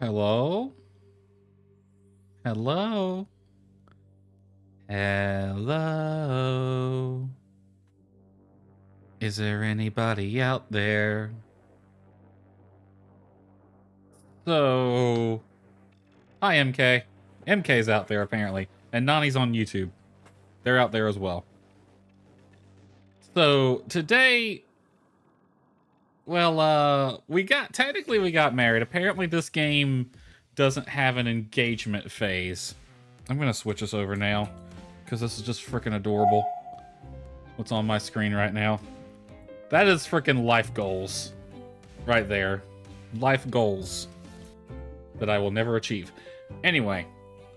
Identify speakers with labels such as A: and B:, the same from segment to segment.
A: Hello? Hello? Hello? Is there anybody out there? So, hi MK. MK's out there apparently, and Nani's on YouTube. They're out there as well. So, today, well, we got married. Apparently this game doesn't have an engagement phase. I'm gonna switch this over now, because this is just freaking adorable. What's on my screen right now? That is freaking life goals. Right there. Life goals that I will never achieve. Anyway,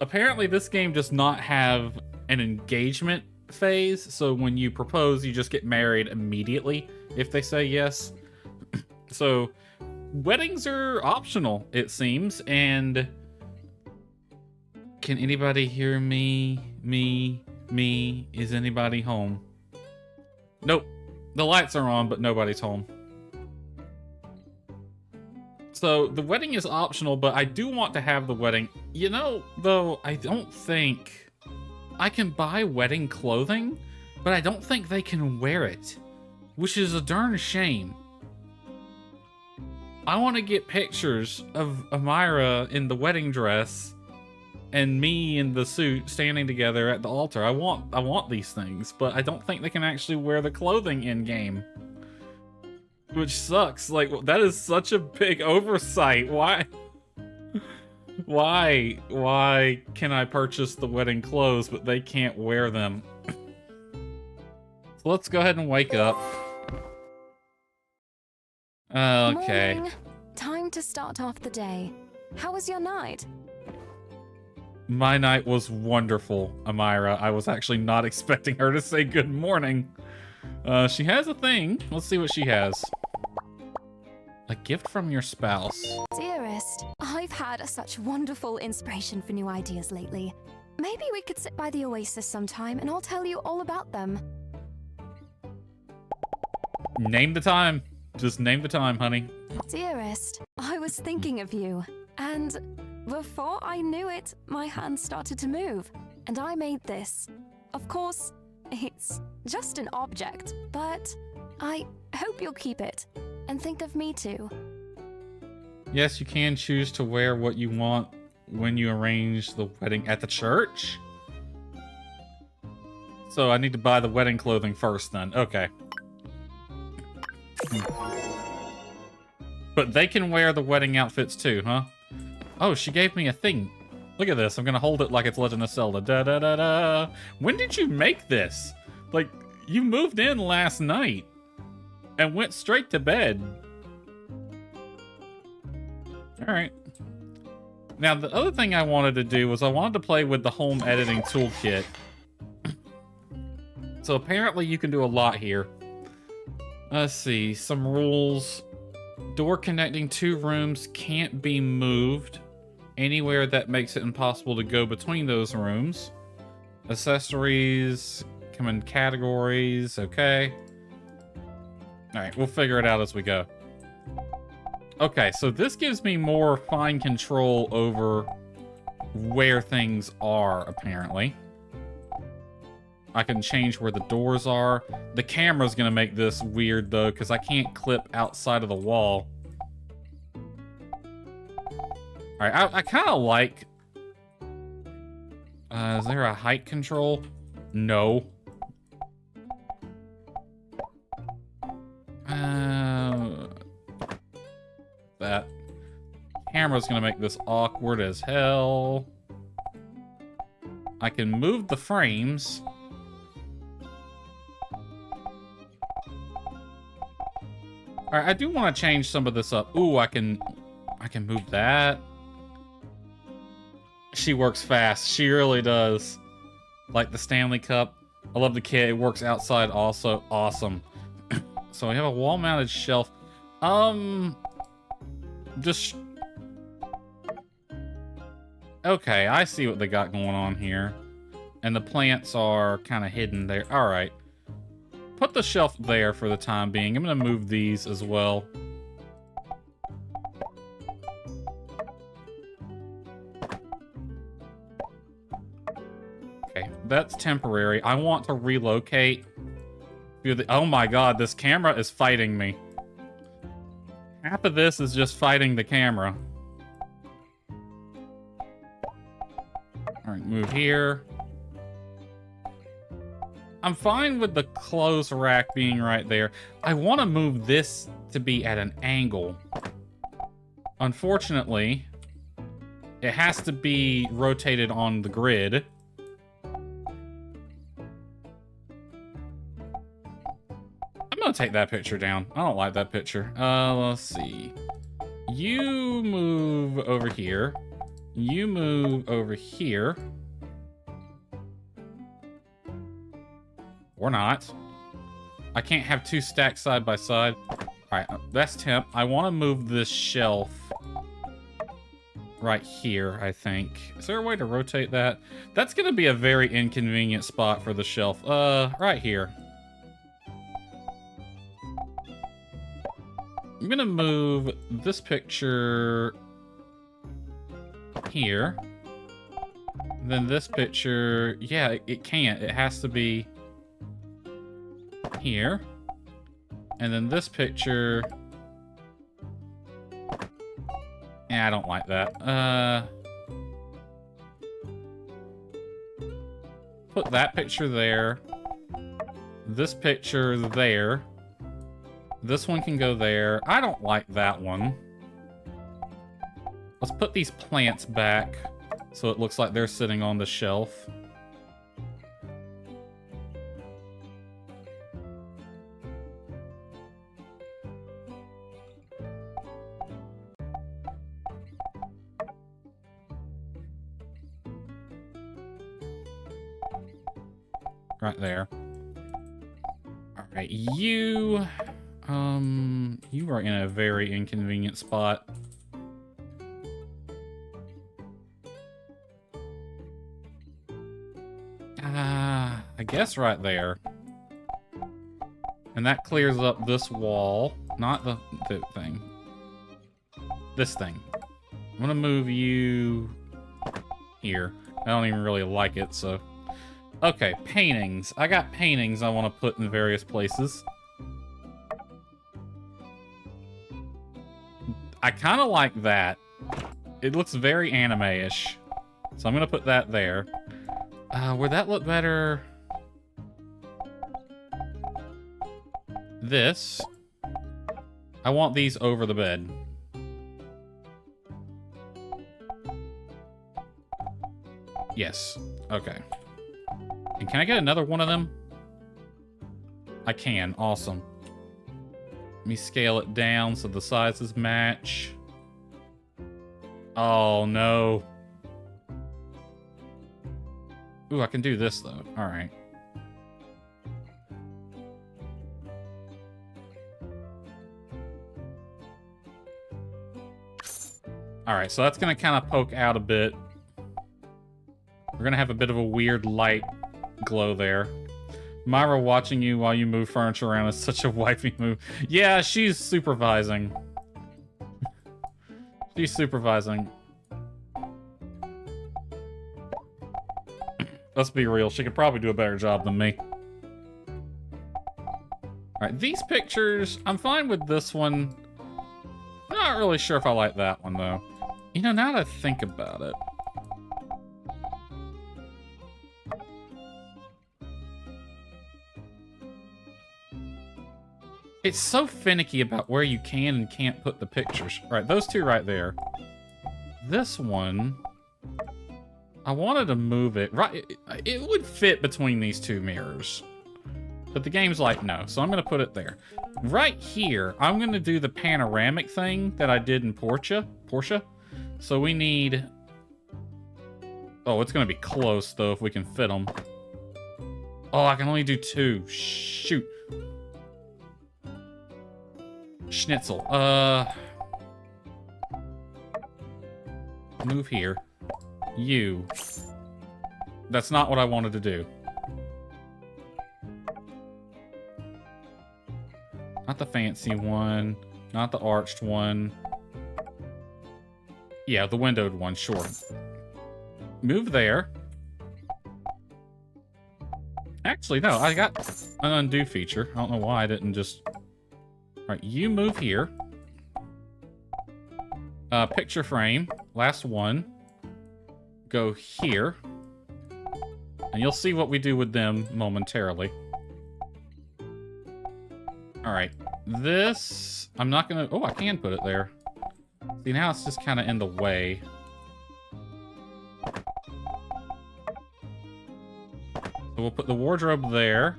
A: apparently this game does not have an engagement phase, so when you propose, you just get married immediately if they say yes. So, weddings are optional, it seems, and... Can anybody hear me? Me? Is anybody home? Nope. The lights are on, but nobody's home. So, the wedding is optional, but I do want to have the wedding. You know, though, I don't think... I can buy wedding clothing, but I don't think they can wear it. Which is a darn shame. I want to get pictures of Amira in the wedding dress and me in the suit standing together at the altar. I want these things, but I don't think they can actually wear the clothing in-game. Which sucks. Like, that is such a big oversight. Why? Why can I purchase the wedding clothes, but they can't wear them? So let's go ahead and wake up. Okay.
B: Morning. Time to start off the day. How was your night?
A: My night was wonderful, Amira. I was actually not expecting her to say good morning. She has a thing. Let's see what she has. A gift from your spouse.
B: Dearest, I've had such wonderful inspiration for new ideas lately. Maybe we could sit by the oasis sometime and I'll tell you all about them.
A: Name the time. Just name the time, honey.
B: Dearest, I was thinking of you. And before I knew it, my hand started to move. And I made this. Of course, it's just an object, but I hope you'll keep it. And think of me too.
A: Yes, you can choose to wear what you want when you arrange the wedding at the church. So I need to buy the wedding clothing first then. Okay. But they can wear the wedding outfits too, huh? Oh, she gave me a thing. Look at this. I'm gonna hold it like it's Legend of Zelda. Da da da da. When did you make this? Like, you moved in last night and went straight to bed. Alright. Now, the other thing I wanted to do was I wanted to play with the home editing toolkit. So apparently you can do a lot here. Let's see, some rules. Door connecting two rooms can't be moved anywhere that makes it impossible to go between those rooms. Accessories come in categories, okay. Alright, we'll figure it out as we go. Okay, so this gives me more fine control over where things are, apparently. I can change where the doors are. The camera's gonna make this weird, though, because I can't clip outside of the wall. Alright, I kind of like... is there a height control? No. That camera's gonna make this awkward as hell. I can move the frames. Alright, I do want to change some of this up. Ooh, I can move that. She works fast. She really does. Like the Stanley Cup. I love the kit. It works outside also. Awesome. So we have a wall-mounted shelf. Just... Okay, I see what they got going on here. And the plants are kind of hidden there. Alright. Put the shelf there for the time being. I'm going to move these as well. Okay, that's temporary. I want to relocate. Oh my god, this camera is fighting me. Half of this is just fighting the camera. Alright, move here. I'm fine with the clothes rack being right there. I want to move this to be at an angle. Unfortunately, it has to be rotated on the grid. I'm gonna take that picture down. I don't like that picture. Let's see. You move over here. You move over here. Or not. I can't have two stacks side by side. Alright, that's temp. I want to move this shelf right here, I think. Is there a way to rotate that? That's going to be a very inconvenient spot for the shelf. Right here. I'm going to move this picture here. Then this picture, yeah, it can't. It has to be here. And then this picture... Yeah, I don't like that. Put that picture there. This picture there. This one can go there. I don't like that one. Let's put these plants back so it looks like they're sitting on the shelf. Right there. Alright, you are in a very inconvenient spot. I guess right there. And that clears up this wall. Not the thing. This thing. I'm gonna move you here. I don't even really like it, so... Okay, paintings. I got paintings I want to put in various places. I kind of like that. It looks very anime-ish. So I'm going to put that there. Would that look better? This. I want these over the bed. Yes. Okay. And can I get another one of them? I can. Awesome. Let me scale it down so the sizes match. Oh, no. Ooh, I can do this, though. All right. All right, so that's going to kind of poke out a bit. We're going to have a bit of a weird light glow there. Myra watching you while you move furniture around is such a wifey move. Yeah, she's supervising. She's supervising. Let's be real, she could probably do a better job than me. Alright, these pictures, I'm fine with this one. I'm not really sure if I like that one, though. You know, now that I think about it. It's so finicky about where you can and can't put the pictures. All right, those two right there. This one, I wanted to move it. Right, it would fit between these two mirrors. But the game's like, no, so I'm going to put it there. Right here, I'm going to do the panoramic thing that I did in Portia. So we need... Oh, it's going to be close, though, if we can fit them. Oh, I can only do two. Shoot. Schnitzel. Move here. You. That's not what I wanted to do. Not the fancy one. Not the arched one. Yeah, the windowed one, sure. Move there. Actually, no, I got an undo feature. I don't know why I didn't just... Alright, you move here. Picture frame, last one. Go here. And you'll see what we do with them momentarily. Alright, this... I'm not gonna... Oh, I can put it there. See, now it's just kind of in the way. So we'll put the wardrobe there.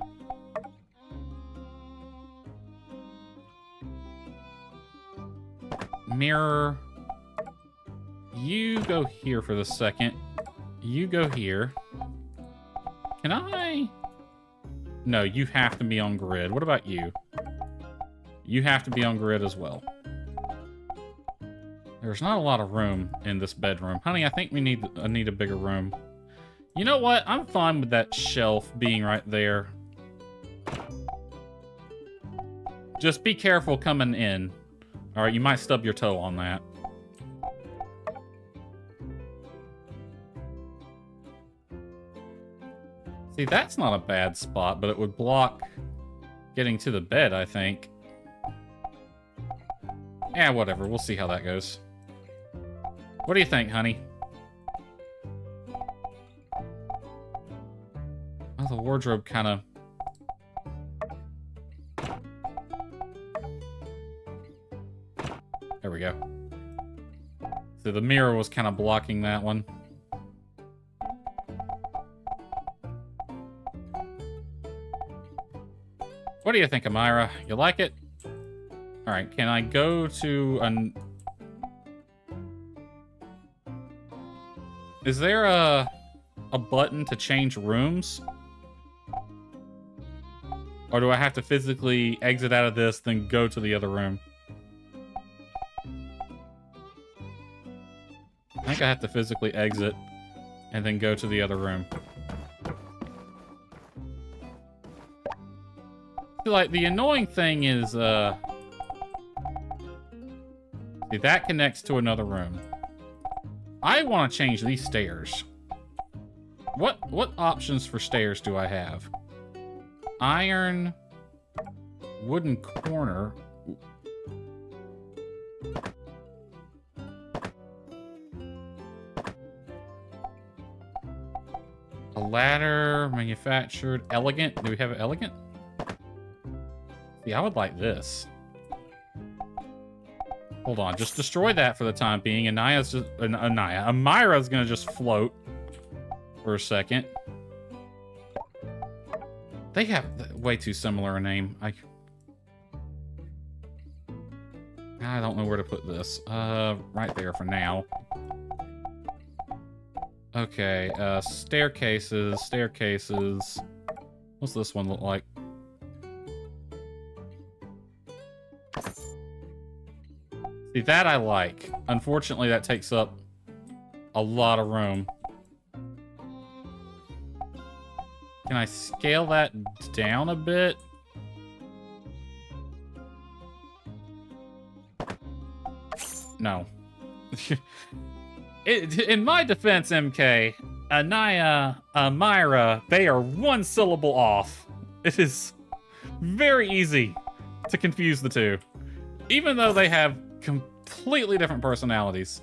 A: Mirror. You go here for the second. You go here. Can I? No, you have to be on grid. What about you? You have to be on grid as well. There's not a lot of room in this bedroom. Honey, I think I need a bigger room. You know what? I'm fine with that shelf being right there. Just be careful coming in. Alright, you might stub your toe on that. See, that's not a bad spot, but it would block getting to the bed, I think. Yeah, whatever. We'll see how that goes. What do you think, honey? Oh, the wardrobe kind of... There we go. So the mirror was kind of blocking that one. What do you think, Amira? You like it? Alright, can I go to an... Is there a button to change rooms? Or do I have to physically exit out of this, then go to the other room? I think I have to physically exit and then go to the other room. Like, the annoying thing is, see, that connects to another room. I want to change these stairs. What options for stairs do I have? Iron, wooden corner. A ladder, manufactured, elegant. Do we have an elegant? See, I would like this. Hold on, just destroy that for the time being. Amira's gonna just float for a second. They have way too similar a name. I don't know where to put this. Right there for now. Okay, staircases. What's this one look like? See, that I like. Unfortunately, that takes up a lot of room. Can I scale that down a bit? No. In my defense, MK, Anaya, Myra, they are one syllable off. It is very easy to confuse the two. Even though they have completely different personalities.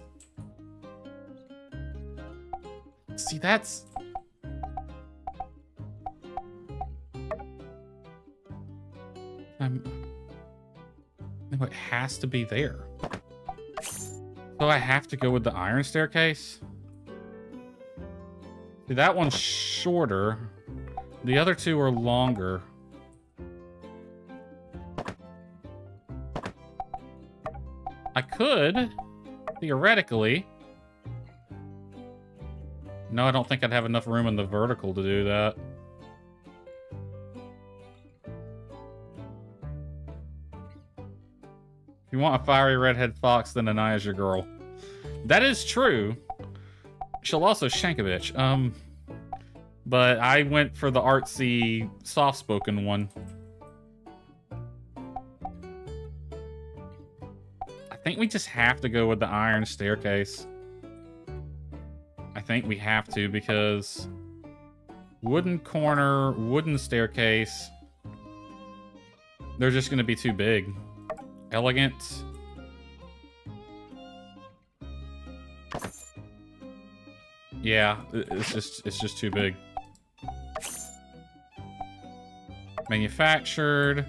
A: See, that's... No, it has to be there. So I have to go with the iron staircase? See, that one's shorter. The other two are longer. I could, theoretically. No, I don't think I'd have enough room in the vertical to do that. If you want a fiery redhead fox, then Anaya's your girl. That is true. She'll also shank a bitch. But I went for the artsy, soft-spoken one. I think we just have to go with the iron staircase. I think we have to because Wooden corner, wooden staircase. They're just gonna be too big. Elegant. Yeah, it's just too big. Manufactured.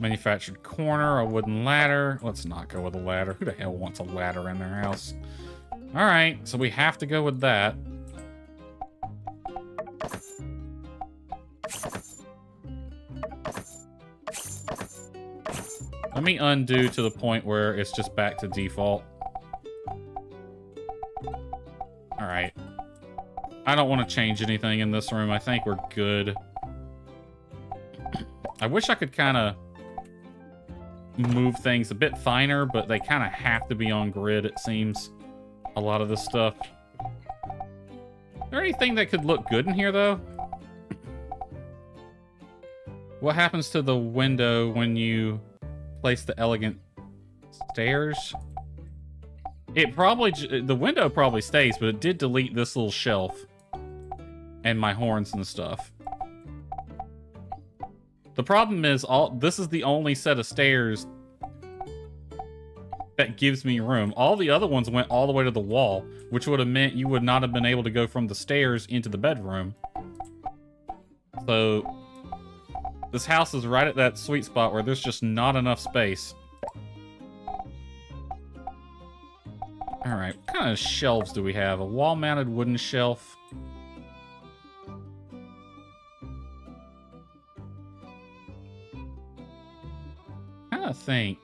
A: Manufactured corner, a wooden ladder. Let's not go with a ladder. Who the hell wants a ladder in their house? Alright, so we have to go with that. Let me undo to the point where it's just back to default. Alright. I don't want to change anything in this room. I think we're good. I wish I could kind of move things a bit finer, but they kind of have to be on grid, it seems. A lot of this stuff. Is there anything that could look good in here, though? What happens to the window when you place the elegant stairs? It probably... the window probably stays, but it did delete this little shelf. And my horns and stuff. The problem is, this is the only set of stairs that gives me room. All the other ones went all the way to the wall, which would have meant you would not have been able to go from the stairs into the bedroom. So, this house is right at that sweet spot where there's just not enough space. Alright, what kind of shelves do we have? A wall-mounted wooden shelf. I think.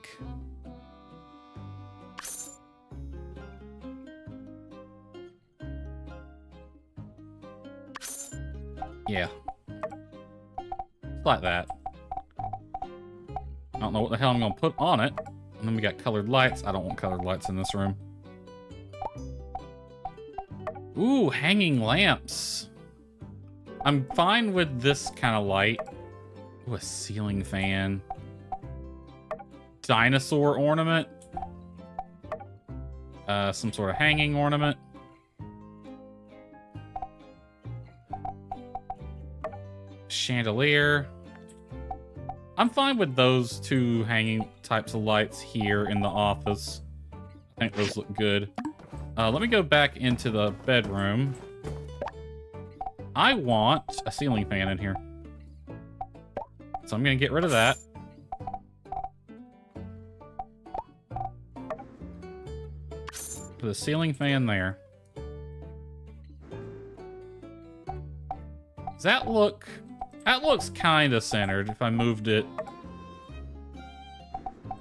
A: Yeah. Like that. I don't know what the hell I'm gonna put on it. And then we got colored lights. I don't want colored lights in this room. Ooh, hanging lamps. I'm fine with this kind of light. Ooh, a ceiling fan. Dinosaur ornament. Some sort of hanging ornament. Chandelier. I'm fine with those two hanging types of lights here in the office. I think those look good. Let me go back into the bedroom. I want a ceiling fan in here. So I'm gonna get rid of that. Put a ceiling fan there. Does that look... That looks kind of centered if I moved it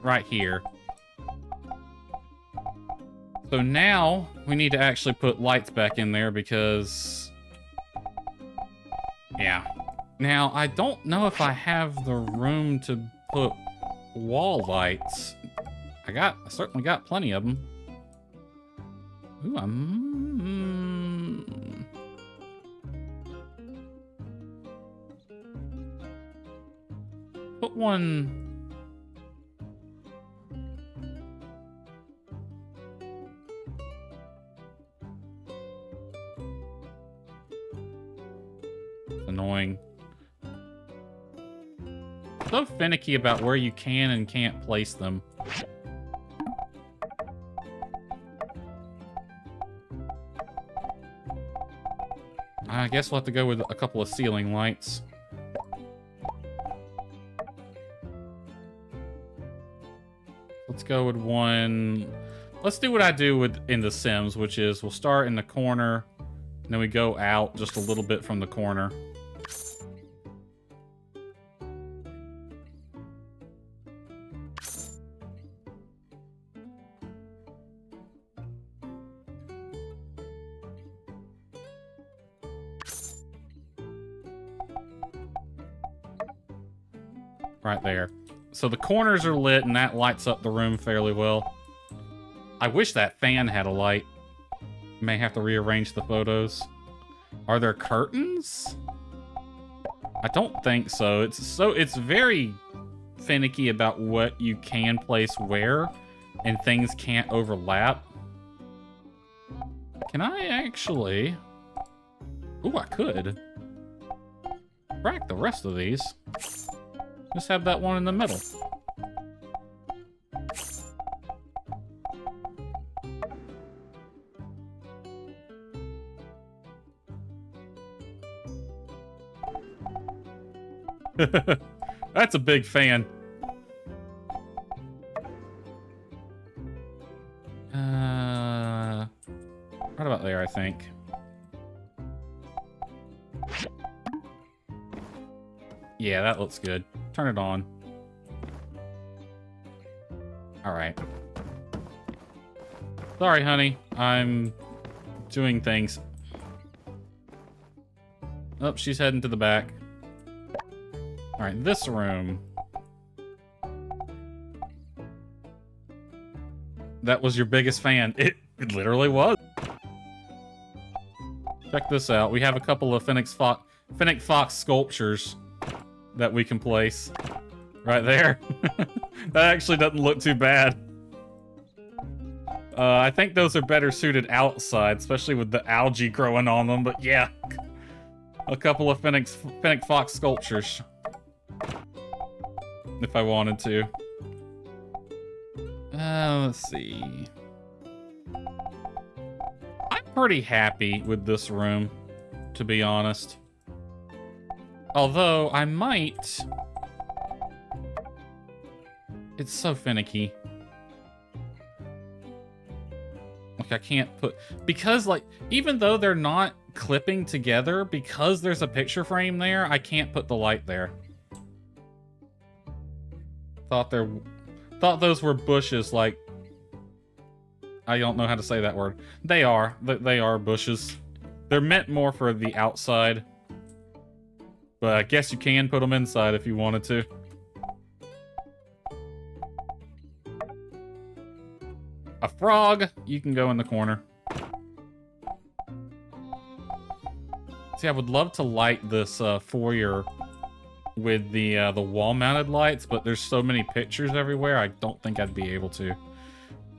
A: right here. So now we need to actually put lights back in there because... Yeah. Now, I don't know if I have the room to put wall lights. I certainly got plenty of them. Ooh, put one... Annoying. So finicky about where you can and can't place them. I guess we'll have to go with a couple of ceiling lights. Let's go with one... Let's do what I do in The Sims, which is we'll start in the corner, and then we go out just a little bit from the corner. Right there. So the corners are lit, and that lights up the room fairly well. I wish that fan had a light. May have to rearrange the photos. Are there curtains? I don't think so. It's very finicky about what you can place where, and things can't overlap. Can I actually... Ooh, I could. Crack the rest of these. Just have that one in the middle. That's a big fan. Right about there, I think. Yeah, that looks good. Turn it on. All right. Sorry, honey. I'm doing things. Oh, she's heading to the back. All right, this room. That was your biggest fan. It literally was. Check this out. We have a couple of Fennec Fox sculptures that we can place right there. That actually doesn't look too bad. I think those are better suited outside, especially with the algae growing on them. But yeah, a couple of Fennec Fox sculptures, if I wanted to. Let's see. I'm pretty happy with this room, to be honest. Although, I might... It's so finicky. Like, I can't put... Because, like, even though they're not clipping together, because there's a picture frame there, I can't put the light there. Thought those were bushes, like... I don't know how to say that word. They are. They are bushes. They're meant more for the outside. But I guess you can put them inside if you wanted to. A frog, you can go in the corner. See, I would love to light this foyer with the wall-mounted lights, but there's so many pictures everywhere, I don't think I'd be able to.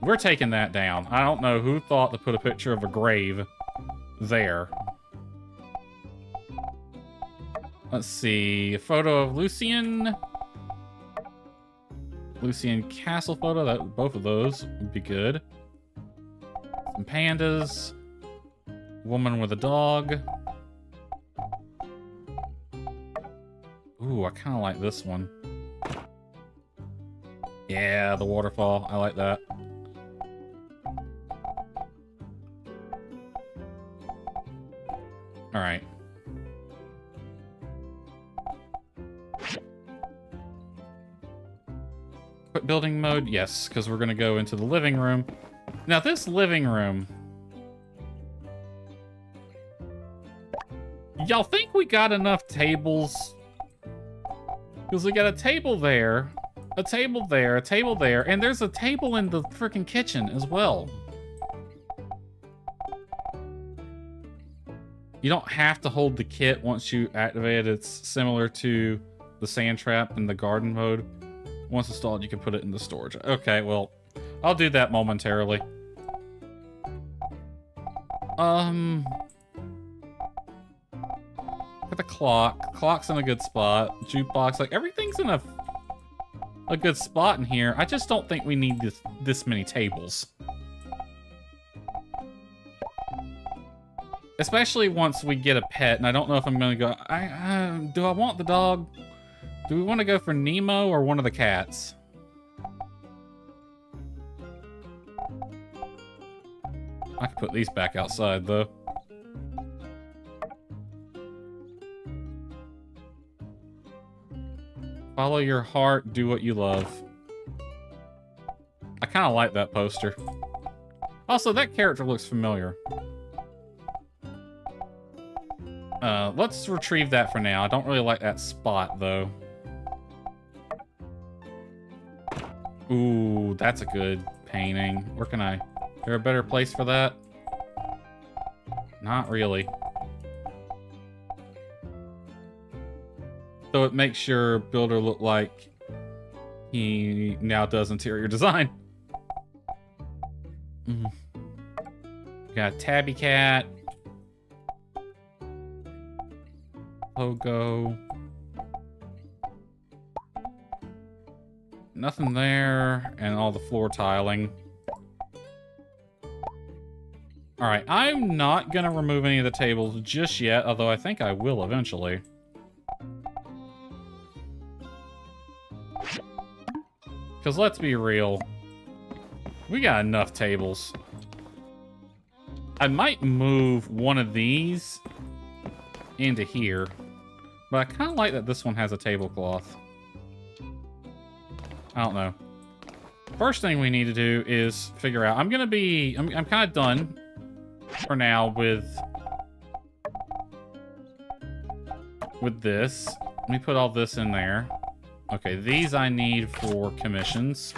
A: We're taking that down. I don't know who thought to put a picture of a grave there. Let's see, a photo of Lucian. Lucian Castle photo, both of those would be good. Some pandas. Woman with a dog. Ooh, I kind of like this one. Yeah, the waterfall, I like that. All right. Quit building mode? Yes, because we're going to go into the living room. Now, this living room... Y'all think we got enough tables? Because we got a table there, a table there, a table there, and there's a table in the freaking kitchen as well. You don't have to hold the kit once you activate it. It's similar to the sand trap in the garden mode. Once installed, you can put it in the storage. Okay, well, I'll do that momentarily. Look at the clock. Clock's in a good spot. Jukebox, like everything's in a good spot in here. I just don't think we need this many tables. Especially once we get a pet, and I don't know if I'm gonna go, do I want the dog? Do we want to go for Nemo or one of the cats? I can put these back outside, though. Follow your heart, do what you love. I kind of like that poster. Also, that character looks familiar. Let's retrieve that for now. I don't really like that spot, though. Ooh, that's a good painting. Where can I... Is there a better place for that? Not really. So it makes your builder look like he now does interior design. Got a tabby cat. Pogo. Nothing there, and all the floor tiling. Alright, I'm not gonna remove any of the tables just yet, although I think I will eventually. Because let's be real, we got enough tables. I might move one of these into here, but I kind of like that this one has a tablecloth. I don't know. First thing we need to do is figure out. I'm kind of done for now with this. Let me put all this in there. Okay, these I need for commissions.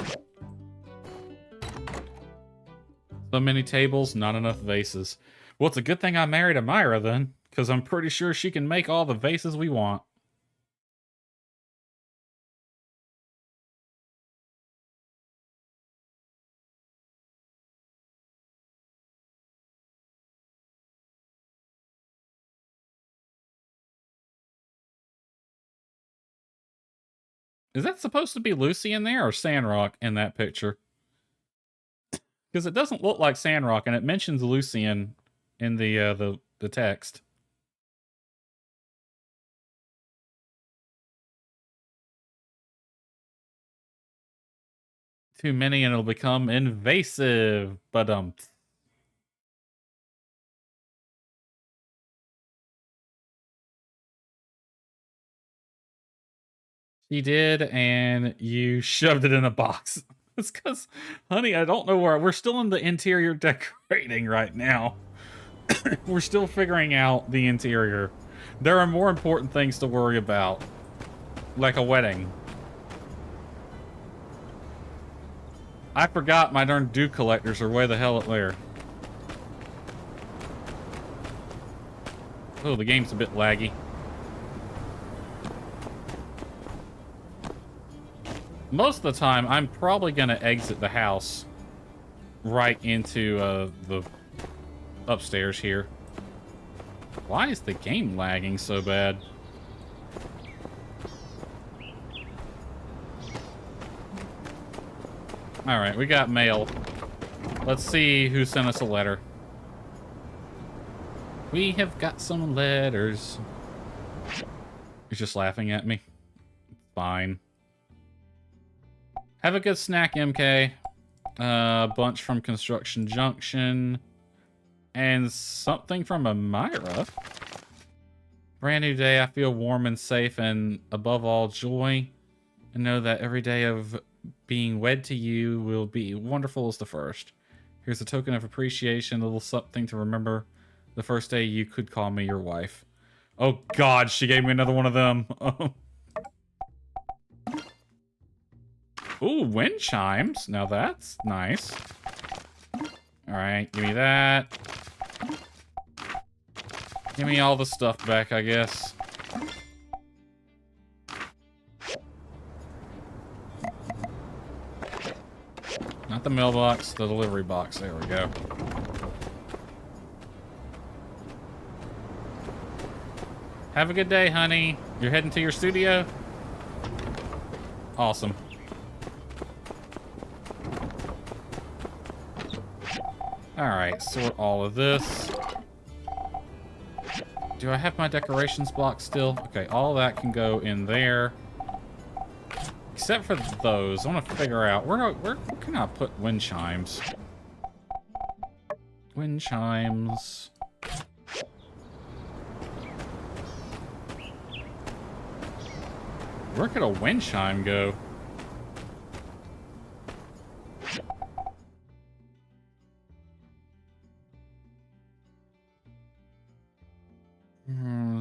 A: So many tables, not enough vases. Well, it's a good thing I married Amira then, because I'm pretty sure she can make all the vases we want. Is that supposed to be Lucy in there or Sandrock in that picture? Because it doesn't look like Sandrock, and it mentions Lucy in the text. Too many and it'll become invasive. But she did, and you shoved it in a box. It's because, honey, I don't know where. We're still in the interior decorating right now. We're still figuring out the interior. There are more important things to worry about, like a wedding. I forgot my darn dew collectors are way the hell up there. Oh, the game's a bit laggy. Most of the time, I'm probably going to exit the house right into the upstairs here. Why is the game lagging so bad? Alright, we got mail. Let's see who sent us a letter. We have got some letters. He's just laughing at me. Fine. Have a good snack, MK. A bunch from Construction Junction. And something from Amira. Brand new day. I feel warm and safe and above all joy. And know that every day of being wed to you will be wonderful as the first. Here's a token of appreciation. A little something to remember the first day you could call me your wife. Oh God, she gave me another one of them. Ooh, wind chimes. Now that's nice. Alright, give me that. Give me all the stuff back, I guess. Not the mailbox, the delivery box. There we go. Have a good day, honey. You're heading to your studio? Awesome. Alright, sort all of this. Do I have my decorations box still? Okay, all that can go in there. Except for those. I want to figure out where can I put wind chimes? Wind chimes. Where could a wind chime go?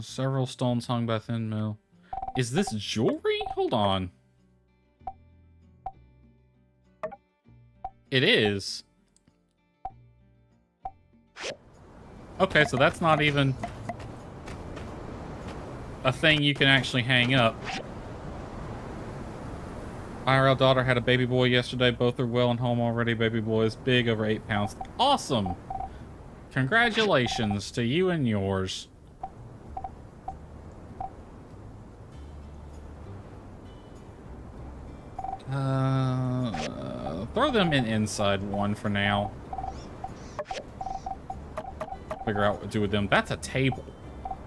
A: Several stones hung by thin mill. Is this jewelry? Hold on. It is. Okay, so that's not even a thing you can actually hang up. IRL daughter had a baby boy yesterday. Both are well and home already. Baby boy is big, over 8 pounds. Awesome. Congratulations to you and yours. Throw them in inside one for now. Figure out what to do with them. That's a table.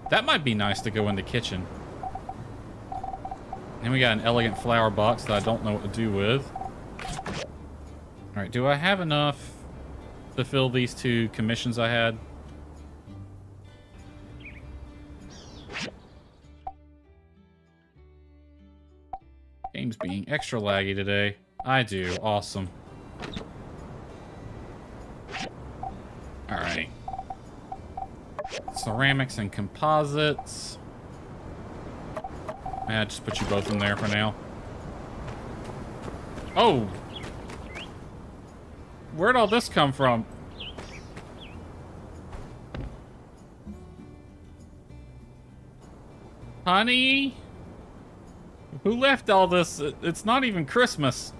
A: That might be nice to go in the kitchen. And we got an elegant flower box that I don't know what to do with. Alright, do I have enough to fill these 2 commissions I had? Game's being extra laggy today. I do. Awesome. Alright. Ceramics and composites. Just put you both in there for now. Oh! Where'd all this come from? Honey? Who left all this? It's not even Christmas.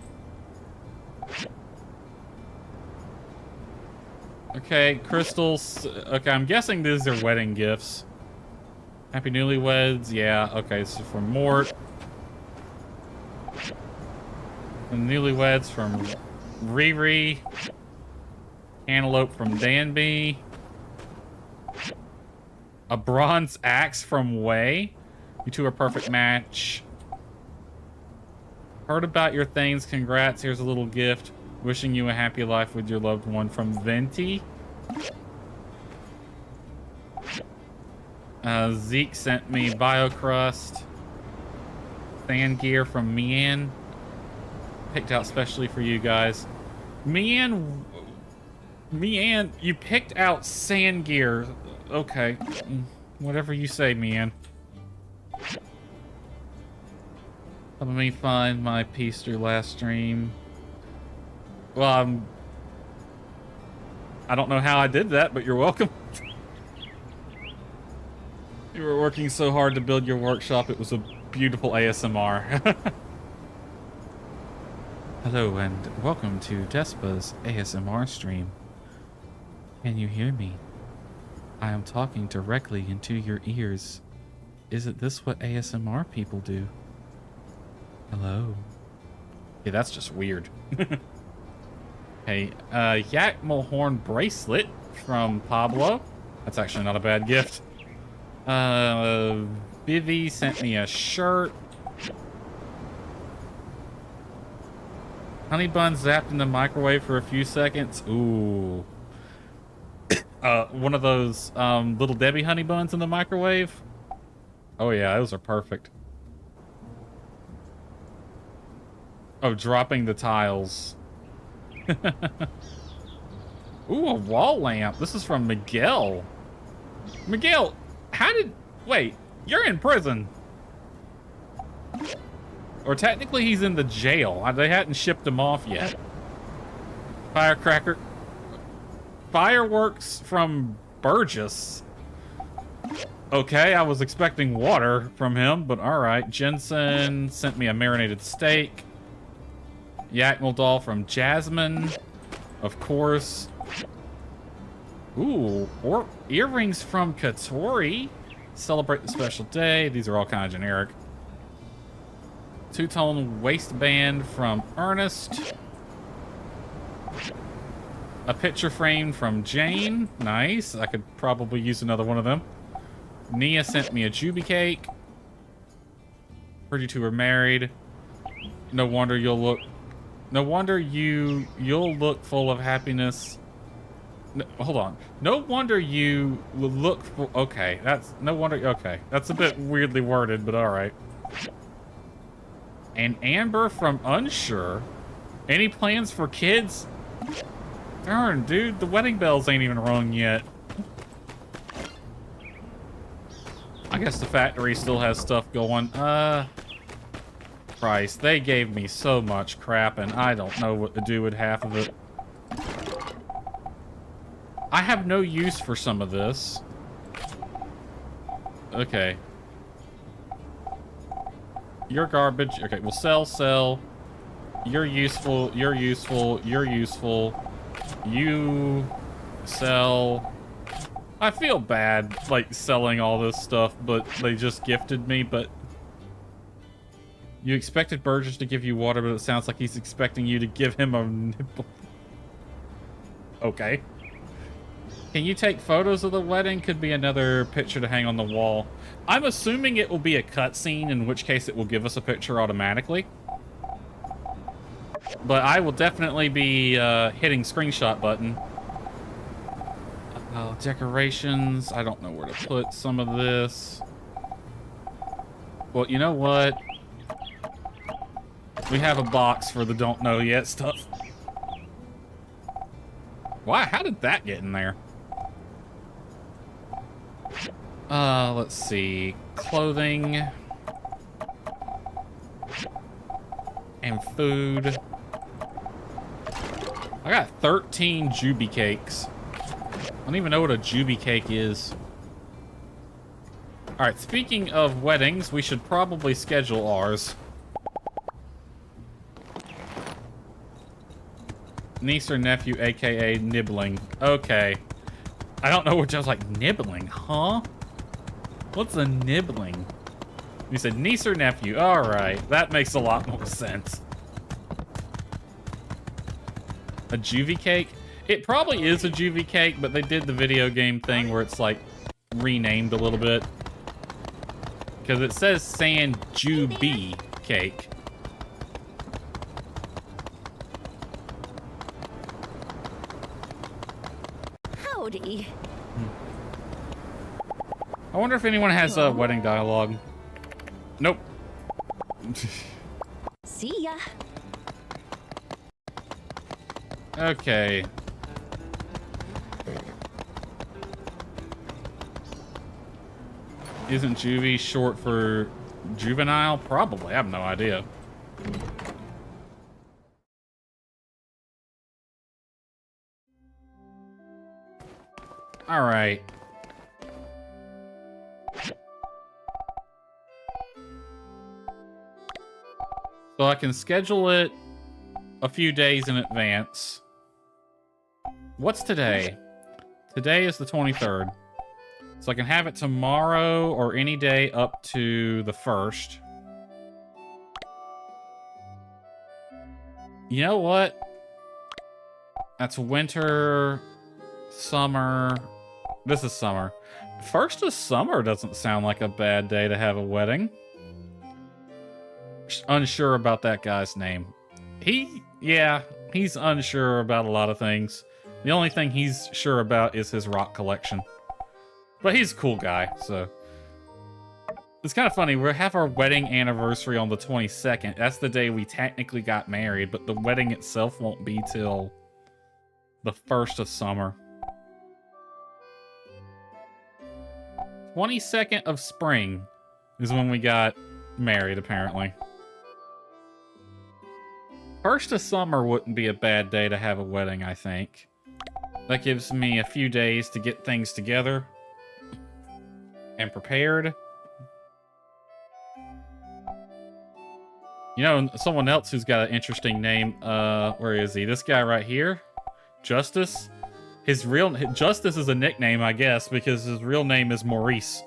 A: Okay, crystals. Okay, I'm guessing these are wedding gifts. Happy newlyweds. Yeah, okay, so from Mort. And newlyweds from Riri. Antelope from Danby. A bronze axe from Way. You 2 are a perfect match. Heard about your things. Congrats. Here's a little gift. Wishing you a happy life with your loved one from Venti. Zeke sent me Biocrust. Sand gear from Mian. Picked out specially for you guys. Mian, you picked out sand gear. Okay. Whatever you say, Mian. Let me find my piece through last stream. Well, I don't know how I did that, but you're welcome. You were working so hard to build your workshop, it was a beautiful ASMR. Hello and welcome to Despa's ASMR stream. Can you hear me? I am talking directly into your ears. Isn't this what ASMR people do? Hello. Yeah, that's just weird. Hey, Yak Mulhorn bracelet from Pablo. That's actually not a bad gift. Bivy sent me a shirt. Honey bun zapped in the microwave for a few seconds. Ooh. One of those little Debbie honey buns in the microwave. Oh yeah, those are perfect. Oh, dropping the tiles. Ooh, a wall lamp. This is from Miguel. Miguel, how did... Wait, you're in prison. Or technically he's in the jail. They hadn't shipped him off yet. Firecracker. Fireworks from Burgess. Okay, I was expecting water from him, but alright. Jensen sent me a marinated steak. Yakmal doll from Jasmine. Of course. Ooh, or earrings from Katori. Celebrate the special day. These are all kind of generic. Two-tone waistband from Ernest. A picture frame from Jane. Nice. I could probably use another one of them. Nia sent me a Juby cake. Heard you two are married. No wonder you'll look... No wonder you'll look full of happiness. No, hold on. No wonder you will look for... Okay, that's... No wonder... Okay, that's a bit weirdly worded, but alright. And Amber from Unsure. Any plans for kids? Darn, dude, the wedding bells ain't even rung yet. I guess the factory still has stuff going. Christ, they gave me so much crap and I don't know what to do with half of it. I have no use for some of this. Okay. You're garbage. Okay, well, sell. You're useful, you're useful, you're useful. You sell. I feel bad, like, selling all this stuff, but they just gifted me, but... You expected Burgess to give you water, but it sounds like he's expecting you to give him a nipple. Okay. Can you take photos of the wedding? Could be another picture to hang on the wall. I'm assuming it will be a cutscene, in which case it will give us a picture automatically. But I will definitely be hitting screenshot button. Decorations. I don't know where to put some of this. Well, you know what? We have a box for the don't know yet stuff. Why? How did that get in there? Let's see. Clothing. And food. I got 13 Juby cakes. I don't even know what a Juby cake is. Alright, speaking of weddings, we should probably schedule ours. Niece or nephew, aka nibbling. Okay. I don't know what I was like, nibbling, huh? What's a nibbling? You said niece or nephew. Alright, that makes a lot more sense. A juvie cake? It probably is a juvie cake, but they did the video game thing where it's like renamed a little bit. Because it says Sand Jubie cake.
C: Howdy.
A: I wonder if anyone has a wedding dialogue. Nope.
C: See ya.
A: Okay. Isn't juvie short for juvenile? Probably. I have no idea. All right. So I can schedule it a few days in advance. What's today? Today is the 23rd. So I can have it tomorrow or any day up to the 1st. You know what? That's winter, summer. This is summer. 1st of summer doesn't sound like a bad day to have a wedding. Unsure about that guy's name. Yeah, he's unsure about a lot of things. The only thing he's sure about is his rock collection. But he's a cool guy, so. It's kind of funny. We have our wedding anniversary on the 22nd. That's the day we technically got married, but the wedding itself won't be till the 1st of summer. 22nd of spring is when we got married, apparently. 1st of summer wouldn't be a bad day to have a wedding, I think. That gives me a few days to get things together and prepared. You know, someone else who's got an interesting name, where is he? This guy right here, Justice. Justice is a nickname, I guess, because his real name is Maurice.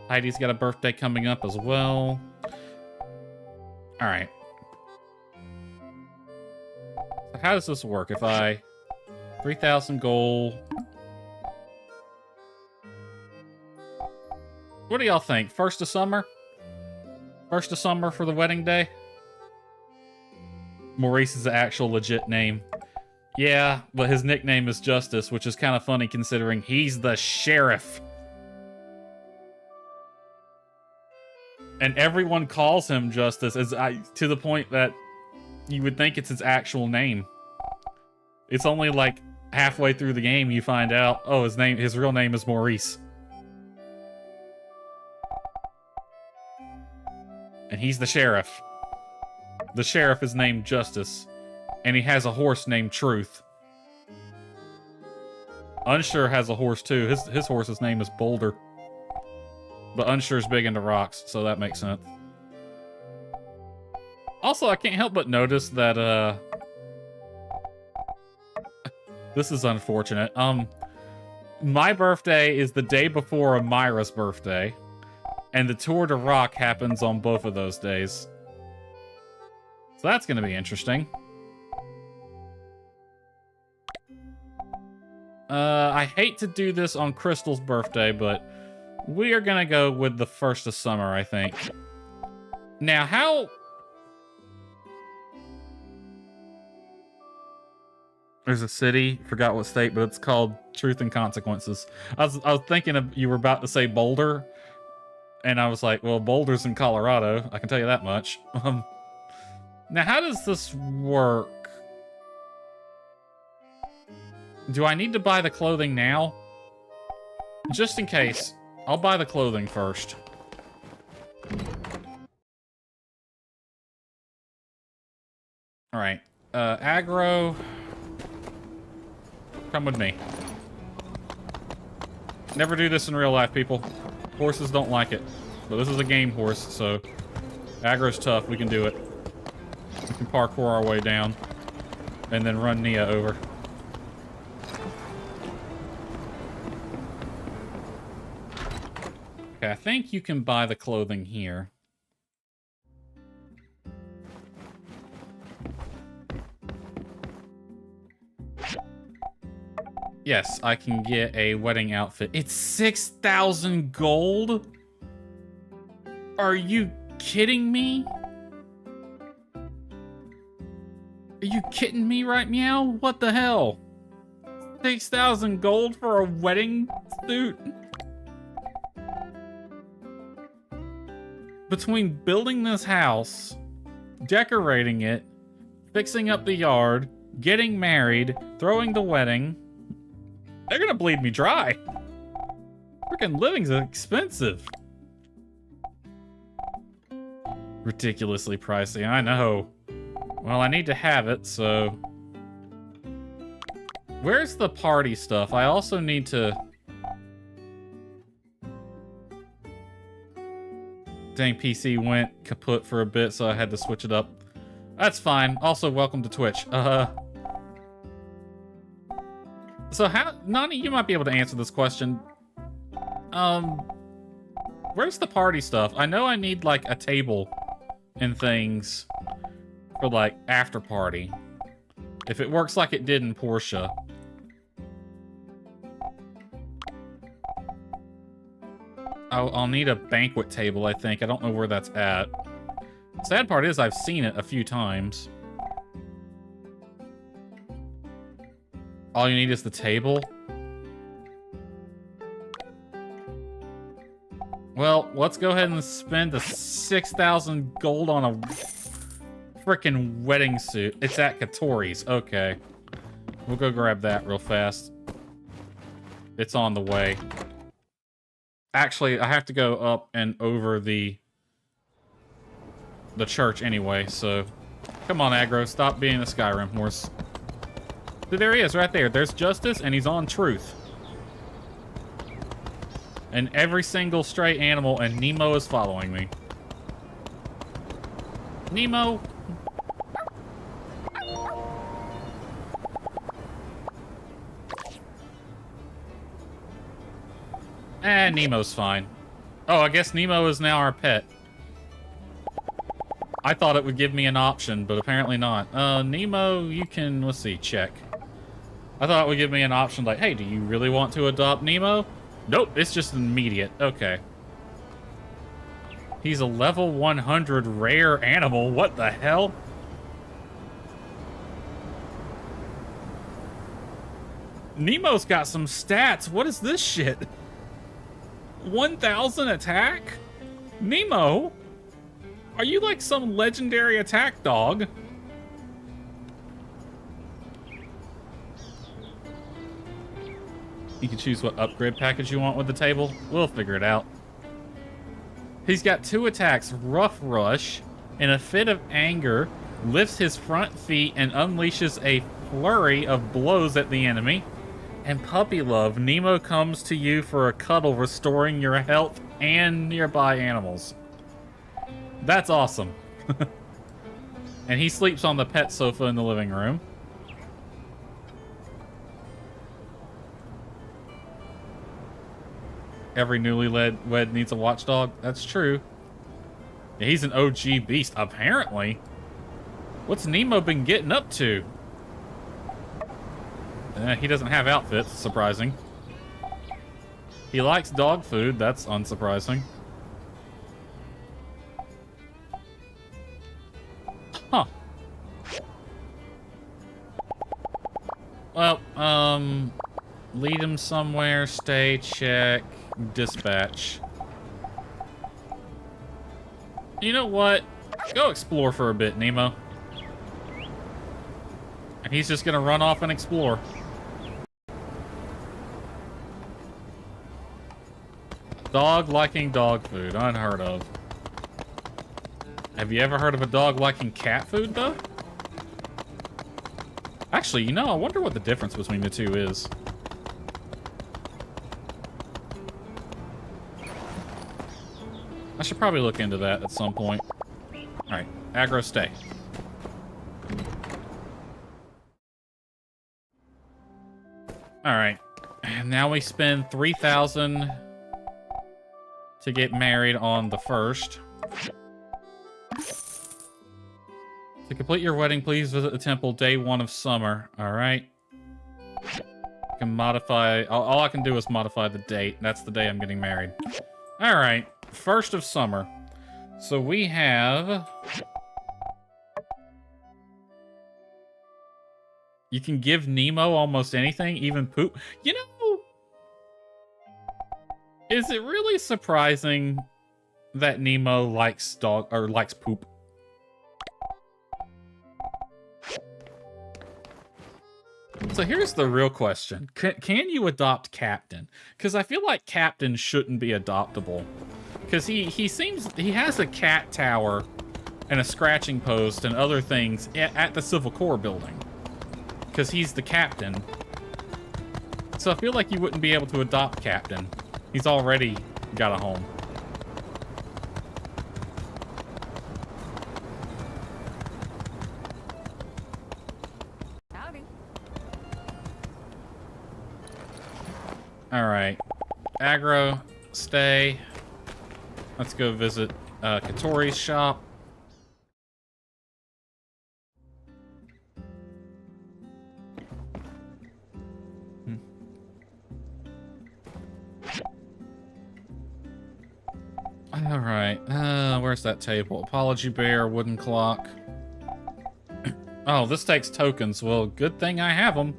A: Heidi's got a birthday coming up as well. All right. So how does this work? If I 3,000 gold. What do y'all think? 1st of summer? 1st of summer for the wedding day? Maurice is the actual legit name. Yeah, but his nickname is Justice, which is kind of funny considering he's the sheriff. And everyone calls him Justice to the point that you would think it's his actual name. It's only like halfway through the game you find out, oh, his real name is Maurice. And he's the sheriff. The sheriff is named Justice. And he has a horse named Truth. Unsure has a horse too. His horse's name is Boulder. But Unssure's big into rocks, so that makes sense. Also, I can't help but notice that, this is unfortunate. My birthday is the day before Amira's birthday. And the Tour de Rock happens on both of those days. So that's going to be interesting. I hate to do this on Crystal's birthday, but we are going to go with the 1st of summer, I think. Now, how... There's a city, forgot what state, but it's called Truth and Consequences. I was thinking of, you were about to say Boulder, and I was like, well, Boulder's in Colorado. I can tell you that much. Now, how does this work? Do I need to buy the clothing now? Just in case, I'll buy the clothing first. All right, aggro. Come with me. Never do this in real life, people. Horses don't like it. But this is a game horse, so aggro's tough. We can do it. We can parkour our way down and then run Nia over. Okay, I think you can buy the clothing here. Yes, I can get a wedding outfit. It's 6,000 gold? Are you kidding me? Are you kidding me right meow? What the hell? 6,000 gold for a wedding suit? Between building this house, decorating it, fixing up the yard, getting married, throwing the wedding, they're gonna bleed me dry. Freaking living's expensive. Ridiculously pricey, I know. Well, I need to have it, so... Where's the party stuff? I also need to... Dang, PC went kaput for a bit, so I had to switch it up. That's fine. Also, welcome to Twitch. So how... Nani, you might be able to answer this question. Where's the party stuff? I know I need, like, a table and things for, like, after party. If it works like it did in Portia. I'll need a banquet table, I think. I don't know where that's at. Sad part is I've seen it a few times. All you need is the table? Well, let's go ahead and spend the 6,000 gold on a frickin' wedding suit. It's at Katori's. Okay. We'll go grab that real fast. It's on the way. Actually, I have to go up and over the church anyway, so... Come on, Aggro. Stop being a Skyrim horse. There he is, right there. There's Justice, and he's on Truth. And every single stray animal, and Nemo is following me. Nemo! Nemo's fine. Oh, I guess Nemo is now our pet. I thought it would give me an option, but apparently not. Nemo, you can... Let's see, check. I thought it would give me an option like, hey, do you really want to adopt Nemo? Nope, it's just immediate. Okay. He's a level 100 rare animal. What the hell? Nemo's got some stats. What is this shit? 1,000 attack? Nemo? Are you like some legendary attack dog? You can choose what upgrade package you want with the table. We'll figure it out. He's got 2 attacks, Rough Rush, in a fit of anger, lifts his front feet and unleashes a flurry of blows at the enemy. And Puppy Love, Nemo comes to you for a cuddle, restoring your health and nearby animals. That's awesome. And he sleeps on the pet sofa in the living room. Every newlywed needs a watchdog. That's true. Yeah, he's an OG beast, apparently. What's Nemo been getting up to? He doesn't have outfits, surprising. He likes dog food, that's unsurprising. Huh. Well, lead him somewhere, stay, check, dispatch. You know what? Go explore for a bit, Nemo. And he's just gonna run off and explore. Dog liking dog food, unheard of. Have you ever heard of a dog liking cat food, though? Actually, you know, I wonder what the difference between the two is. I should probably look into that at some point. Alright, aggro stay. Alright, now we spend 3,000 to get married on the 1st. To complete your wedding, please visit the temple day 1 of summer. Alright. I can modify... All I can do is modify the date. That's the day I'm getting married. Alright. 1st of summer. So we have... You can give Nemo almost anything, even poop. You know... Is it really surprising that Nemo likes likes poop? So here's the real question. Can you adopt Captain? Because I feel like Captain shouldn't be adoptable. Because he seems... He has a cat tower and a scratching post and other things at the Civil Corps building. Because he's the captain. So I feel like you wouldn't be able to adopt Captain. He's already got a home.
B: Howdy.
A: Alright. Aggro, stay. Let's go visit Katori's shop. Alright, where's that table? Apology Bear, wooden clock. Oh, this takes tokens. Well, good thing I have them.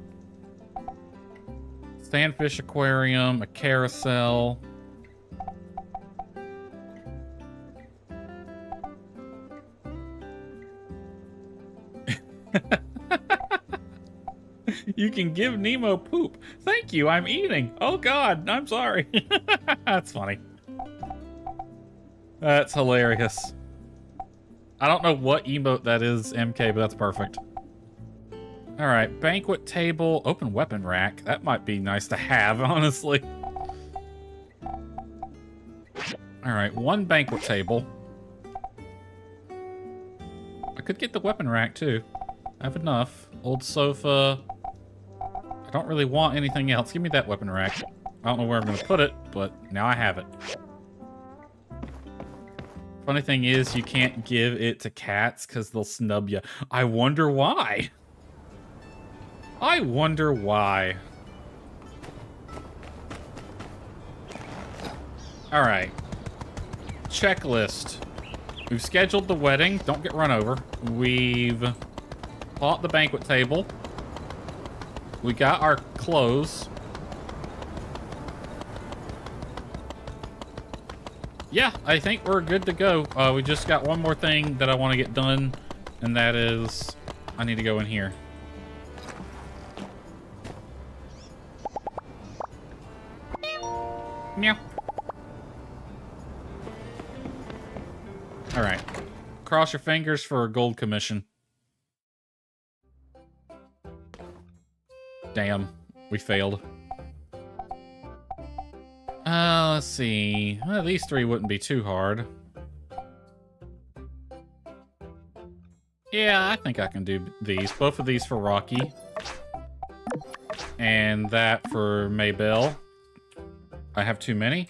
A: Sandfish aquarium, a carousel. You can give Nemo poop. Thank you, I'm eating. Oh god, I'm sorry. That's funny. That's hilarious. I don't know what emote that is, MK, but that's perfect. Alright, banquet table, open weapon rack. That might be nice to have, honestly. Alright, 1 banquet table. I could get the weapon rack, too. I have enough. Old sofa. I don't really want anything else. Give me that weapon rack. I don't know where I'm going to put it, but now I have it. Funny thing is, you can't give it to cats because they'll snub you. I wonder why. I wonder why. Alright. Checklist. We've scheduled the wedding. Don't get run over. We've bought the banquet table. We got our clothes. Yeah, I think we're good to go. We just got one more thing that I want to get done, and that is I need to go in here. Meow. All right. Cross your fingers for a gold commission. Damn, we failed. Let's see. Well, these 3 wouldn't be too hard. Yeah, I think I can do these. Both of these for Rocky. And that for Maybelle. I have too many.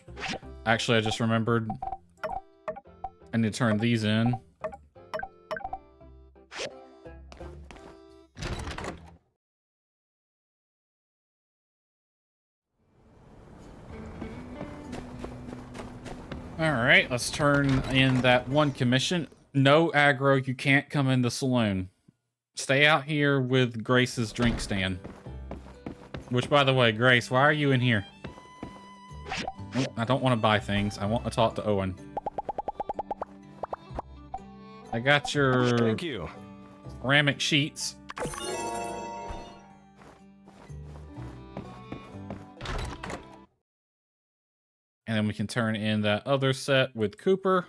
A: Actually, I just remembered. I need to turn these in. Alright, let's turn in that one commission. No aggro, you can't come in the saloon. Stay out here with Grace's drink stand. Which, by the way, Grace, why are you in here? Oh, I don't want to buy things. I want to talk to Owen. I got your...
D: Thank you.
A: ceramic sheets. And then we can turn in that other set with Cooper.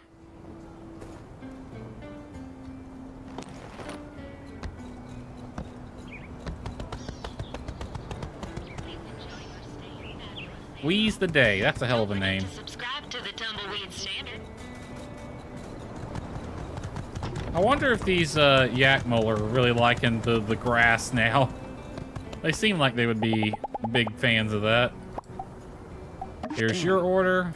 A: Wheeze the Day. That's a hell of a name.
E: Subscribe to the Tumbleweed Standard.
A: I wonder if these Yakmul are really liking the grass now. They seem like they would be big fans of that. Here's your order.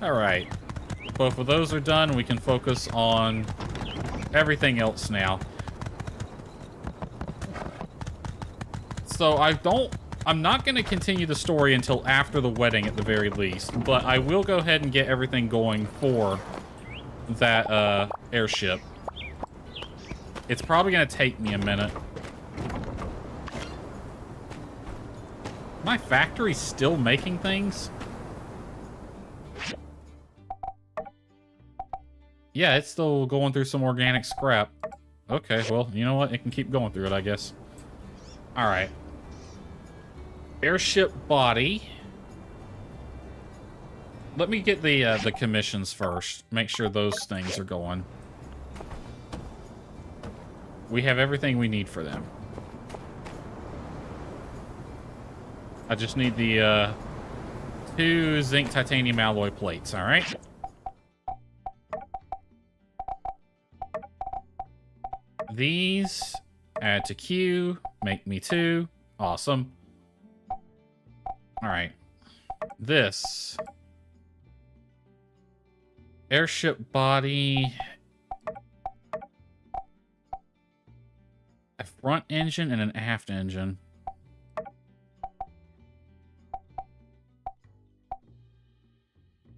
A: Alright. Both of those are done. We can focus on everything else now. So I'm not going to continue the story until after the wedding at the very least, but I will go ahead and get everything going for that airship. It's probably going to take me a minute. My factory's still making things? Yeah, it's still going through some organic scrap. Okay, well, you know what? It can keep going through it, I guess. Alright. Airship body. Let me get the commissions first. Make sure those things are going. We have everything we need for them. I just need the 2 zinc titanium alloy plates, alright? These, add to queue, make me 2. Awesome. Alright. This. Airship body. A front engine and an aft engine.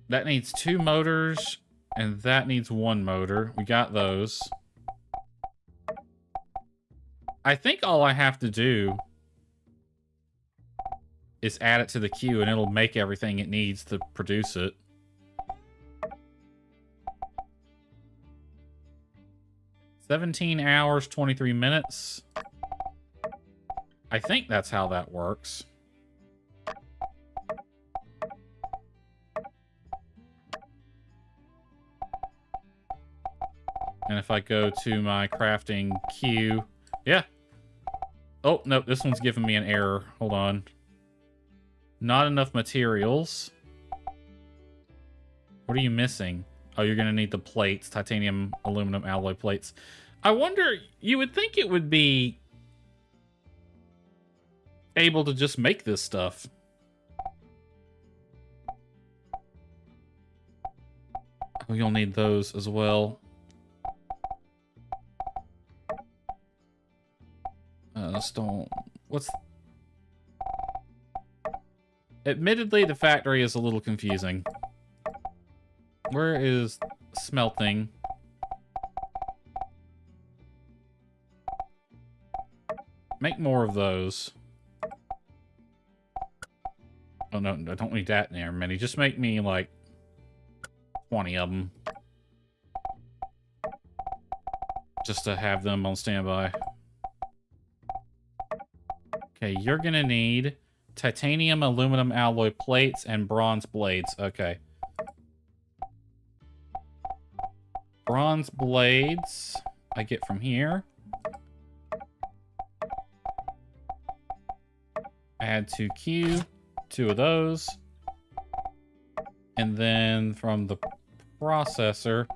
A: That needs 2 motors, and that needs 1 motor. We got those. I think all I have to do is add it to the queue, and it'll make everything it needs to produce it. $17 hours, 23 minutes. I think that's how that works. And if I go to my crafting queue... Yeah. Oh, no, this one's giving me an error. Hold on. Not enough materials. What are you missing? Oh, you're going to need the plates. Titanium, aluminum, alloy plates. I wonder, you would think it would be able to just make this stuff. Oh, you'll need those as well. Stone. What's... Admittedly, the factory is a little confusing. Where is smelting? Make more of those. Oh, no, I don't need that near many. Just make me, like, 20 of them. Just to have them on standby. Okay, you're gonna need titanium, aluminum alloy plates, and bronze blades. Okay. Bronze blades I get from here. Add to queue, 2 of those. And then from the processor...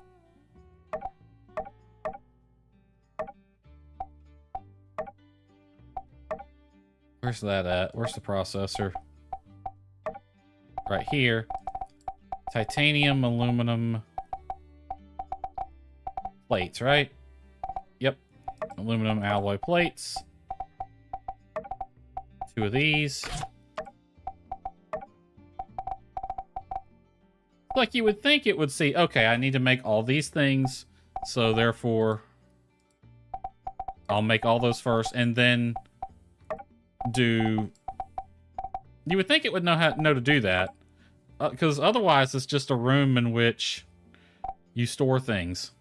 A: Where's that at? Where's the processor? Right here. Titanium, aluminum plates, right? Yep. Aluminum alloy plates. 2 of these. Like you would think it would see, okay, I need to make all these things, so therefore I'll make all those first, and then do... You would think it would know to do that, because otherwise it's just a room in which you store things.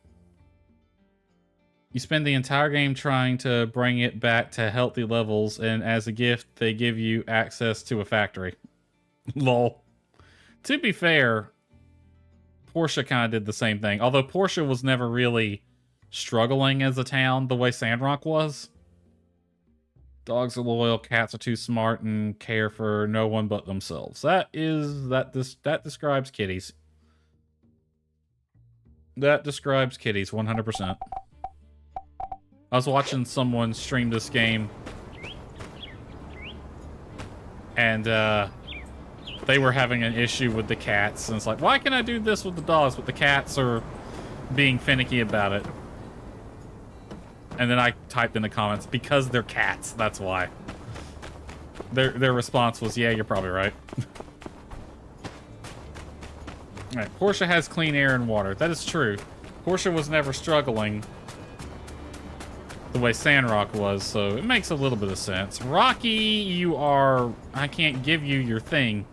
A: You spend the entire game trying to bring it back to healthy levels, and as a gift, they give you access to a factory. Lol. To be fair, Portia kind of did the same thing. Although Portia was never really struggling as a town the way Sandrock was. Dogs are loyal, cats are too smart, and care for no one but themselves. That describes kitties. That describes kitties 100%. I was watching someone stream this game, and they were having an issue with the cats, and it's like, why can I do this with the dogs, but the cats are being finicky about it? And then I typed in the comments, because they're cats, that's why. Their response was, yeah, you're probably right. Alright, Portia has clean air and water. That is true. Portia was never struggling the way Sandrock was, so it makes a little bit of sense. Rocky, you are... I can't give you your thing.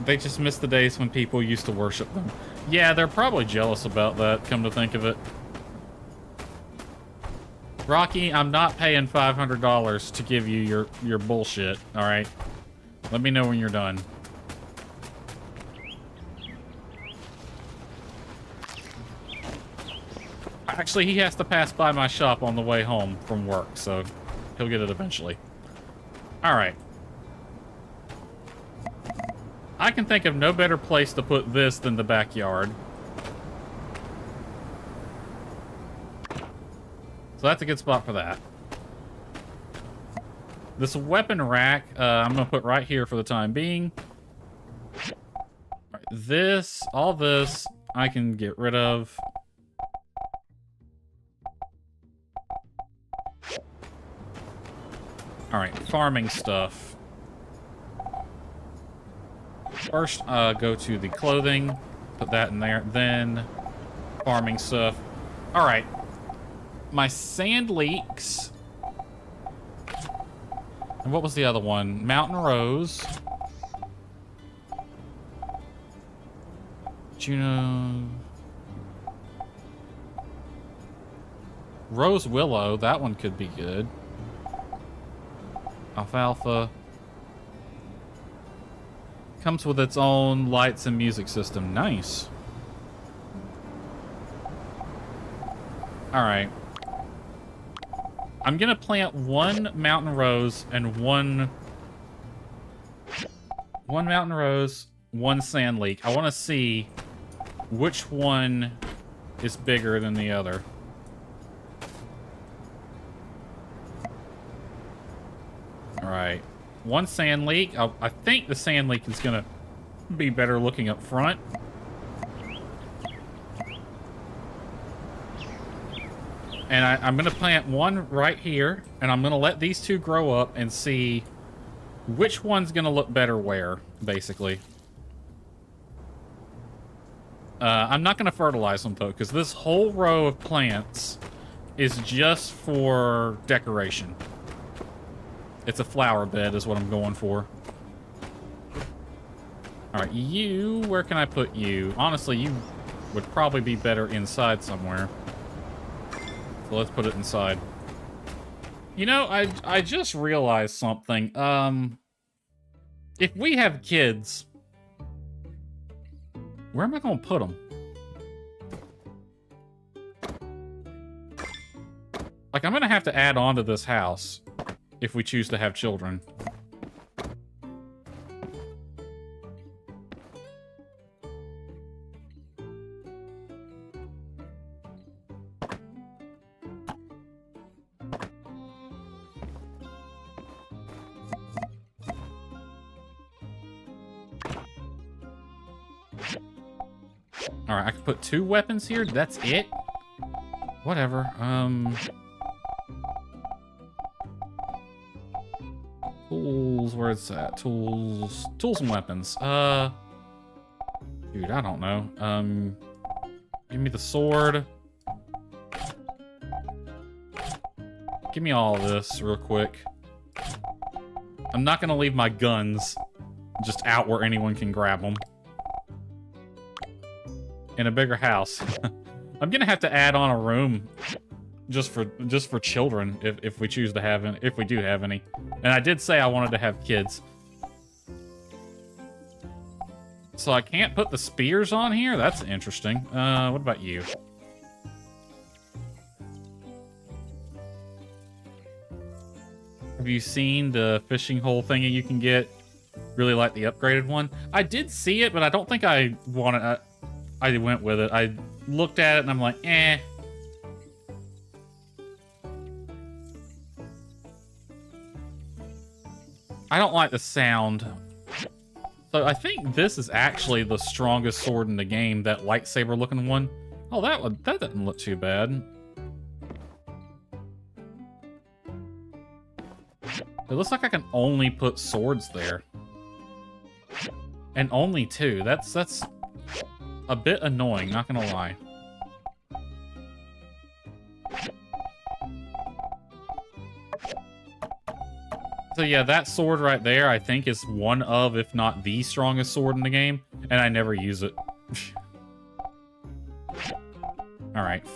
A: They just miss the days when people used to worship them. Yeah, they're probably jealous about that, come to think of it. Rocky, I'm not paying $500 to give you your bullshit, alright? Let me know when you're done. Actually, he has to pass by my shop on the way home from work, so he'll get it eventually. Alright. I can think of no better place to put this than the backyard. So that's a good spot for that. This weapon rack, I'm going to put right here for the time being. Right, this, all this, I can get rid of. Alright, farming stuff. First, go to the clothing, put that in there, then farming stuff. Alright. My sand leeks. And what was the other one? Mountain Rose. Juno. Rose Willow, that one could be good. Alfalfa. Comes with its own lights and music system. Nice. Alright. I'm gonna plant one mountain rose and one mountain rose, one sand leek. I want to see which one is bigger than the other. Alright. One sand leek. I think the sand leek is gonna be better looking up front. And I'm going to plant one right here, and I'm going to let these two grow up and see which one's going to look better where, basically. I'm not going to fertilize them, though, because this whole row of plants is just for decoration. It's a flower bed is what I'm going for. Alright, you, where can I put you? Honestly, you would probably be better inside somewhere. So let's put it inside. You know, I just realized something. If we have kids, where am I going to put them? Like, I'm going to have to add on to this house if we choose to have children. Alright, I can put 2 weapons here? That's it? Whatever. Tools, where's that? Tools and weapons. Dude, I don't know. Give me the sword. Give me all of this real quick. I'm not gonna leave my guns just out where anyone can grab them. In a bigger house. I'm gonna have to add on a room just for children if we choose to have any, if we do have any. And I did say I wanted to have kids. So I can't put the spears on here? That's interesting. What about you? Have you seen the fishing hole thingy you can get? Really like the upgraded one. I did see it, but I don't think I wanted. I went with it. I looked at it and I'm like, eh. I don't like the sound. So I think this is actually the strongest sword in the game, that lightsaber looking one. Oh, that doesn't look too bad. It looks like I can only put swords there. And only 2. That's a bit annoying, not gonna lie. So yeah, that sword right there, I think, is one of, if not the strongest sword in the game, and I never use it. Alright.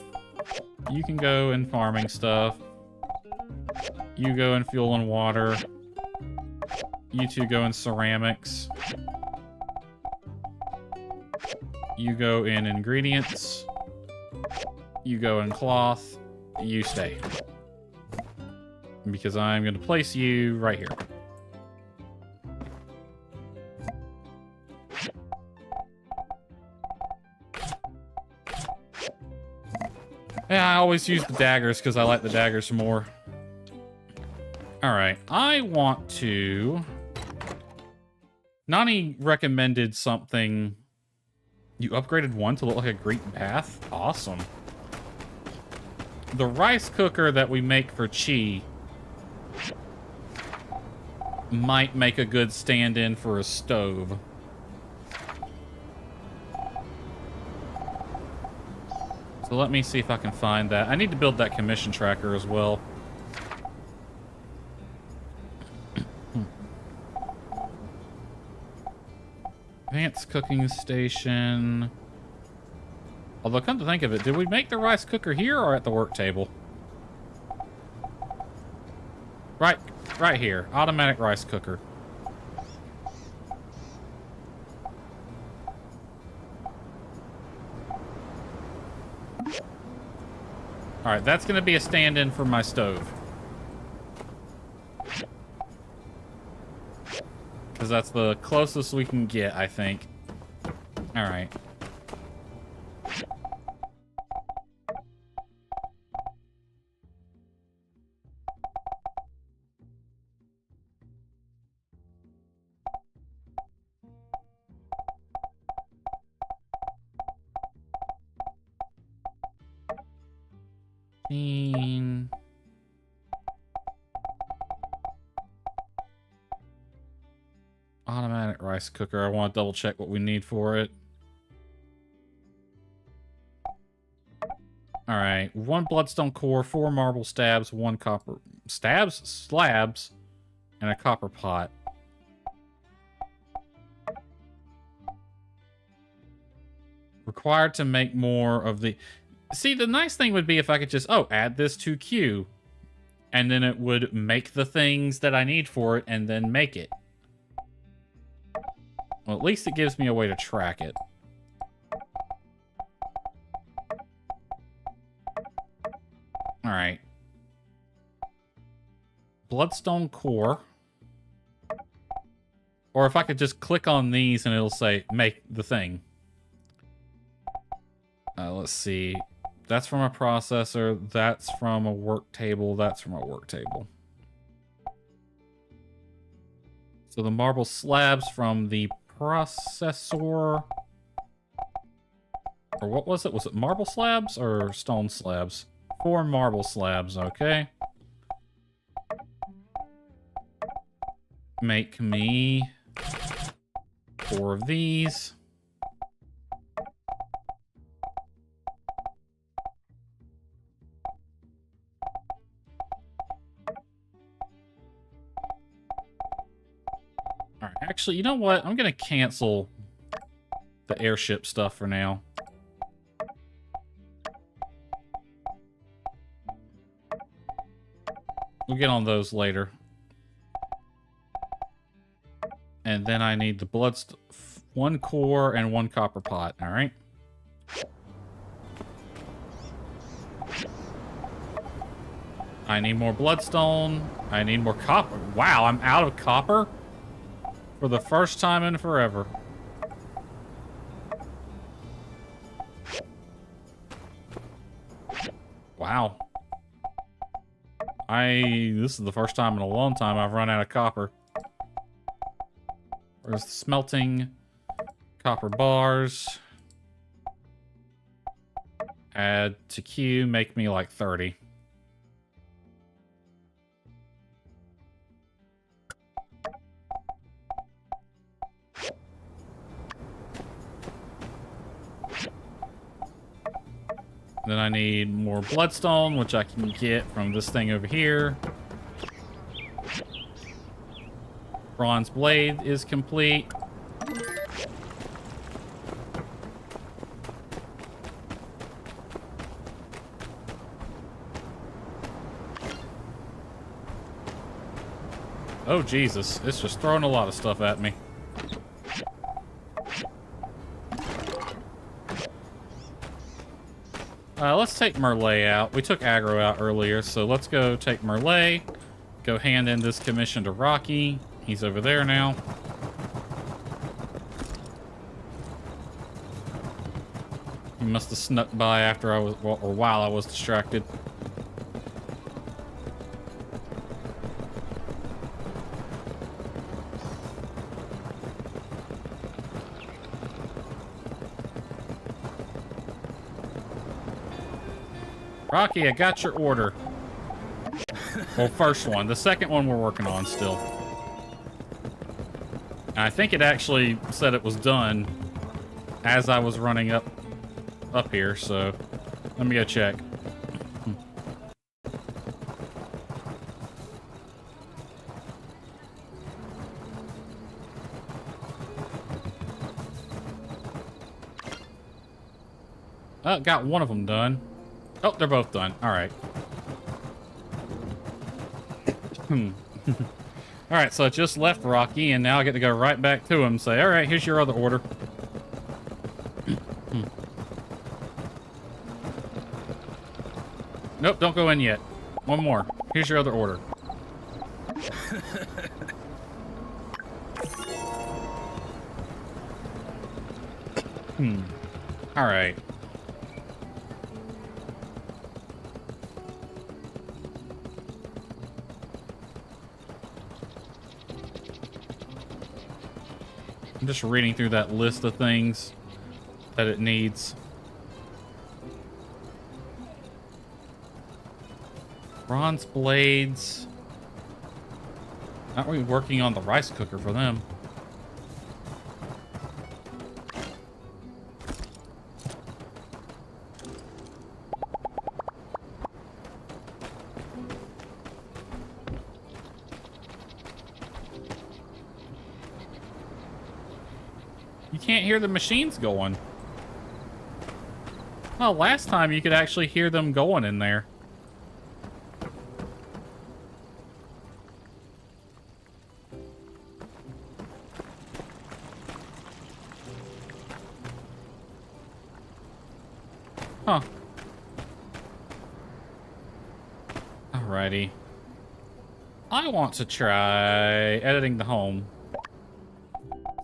A: You can go in farming stuff. You go in fuel and water. You two go in ceramics. You go in ingredients. You go in cloth. You stay. Because I'm going to place you right here. Yeah, I always use the daggers because I like the daggers more. Alright, I want to... Nani recommended something... You upgraded one to look like a Greek bath? Awesome. The rice cooker that we make for Chi might make a good stand-in for a stove. So let me see if I can find that. I need to build that commission tracker as well. Advanced cooking station. Although, come to think of it, did we make the rice cooker here or at the work table? Right here. Automatic rice cooker. Alright, that's going to be a stand-in for my stove. Because that's the closest we can get, I think. Alright. Automatic rice cooker. I want to double check what we need for it. Alright, 1 bloodstone core, 4 marble stabs, 1 copper... Slabs, and a copper pot. Required to make more of the... See, the nice thing would be if I could just, add this to queue. And then it would make the things that I need for it and then make it. Well, at least it gives me a way to track it. Alright. Bloodstone core. Or if I could just click on these and it'll say, make the thing. Let's see. That's from a processor. That's from a work table. That's from a work table. So the marble slabs from the processor. Or what was it? Was it marble slabs or stone slabs? 4 marble slabs, okay. make me 4 of these. All right, actually, you know what? I'm gonna cancel the airship stuff for now. We'll get on those later. And then I need the 1 core and 1 copper pot, all right? I need more bloodstone. I need more copper. Wow, I'm out of copper for the first time in forever. Wow. This is the first time in a long time I've run out of copper. Where's the smelting? Copper bars. Add to queue, make me like 30. Then I need more bloodstone, which I can get from this thing over here. Bronze blade is complete. Oh, Jesus. It's just throwing a lot of stuff at me. Let's take Merle out. We took Aggro out earlier, so let's go take Merle. Go hand in this commission to Rocky. He's over there now. He must have snuck by after I was, or while I was distracted. Rocky, I got your order. Well, first one. The second one we're working on still. I think it actually said it was done as I was running up here, so let me go check. Oh, got one of them done. Oh, they're both done. All right. All right, so I just left Rocky, and now I get to go right back to him and say, all right, here's your other order. Nope, don't go in yet. One more. Here's your other order. All right. I'm just reading through that list of things that it needs. Bronze blades. Aren't we working on the rice cooker for them? You can't hear the machines going. Oh, last time you could actually hear them going in there. Huh. Alrighty. I want to try editing the home.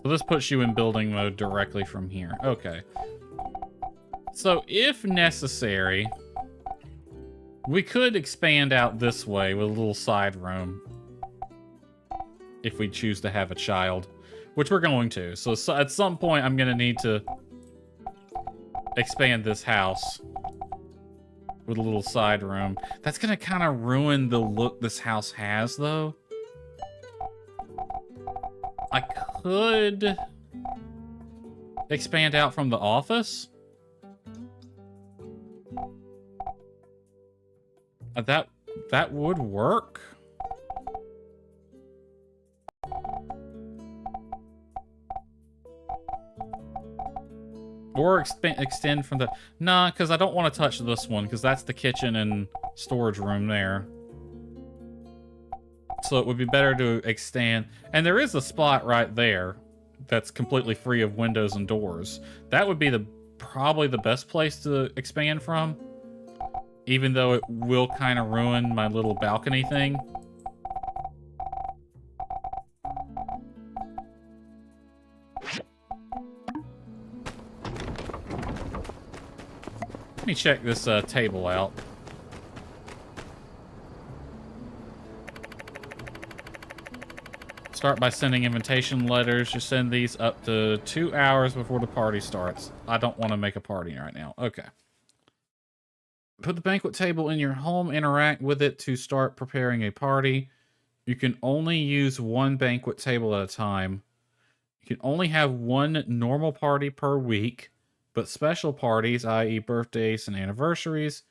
A: So this puts you in building mode directly from here. Okay. So if necessary, we could expand out this way with a little side room. If we choose to have a child, which we're going to. So at some point, I'm going to need to expand this house with a little side room. That's going to kind of ruin the look this house has, though. I could expand out from the office. That would work. Or extend from the... Nah, because I don't want to touch this one, because that's the kitchen and storage room there. So it would be better to extend. And there is a spot right there that's completely free of windows and doors. That would be probably the best place to expand from. Even though it will kind of ruin my little balcony thing. Let me check this table out. Start by sending invitation letters. Just send these up to 2 hours before the party starts. I don't want to make a party right now. Okay. Put the banquet table in your home. Interact with it to start preparing a party. You can only use one banquet table at a time. You can only have one normal party per week. But special parties, i.e. birthdays and anniversaries,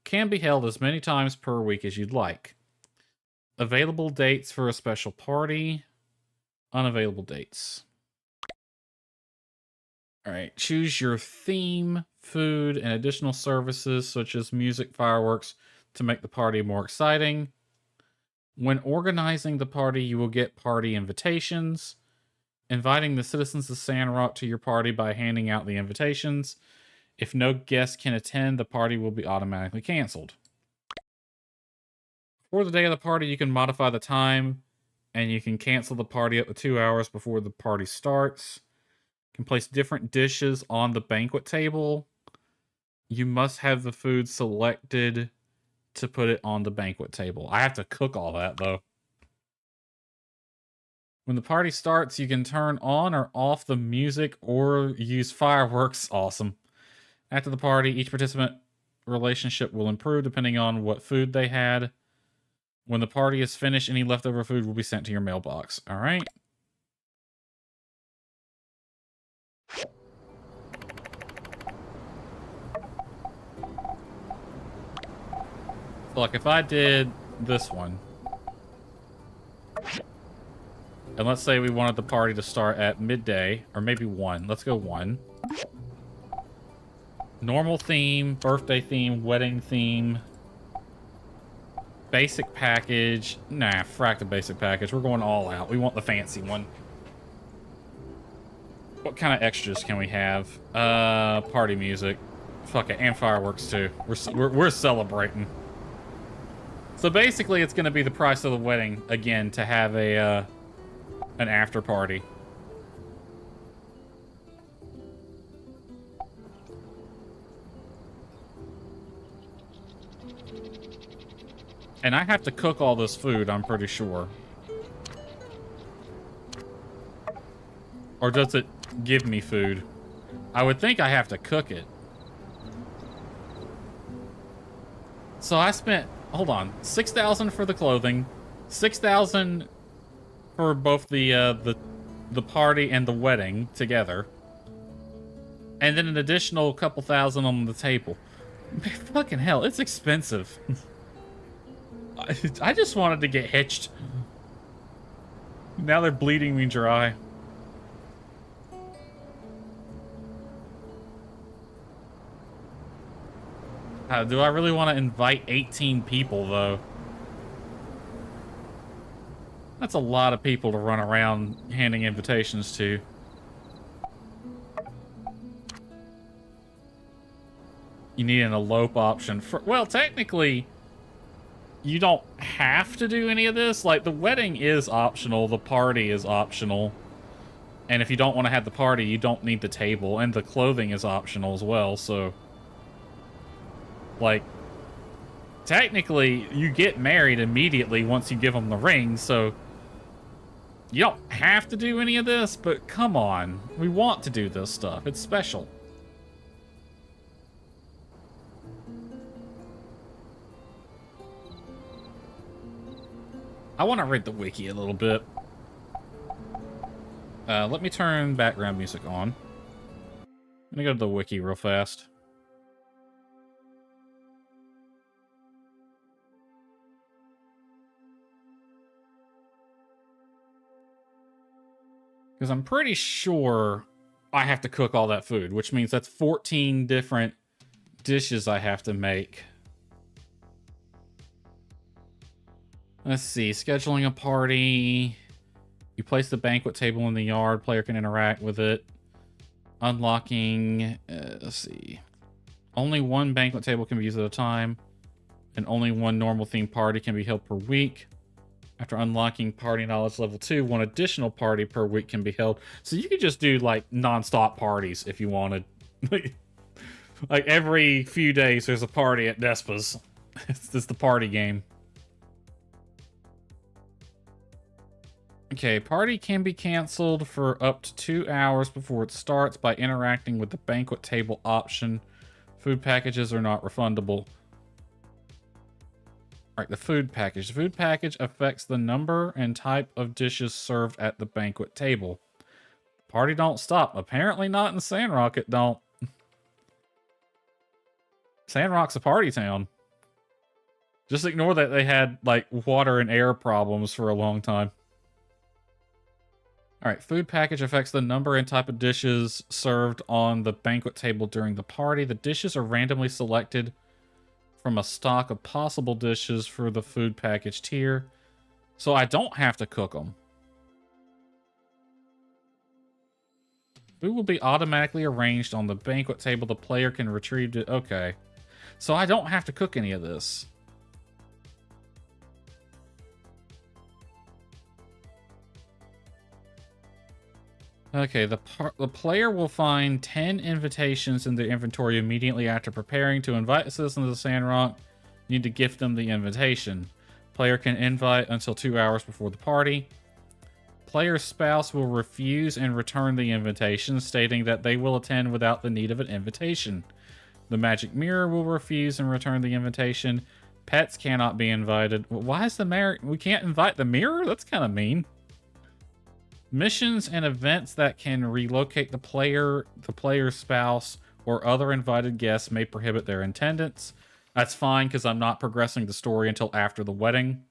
A: can be held as many times per week as you'd like. Available dates for a special party. Unavailable dates. Alright, choose your theme, food, and additional services such as music, fireworks to make the party more exciting. When organizing the party, you will get party invitations. Inviting the citizens of Sandrock to your party by handing out the invitations. If no guests can attend, the party will be automatically canceled. For the day of the party, you can modify the time, and you can cancel the party up to 2 hours before the party starts. You can place different dishes on the banquet table. You must have the food selected to put it on the banquet table. I have to cook all that, though. When the party starts, you can turn on or off the music or use fireworks. Awesome. After the party, each participant relationship will improve depending on what food they had. When the party is finished, any leftover food will be sent to your mailbox. All right. So, like, if I did this one, and let's say we wanted the party to start at midday, or maybe 1. Let's go 1. Normal theme, birthday theme, wedding theme. Basic package. Nah, frack the basic package. We're going all out. We want the fancy one. What kind of extras can we have? Party music. Fuck it, and fireworks too. We're celebrating. So basically, it's going to be the price of the wedding again to have a an after party. And I have to cook all this food, I'm pretty sure. Or does it give me food? I would think I have to cook it. So I spent, hold on, 6,000 for the clothing, 6,000 for both the party and the wedding together, and then an additional couple thousand on the table. Man, fucking hell, it's expensive. I just wanted to get hitched. Now they're bleeding me dry. Do I really want to invite 18 people, though? That's a lot of people to run around handing invitations to. You need an elope option. Well, technically, you don't have to do any of this. Like, the wedding is optional. The party is optional. And if you don't want to have the party, you don't need the table. And the clothing is optional as well, so... Like, technically, you get married immediately once you give them the ring, so... You don't have to do any of this, but come on. We want to do this stuff. It's special. I want to read the wiki a little bit. Let me turn background music on. I'm gonna go to the wiki real fast. Because I'm pretty sure I have to cook all that food, which means that's 14 different dishes I have to make. Let's see, scheduling a party. You place the banquet table in the yard, player can interact with it. Unlocking, let's see. Only one banquet table can be used at a time, and only one normal themed party can be held per week. After unlocking party knowledge level 2, one additional party per week can be held. So you could just do like non-stop parties if you wanted. Like every few days there's a party at Despa's. It's the party game. Okay, party can be canceled for up to 2 hours before it starts by interacting with the banquet table option. Food packages are not refundable. Alright, the food package. The food package affects the number and type of dishes served at the banquet table. Party don't stop. Apparently not in Sandrock, it don't. Sandrock's a party town. Just ignore that they had, like, water and air problems for a long time. Alright, food package affects the number and type of dishes served on the banquet table during the party. The dishes are randomly selected from a stock of possible dishes for the food package tier. So I don't have to cook them. Food will be automatically arranged on the banquet table. The player can retrieve it. Okay. So I don't have to cook any of this. Okay, the player will find 10 invitations in the inventory immediately after preparing to invite a citizen to the Sandrock. You need to gift them the invitation. Player can invite until 2 hours before the party. Player's spouse will refuse and return the invitation, stating that they will attend without the need of an invitation. The magic mirror will refuse and return the invitation. Pets cannot be invited. Why is the mirror? We can't invite the mirror? That's kind of mean. Missions and events that can relocate the player's spouse, or other invited guests may prohibit their attendance. That's fine, because I'm not progressing the story until after the wedding.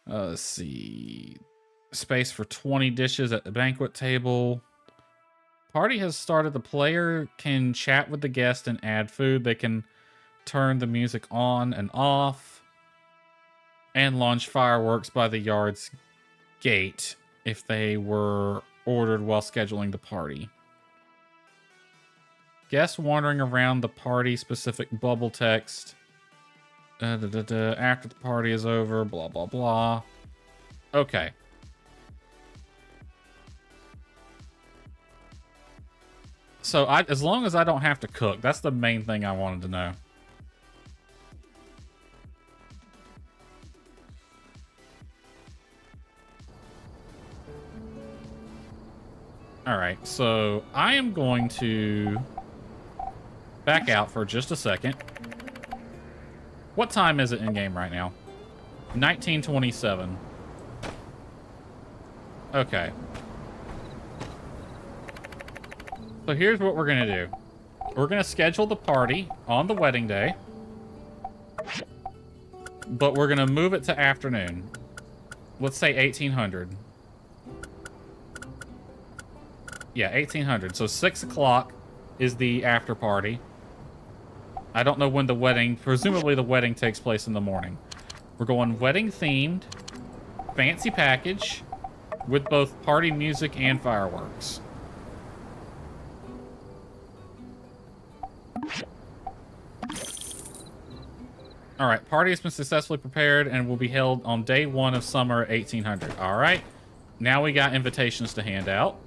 A: Let's see. Space for 20 dishes at the banquet table. Party has started. The player can chat with the guest and add food. They can turn the music on and off. And launch fireworks by the yard's gate if they were ordered while scheduling the party. Guests wandering around the party-specific bubble text. After the party is over, blah, blah, blah. Okay. So, as long as I don't have to cook, that's the main thing I wanted to know. Alright, so I am going to back out for just a second. What time is it in game right now? 19:27. Okay. So here's what we're going to do. We're going to schedule the party on the wedding day. But we're going to move it to afternoon. Let's say 1800. Yeah, 1800. So 6 o'clock is the after party. I don't know when the wedding... Presumably the wedding takes place in the morning. We're going wedding themed. Fancy package. With both party music and fireworks. Alright, party has been successfully prepared and will be held on day 1 of summer 1800. Alright. Now we got invitations to hand out.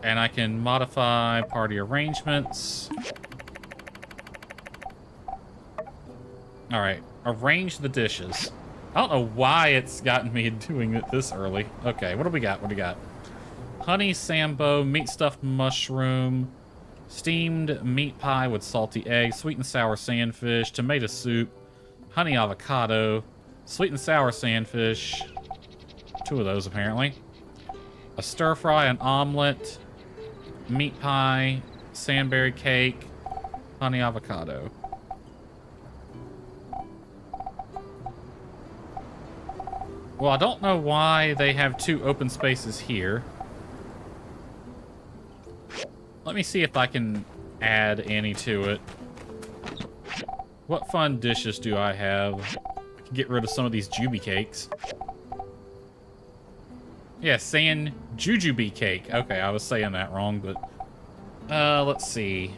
A: And I can modify party arrangements. Alright, arrange the dishes. I don't know why it's gotten me doing it this early. Okay, what do we got? What do we got? Honey sambo, meat stuffed mushroom, steamed meat pie with salty eggs, sweet and sour sandfish, tomato soup, honey avocado, sweet and sour sandfish, 2 of those, apparently. A stir fry, an omelet, meat pie, sandberry cake, honey avocado. Well, I don't know why they have 2 open spaces here. Let me see if I can add any to it. What fun dishes do I have? I can get rid of some of these jujube cakes. Yeah, saying jujube cake. Okay, I was saying that wrong, but... let's see.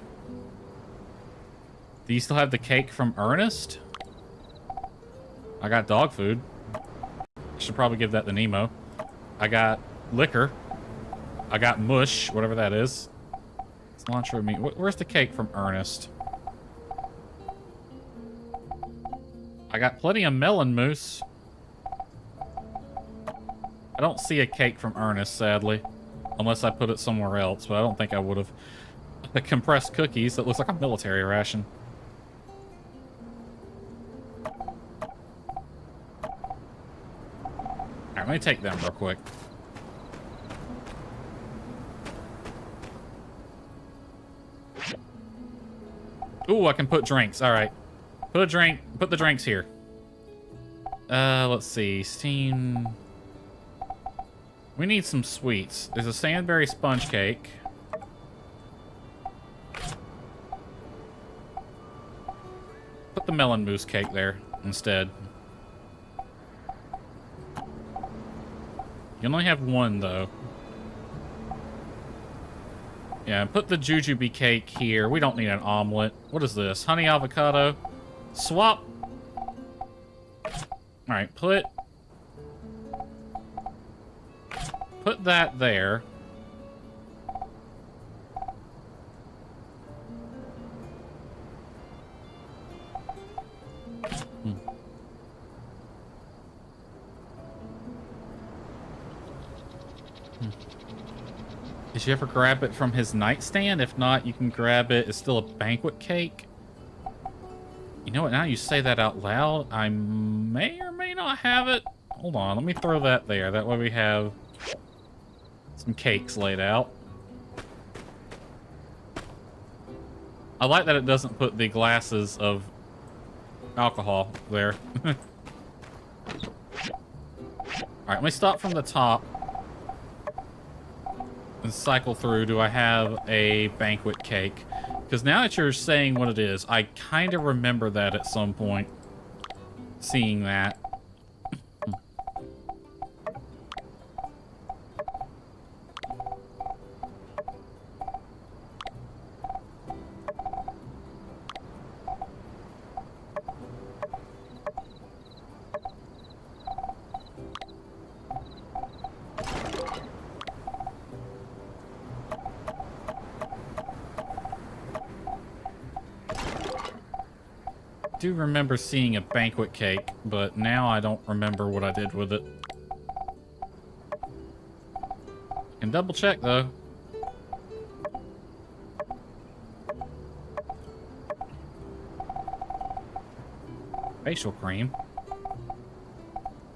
A: Do you still have the cake from Ernest? I got dog food. I should probably give that to Nemo. I got liquor. I got mush, whatever that is. Cilantro meat. Where's the cake from Ernest? I got plenty of melon mousse. I don't see a cake from Ernest, sadly. Unless I put it somewhere else, but I don't think I would have. The compressed cookies, that looks like a military ration. Alright, let me take them real quick. Ooh, I can put drinks. Alright. Put the drinks here. Let's see. Steam... We need some sweets. There's a sandberry sponge cake. Put the melon mousse cake there instead. You only have 1, though. Yeah, put the jujube cake here. We don't need an omelet. What is this? Honey avocado? Swap. Alright, put that there. Did you ever grab it from his nightstand? If not, you can grab it. It's still a banquet cake. You know what? Now you say that out loud, I may or may not have it. Hold on, let me throw that there. That way we have some cakes laid out. I like that it doesn't put the glasses of alcohol there. Alright, let me stop from the top and cycle through. Do I have a banquet cake? Because now that you're saying what it is, I kind of remember that at some point. Seeing that. I do remember seeing a banquet cake, but now I don't remember what I did with it. Can double check though. Facial cream.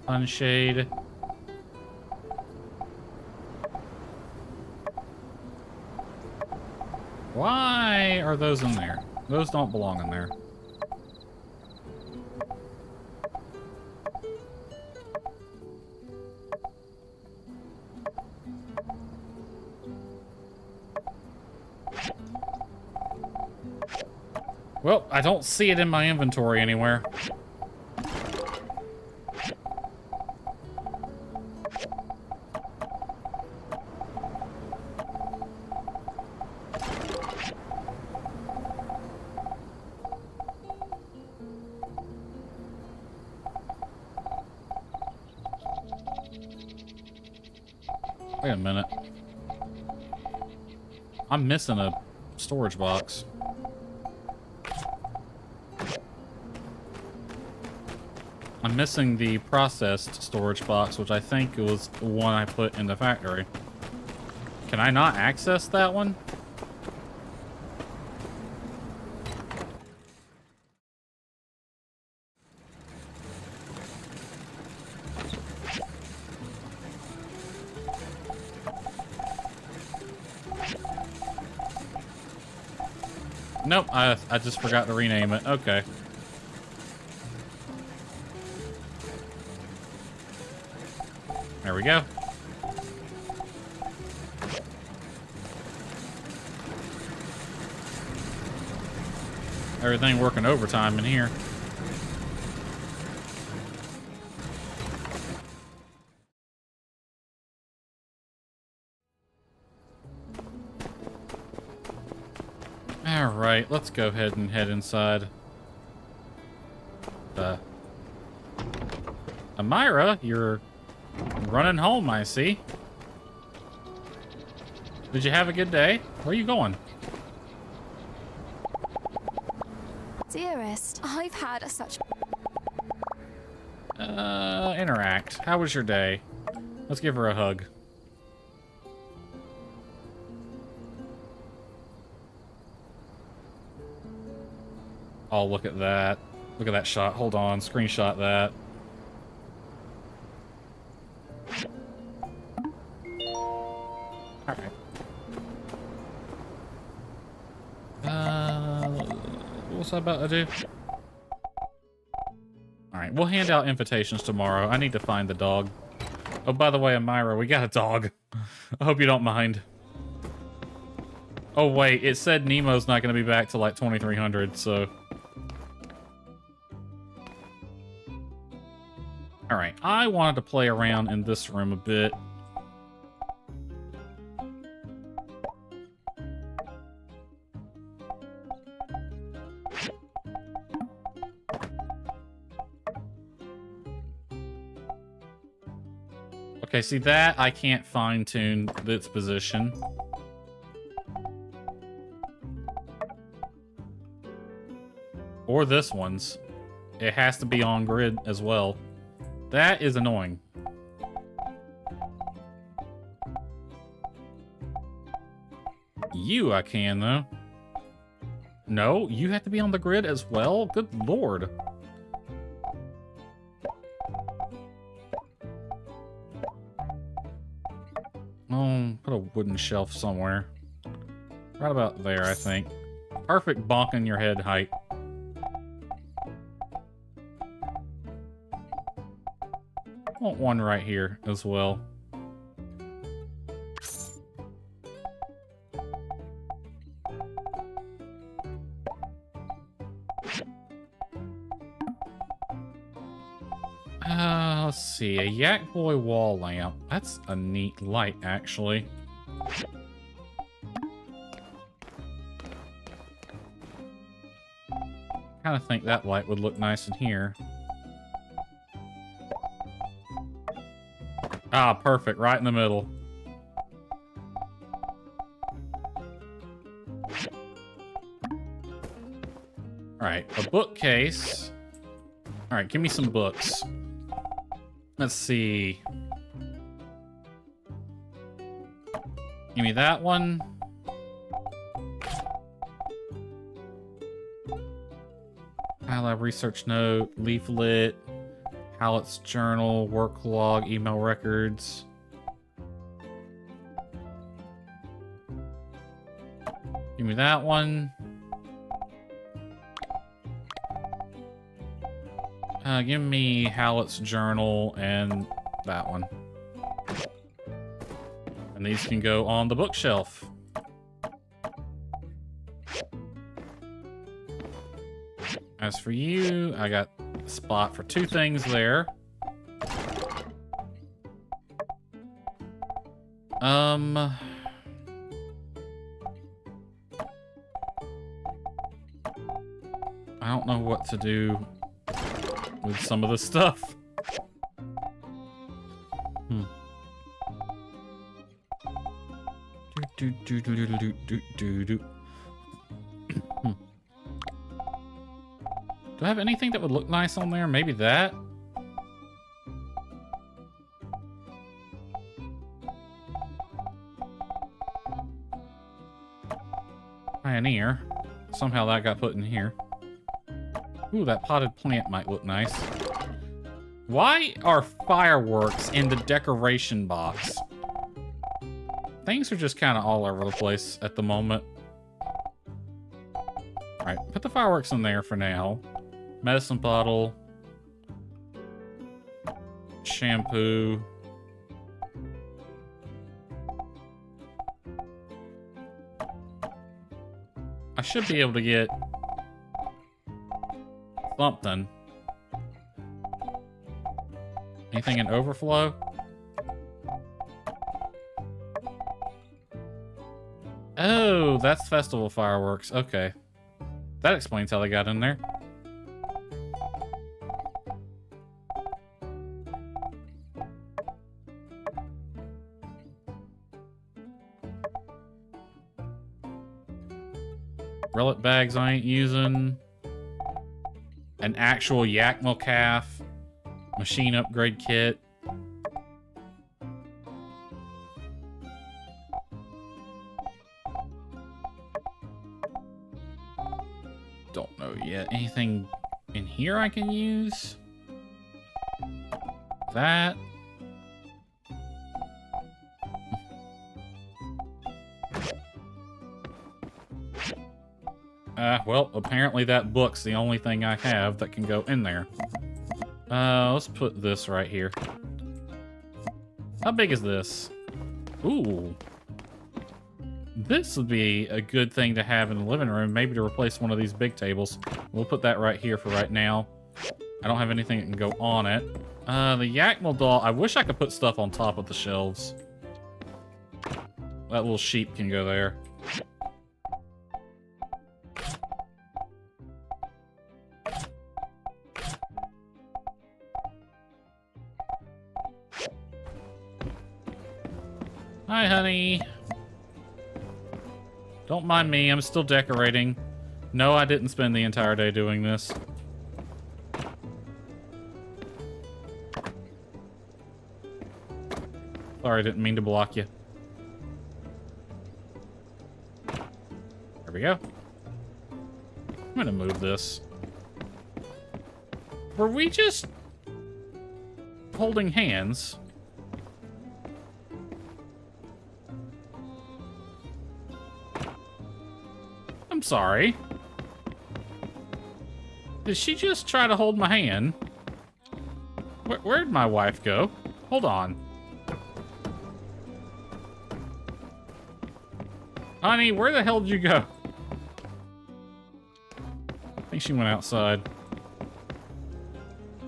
A: Sunshade. Why are those in there? Those don't belong in there. Well, I don't see it in my inventory anywhere. Wait a minute. I'm missing a storage box. I'm missing the processed storage box, which I think was the one I put in the factory. Can I not access that one? Nope, I just forgot to rename it. Okay. There we go. Everything working overtime in here. Alright, let's go ahead and head inside. Amira, you're running home, I see. Did you have a good day? Where are you going?
B: Dearest, I've had such...
A: Interact. How was your day? Let's give her a hug. Oh, look at that. Look at that shot. Hold on. Screenshot that. Alright. What's I about to do? Alright, we'll hand out invitations tomorrow. I need to find the dog. Oh, by the way, Amira, we got a dog. I hope you don't mind. Oh, wait. It said Nemo's not going to be back till like 2300, so... Alright, I wanted to play around in this room a bit. Okay, see that? I can't fine-tune its position. Or this one's. It has to be on grid as well. That is annoying. You I can, though. No, you have to be on the grid as well? Good lord. Oh, put a wooden shelf somewhere. Right about there, I think. Perfect bonk in your head height. Want one right here as well. Let's see, a Yak Boy wall lamp. That's a neat light, actually. Kind of think that light would look nice in here. Ah, perfect, right in the middle. Alright, a bookcase. Alright, give me some books. Let's see. Give me that one. iLab research note, leaflet, Hallett's journal, work log, email records. Give me that one. Give me Hallett's journal and that one. And these can go on the bookshelf. As for you, I got a spot for 2 things there. I don't know what to do with some of the stuff. Do I have anything that would look nice on there? Maybe that? Pioneer. Somehow that got put in here. Ooh, that potted plant might look nice. Why are fireworks in the decoration box? Things are just kind of all over the place at the moment. Alright, put the fireworks in there for now. Medicine bottle. Shampoo. I should be able to get something. Anything in overflow? Oh, that's festival fireworks. Okay. That explains how they got in there. Relic bags I ain't using. An actual Yakma calf. Machine upgrade kit. Don't know yet. Anything in here I can use? That. Well, apparently that book's the only thing I have that can go in there. Let's put this right here. How big is this? Ooh. This would be a good thing to have in the living room, maybe to replace one of these big tables. We'll put that right here for right now. I don't have anything that can go on it. The Yakma doll, I wish I could put stuff on top of the shelves. That little sheep can go there. Hi, honey. Don't mind me, I'm still decorating. No, I didn't spend the entire day doing this. Sorry, I didn't mean to block you. There we go. I'm gonna move this. Were we just holding hands? I'm sorry. Did she just try to hold my hand? Where'd my wife go? Hold on. Honey, where the hell did you go? I think she went outside.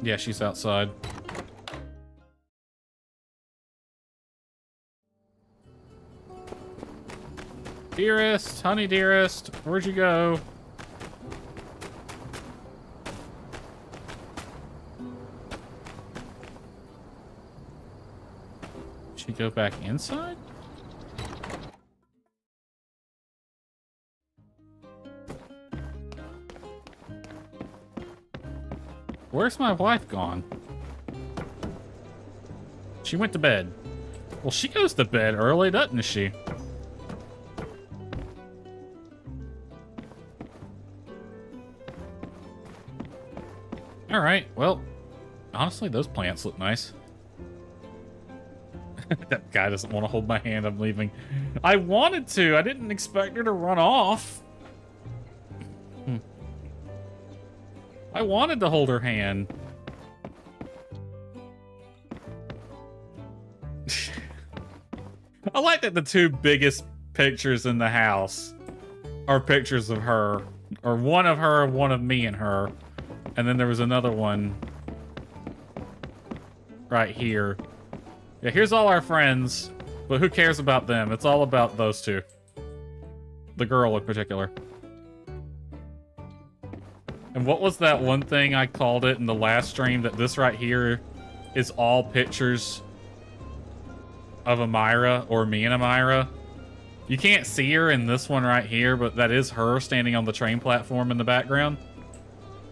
A: Yeah, she's outside. Dearest, honey dearest, where'd you go? She go back inside? Where's my wife gone? She went to bed. Well, she goes to bed early, doesn't she? Alright, well, honestly, those plants look nice. That guy doesn't want to hold my hand, I'm leaving. I wanted to, I didn't expect her to run off. I wanted to hold her hand. I like that the two biggest pictures in the house are pictures of her. Or one of her, one of me and her. And then there was another one right here. Yeah, here's all our friends, but who cares about them? It's all about those two. The girl in particular. And what was that one thing I called it in the last stream, that this right here is all pictures of Amira, or me and Amira? You can't see her in this one right here, but that is her standing on the train platform in the background.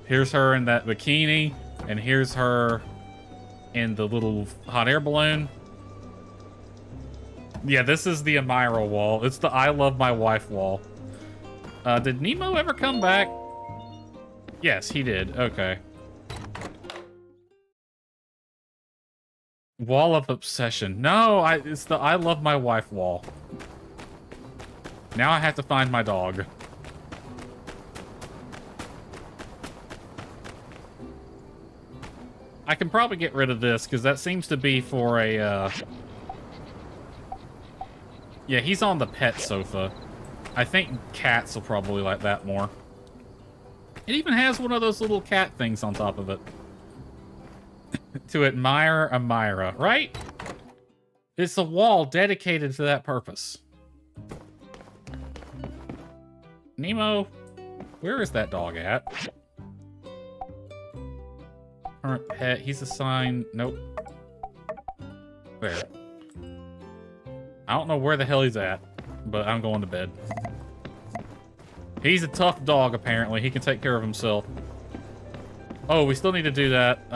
A: Here's her in that bikini, and here's her in the little hot air balloon. Yeah, this is the Amira wall. It's the I love my wife wall. Did Nemo ever come back? Yes, he did. Okay. Wall of obsession. No, it's the I love my wife wall. Now I have to find my dog. I can probably get rid of this, because that seems to be for a, Yeah, he's on the pet sofa. I think cats will probably like that more. It even has one of those little cat things on top of it. To admire a Myra, right? It's a wall dedicated to that purpose. Nemo, where is that dog at? Current pet, he's assigned... Nope. There. I don't know where the hell he's at, but I'm going to bed. He's a tough dog, apparently. He can take care of himself. Oh, we still need to do that,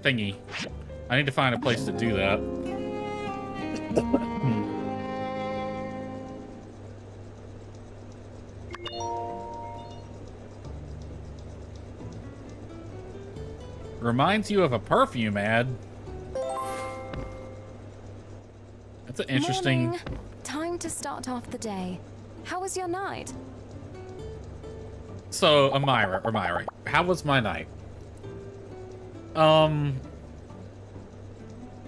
A: thingy. I need to find a place to do that. Reminds you of a perfume ad. That's an interesting...
B: Morning. Time to start off the day. How was your night?
A: So, Myra, how was my night?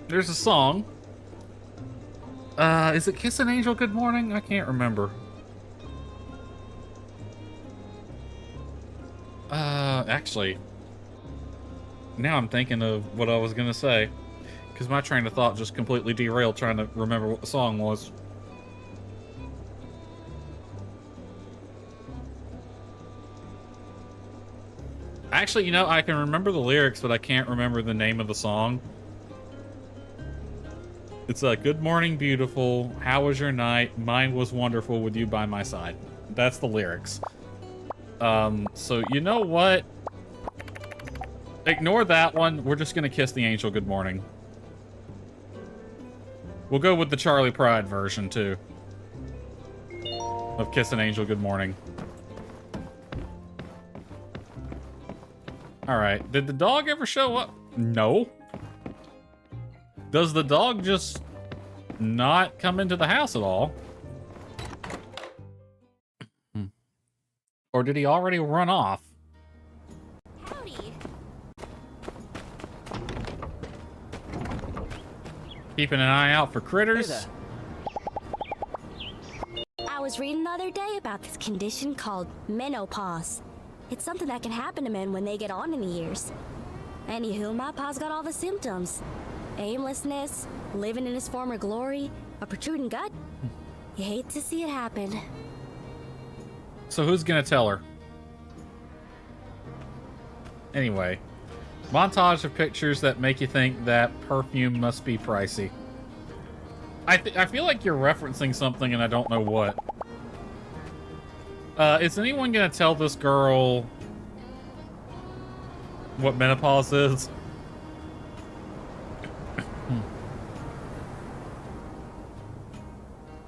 A: There's a song. Is it Kiss an Angel Good Morning? I can't remember. Actually, now I'm thinking of what I was gonna say, because my train of thought just completely derailed trying to remember what the song was. Actually, you know, I can remember the lyrics, but I can't remember the name of the song. It's like, good morning, beautiful. How was your night? Mine was wonderful with you by my side. That's the lyrics. So you know what? Ignore that one. We're just gonna kiss the angel good morning. We'll go with the Charlie Pride version, too. Of Kiss an Angel Good Morning. Alright, did the dog ever show up? No. Does the dog just not come into the house at all? Or did he already run off?
C: Howdy.
A: Keeping an eye out for critters?
C: I was reading the other day about this condition called menopause. It's something that can happen to men when they get on in the years. Anywho, my pa's got all the symptoms. Aimlessness, living in his former glory, a protruding gut. You hate to see it happen.
A: So who's gonna tell her? Anyway, montage of pictures that make you think that perfume must be pricey. I feel like you're referencing something and I don't know what. Is anyone gonna tell this girl what menopause is?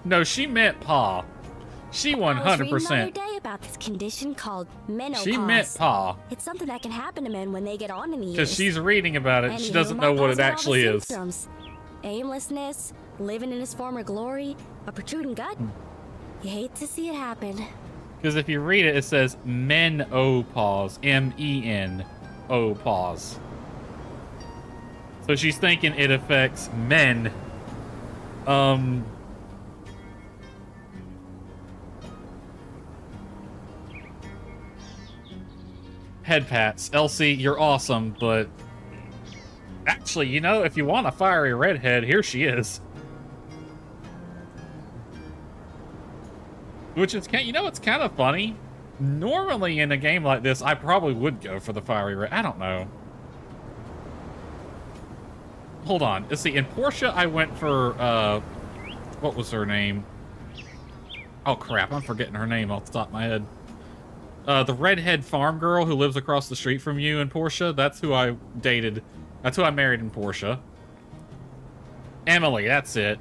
A: No, she meant pa. She 100%.
C: I was reading the other day about this condition called menopause.
A: She meant pa.
C: It's something that can happen to men when they get on in the years.
A: Because she's reading about it, she
C: Anywho,
A: doesn't
C: my
A: know what
C: pa's
A: it
C: got all the
A: actually is.
C: symptoms. Aimlessness, living in his former glory, a protruding gut. You hate to see it happen.
A: Because if you read it, it says menopause. M-E-N-O pause. So she's thinking it affects men. Head pats. Elsie, you're awesome, but... Actually, you know, if you want a fiery redhead, here she is. Which is, you know, it's kind of funny. Normally in a game like this, I probably would go for the fiery red. I don't know. Hold on. Let's see. In Portia, I went for, what was her name? Oh, crap. I'm forgetting her name off the top of my head. The redhead farm girl who lives across the street from you in Portia. That's who I dated. That's who I married in Portia. Emily, that's it.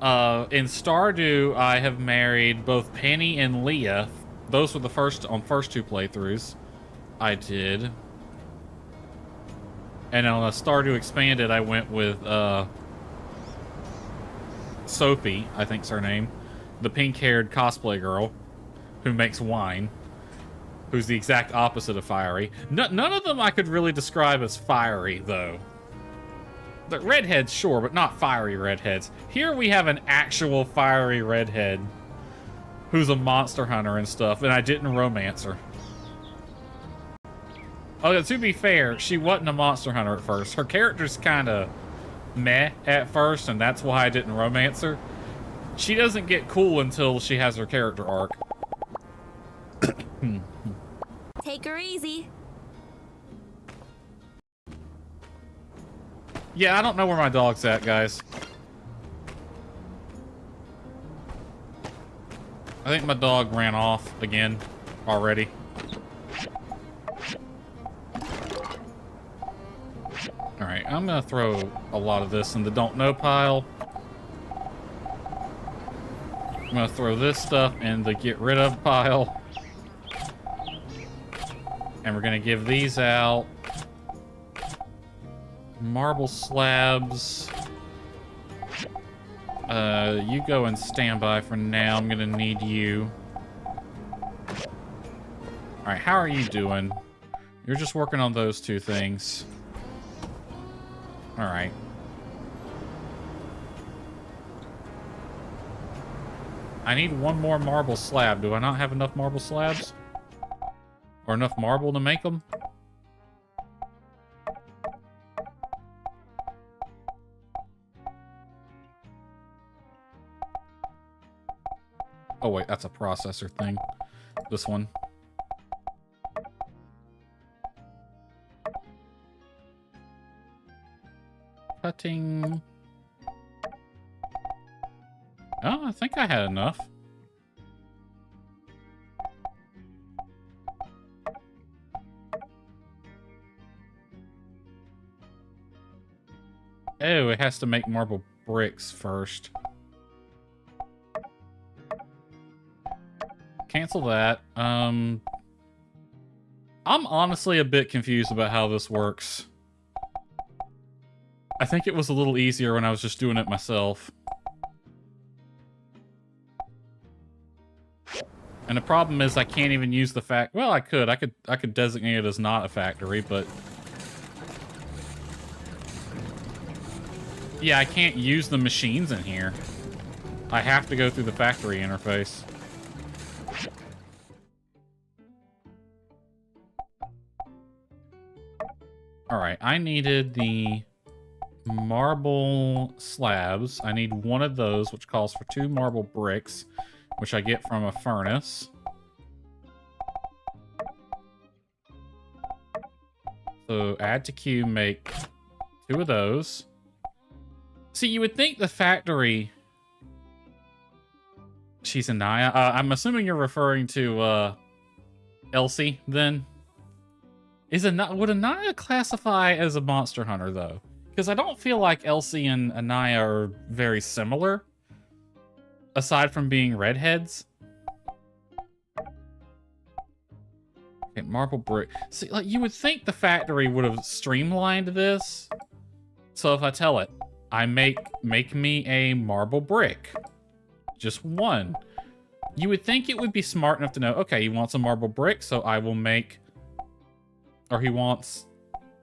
A: In Stardew, I have married both Penny and Leah. Those were the first two playthroughs I did. And on Stardew Expanded, I went with Sophie, I think's her name, the pink-haired cosplay girl who makes wine. who's the exact opposite of fiery. None of them I could really describe as fiery, though. The redheads, sure, but not fiery redheads. Here we have an actual fiery redhead who's a monster hunter and stuff, and I didn't romance her. Oh, to be fair, she wasn't a monster hunter at first. Her character's kind of meh at first, and that's why I didn't romance her. She doesn't get cool until she has her character arc.
C: Take her easy.
A: Yeah, I don't know where my dog's at, guys. I think my dog ran off again already. Alright, I'm gonna throw a lot of this in the don't know pile. I'm gonna throw this stuff in the get rid of pile. And we're gonna give these out. Marble slabs. You go and stand by for now. I'm gonna need you. Alright, how are you doing? You're just working on those two things. Alright. I need one more marble slab. Do I not have enough marble slabs? Or enough marble to make them? Oh wait, that's a processor thing. This one. Cutting. Oh, I think I had enough. Oh, it has to make marble bricks first. Cancel that. I'm honestly a bit confused about how this works. I think it was a little easier when I was just doing it myself. And the problem is I can't even use the fact. Well, I could designate it as not a factory, but yeah, I can't use the machines in here. I have to go through the factory interface. Alright, I needed the marble slabs. I need one of those, which calls for 2 marble bricks, which I get from a furnace. So add to queue, make 2 of those. See, you would think the factory... She's Anaya. I'm assuming you're referring to Elsie, then? Would Anaya classify as a monster hunter, though? Because I don't feel like Elsie and Anaya are very similar, aside from being redheads. Okay, marble brick. See, like, you would think the factory would have streamlined this. So if I tell it, I make me a marble brick. Just one. You would think it would be smart enough to know, okay, he wants a marble brick, so I will make... Or he wants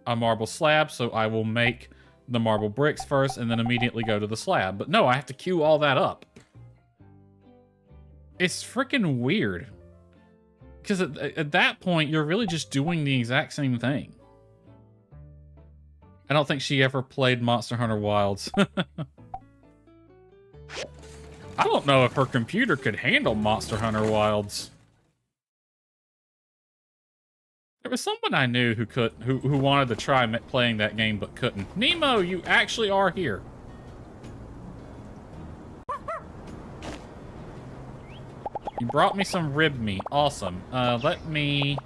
A: a marble slab, so I will make the marble bricks first and then immediately go to the slab. But no, I have to queue all that up. It's freaking weird. Because at that point, you're really just doing the exact same thing. I don't think she ever played Monster Hunter Wilds. I don't know if her computer could handle Monster Hunter Wilds. There was someone I knew who wanted to try playing that game but couldn't. Nemo, you actually are here. You brought me some rib meat. Awesome. Let me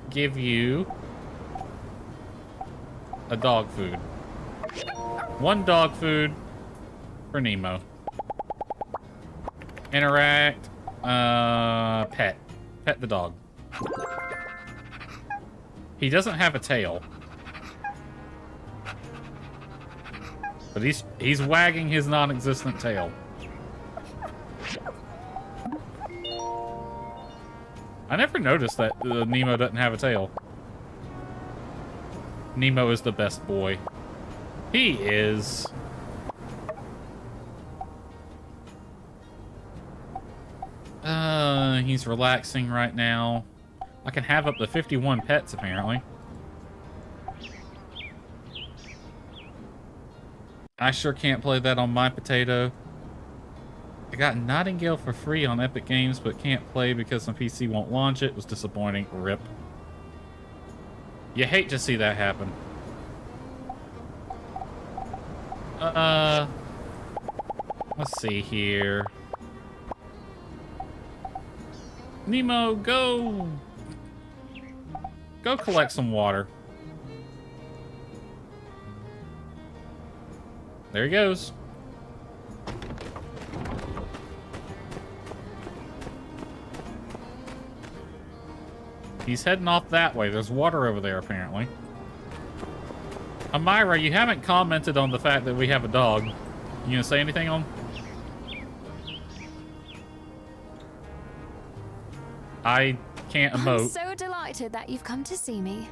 A: give you a dog food. 1 dog food for Nemo. Interact. Pet. Pet the dog. He doesn't have a tail. But he's wagging his non-existent tail. I never noticed that Nemo doesn't have a tail. Nemo is the best boy. He is. He's relaxing right now. I can have up to 51 pets, apparently. I sure can't play that on my potato. I got Nightingale for free on Epic Games, but can't play because my PC won't launch it. It was disappointing. RIP. You hate to see that happen. Let's see here. Nemo, go! Go collect some water. There he goes. He's heading off that way. There's water over there, apparently. Amira, you haven't commented on the fact that we have a dog. You gonna say anything on? I can't emote.
B: I'm so delighted that you've come to see me.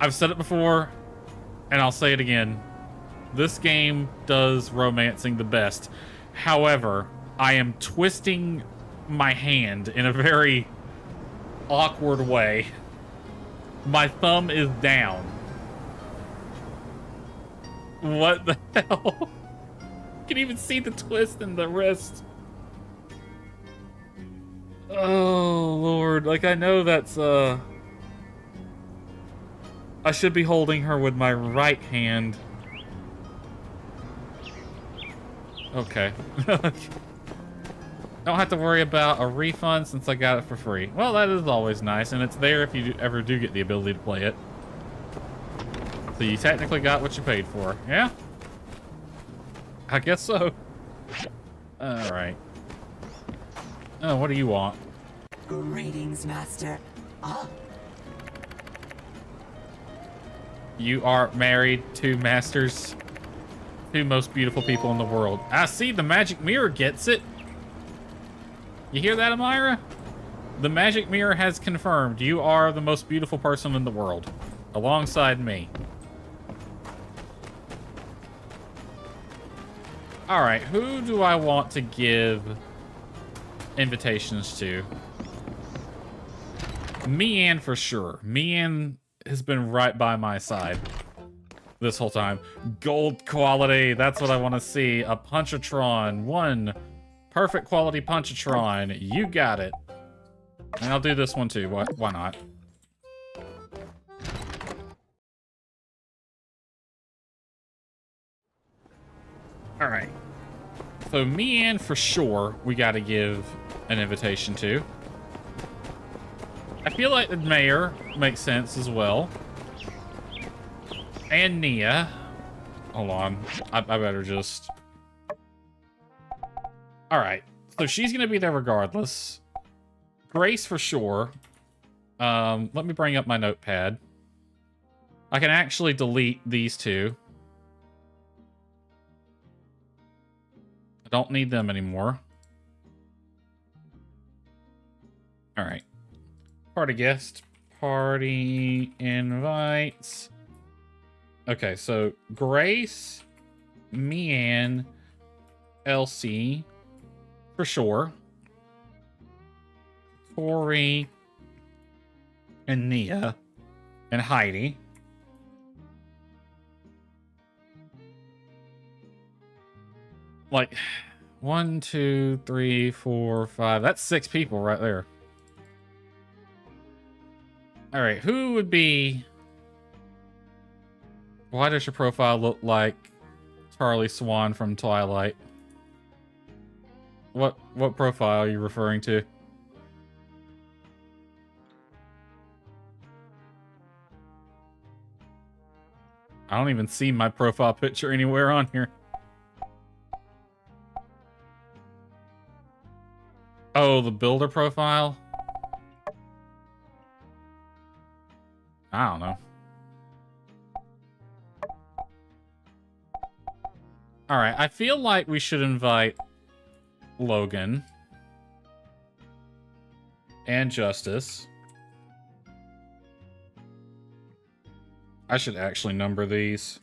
A: I've said it before, and I'll say it again. This game does romancing the best. However, I am twisting my hand in a very awkward way. My thumb is down. What the hell? You can even see the twist in the wrist. Oh, Lord. Like, I know that's, I should be holding her with my right hand. Okay. Don't have to worry about a refund since I got it for free. Well, that is always nice, and it's there if you ever do get the ability to play it. So you technically got what you paid for, yeah? I guess so. Alright. Oh, what do you want?
D: Greetings, Master.
A: You are married to masters. Two most beautiful people in the world. I see the magic mirror gets it. You hear that, Amira? The magic mirror has confirmed you are the most beautiful person in the world. Alongside me. Alright, who do I want to give invitations to? Mian for sure. Mian has been right by my side this whole time. Gold quality, that's what I want to see. A Punchatron. One perfect quality Punchatron. You got it. And I'll do this one too. Why not? Alright. So Mian for sure we gotta give an invitation to. I feel like the mayor makes sense as well. And Nia. Hold on. I better just... Alright. So she's gonna be there regardless. Grace for sure. Let me bring up my notepad. I can actually delete these two. I don't need them anymore. Alright. Party guest. Party invites. Okay, so Grace, Mian, Elsie, for sure. Tori, and Nia, and Heidi. Like, 1, 2, 3, 4, 5. That's 6 people right there. All right, who would be... Why does your profile look like Charlie Swan from Twilight? What profile are you referring to? I don't even see my profile picture anywhere on here. Oh, the builder profile? I don't know. Alright, I feel like we should invite Logan and Justice. I should actually number these.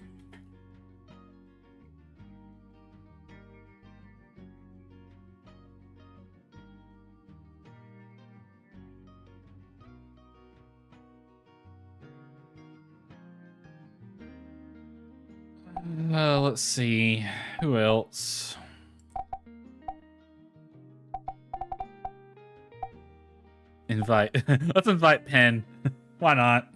A: Let's see. Who else? Invite. Let's invite Penn. Why not?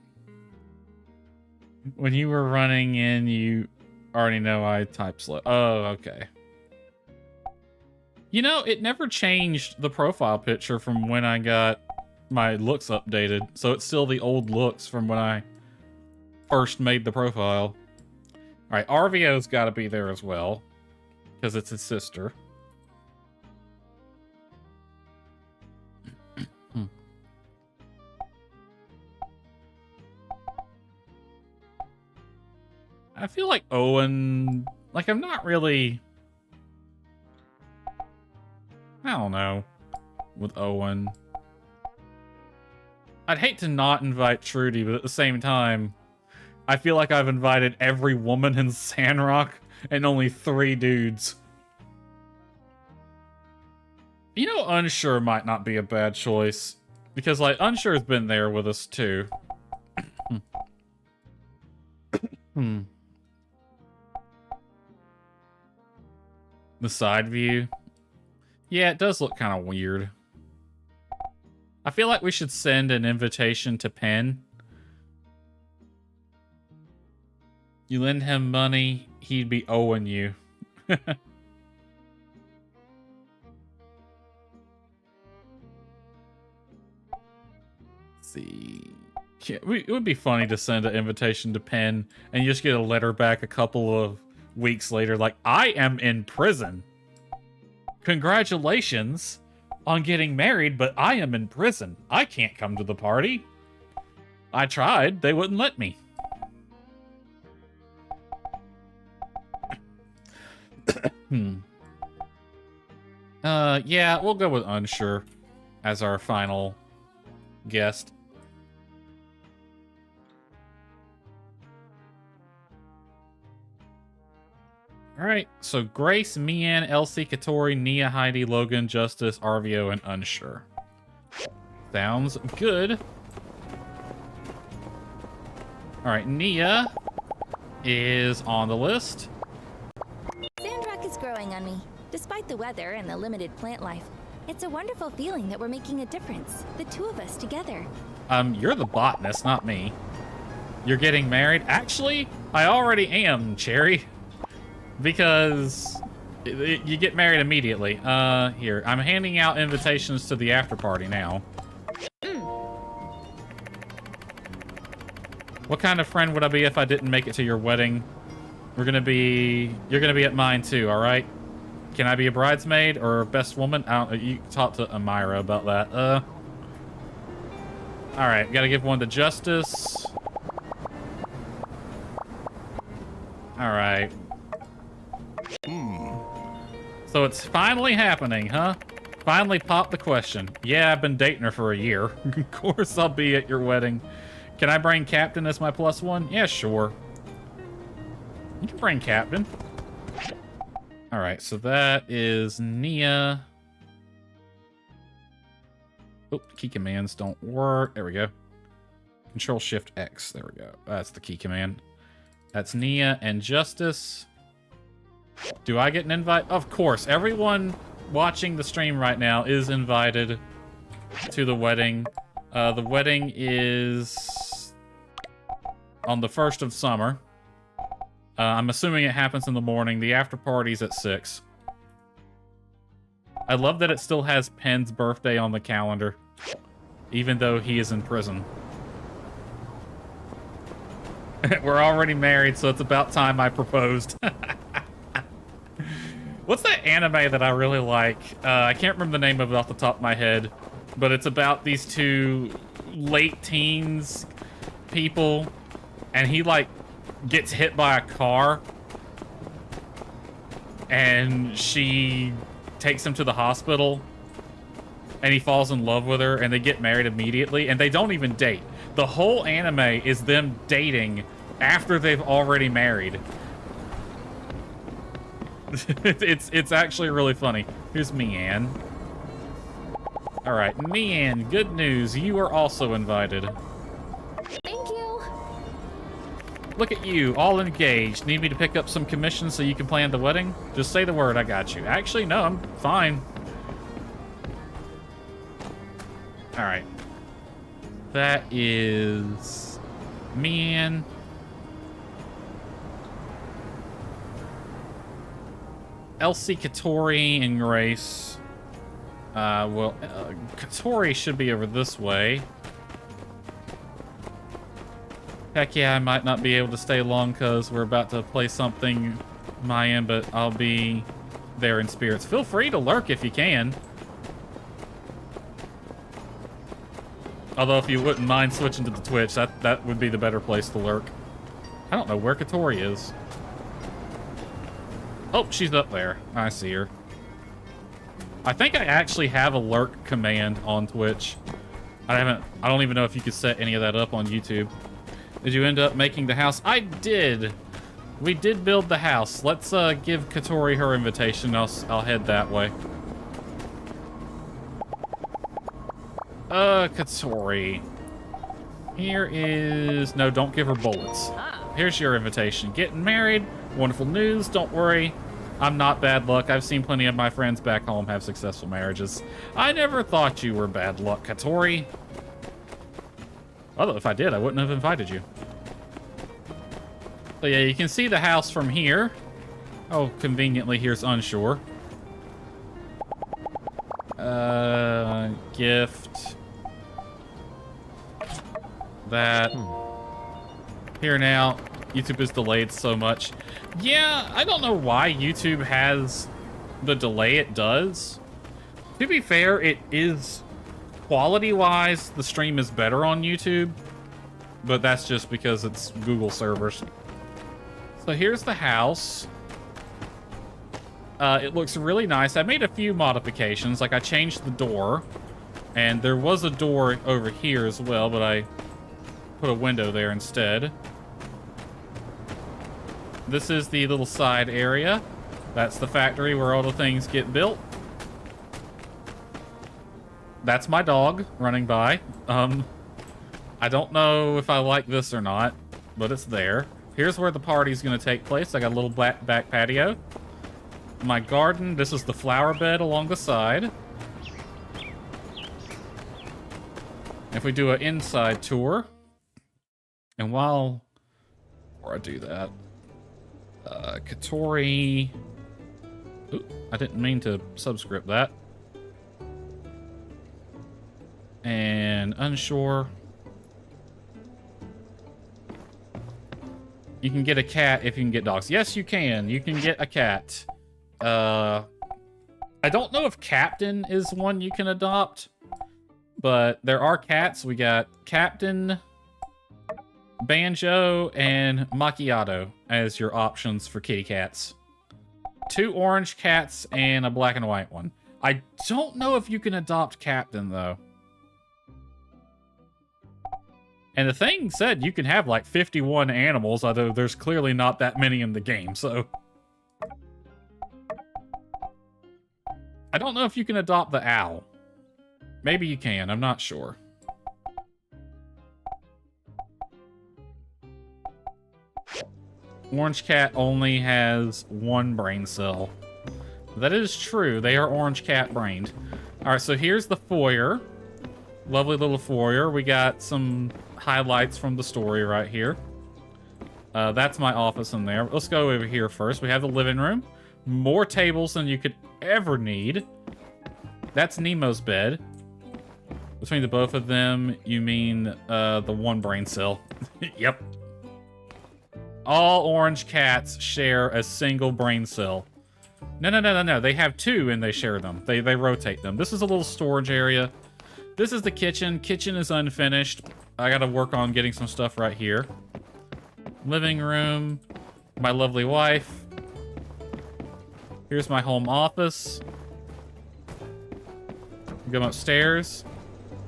A: When you were running in, you already know I type slow. Oh, okay. You know, it never changed the profile picture from when I got my looks updated. So it's still the old looks from when I first made the profile. Alright, RVO's got to be there as well, because it's his sister. I feel like Owen... Like, I'm not really... I don't know. With Owen. I'd hate to not invite Trudy, but at the same time... I feel like I've invited every woman in Sandrock and only 3 dudes. You know, Unsure might not be a bad choice. Because, like, Unsure's been there with us, too. The side view? Yeah, it does look kind of weird. I feel like we should send an invitation to Penn. You lend him money, he'd be owing you. Let's see. Yeah, it would be funny to send an invitation to Penn and you just get a letter back a couple of weeks later like, I am in prison. Congratulations on getting married, but I am in prison. I can't come to the party. I tried, they wouldn't let me. Yeah, we'll go with Unsure as our final guest. Alright, so Grace, Mian, Elsie, Katori, Nia, Heidi, Logan, Justice, RVO, and Unsure. Sounds good. Alright, Nia is on the list.
C: Sandrock is growing on me. Despite the weather and the limited plant life, it's a wonderful feeling that we're making a difference. The 2 of us together.
A: You're the botanist, not me. You're getting married? Actually, I already am, Cherry. Because you get married immediately. Here, I'm handing out invitations to the after party now. What kind of friend would I be if I didn't make it to your wedding? You're gonna be at mine too, alright? Can I be a bridesmaid or best woman? I don't know. You talk to Amira about that. Alright, gotta give one to Justice. Alright. So it's finally happening, huh? Finally popped the question. Yeah, I've been dating her for a year. Of course I'll be at your wedding. Can I bring Captain as my +1? Yeah, sure. You can bring Captain. Alright, so that is Nia. Oh, key commands don't work. There we go. Control-Shift-X. There we go. That's the key command. That's Nia and Justice. Do I get an invite? Of course. Everyone watching the stream right now is invited to the wedding. The wedding is on the 1st of summer. I'm assuming it happens in the morning. The after party's at 6. I love that it still has Penn's birthday on the calendar, even though he is in prison. We're already married, so it's about time I proposed. What's that anime that I really like? I can't remember the name of it off the top of my head, but it's about these 2 late teens people, and he, like, gets hit by a car. and she takes him to the hospital, and he falls in love with her, and they get married immediately, and they don't even date. The whole anime is them dating after they've already married. It's actually really funny. Here's Mian. All right, Mian, good news. You are also invited.
C: Thank you.
A: Look at you, all engaged. Need me to pick up some commissions so you can plan the wedding? Just say the word, I got you. Actually, no, I'm fine. All right. That is Mian. Elsie, Katori, and Grace. Katori should be over this way. Heck yeah, I might not be able to stay long because we're about to play something my end, but I'll be there in spirits. Feel free to lurk if you can. Although if you wouldn't mind switching to the Twitch, that would be the better place to lurk. I don't know where Katori is. Oh, she's up there. I see her. I think I actually have a lurk command on Twitch. I don't even know if you could set any of that up on YouTube. Did you end up making the house? I did. We did build the house. Let's give Katori her invitation. I'll head that way. Katori. Here is... No, don't give her bullets. Here's your invitation. Getting married. Wonderful news. Don't worry. I'm not bad luck. I've seen plenty of my friends back home have successful marriages. I never thought you were bad luck, Katori. Although, if I did, I wouldn't have invited you. So yeah, you can see the house from here. Oh, conveniently, here's Unshore. Gift. That. Here now. YouTube is delayed so much. Yeah, I don't know why YouTube has the delay it does. To be fair, it is quality-wise, the stream is better on YouTube, but that's just because it's Google servers. So here's the house. It looks really nice. I made a few modifications, like I changed the door, and there was a door over here as well, but I put a window there instead. This is the little side area. That's the factory where all the things get built. That's my dog running by. I don't know if I like this or not, but it's there. Here's where the party's gonna take place. I got a little back patio. My garden, this is the flower bed along the side. If we do an inside tour, and before I do that, Katori. Ooh, I didn't mean to subscript that. And Unshore. You can get a cat if you can get dogs. Yes, you can. You can get a cat. I don't know if Captain is one you can adopt, but there are cats. We got Captain, Banjo, and Macchiato as your options for kitty cats. 2 orange cats and a black and white one. I don't know if you can adopt Captain, though. And the thing said you can have like 51 animals, although there's clearly not that many in the game, so... I don't know if you can adopt the owl. Maybe you can, I'm not sure. Orange cat only has 1 brain cell. That is true, they are orange cat brained. Alright, so here's the foyer. Lovely little foyer. We got some highlights from the story right here. That's my office in there. Let's go over here first. We have the living room. More tables than you could ever need. That's Nemo's bed. Between the both of them, you mean the 1 brain cell. Yep. All orange cats share a single brain cell. No. They have 2 and they share them. They rotate them. This is a little storage area. This is the kitchen. Kitchen is unfinished. I gotta work on getting some stuff right here. Living room. My lovely wife. Here's my home office. Go upstairs.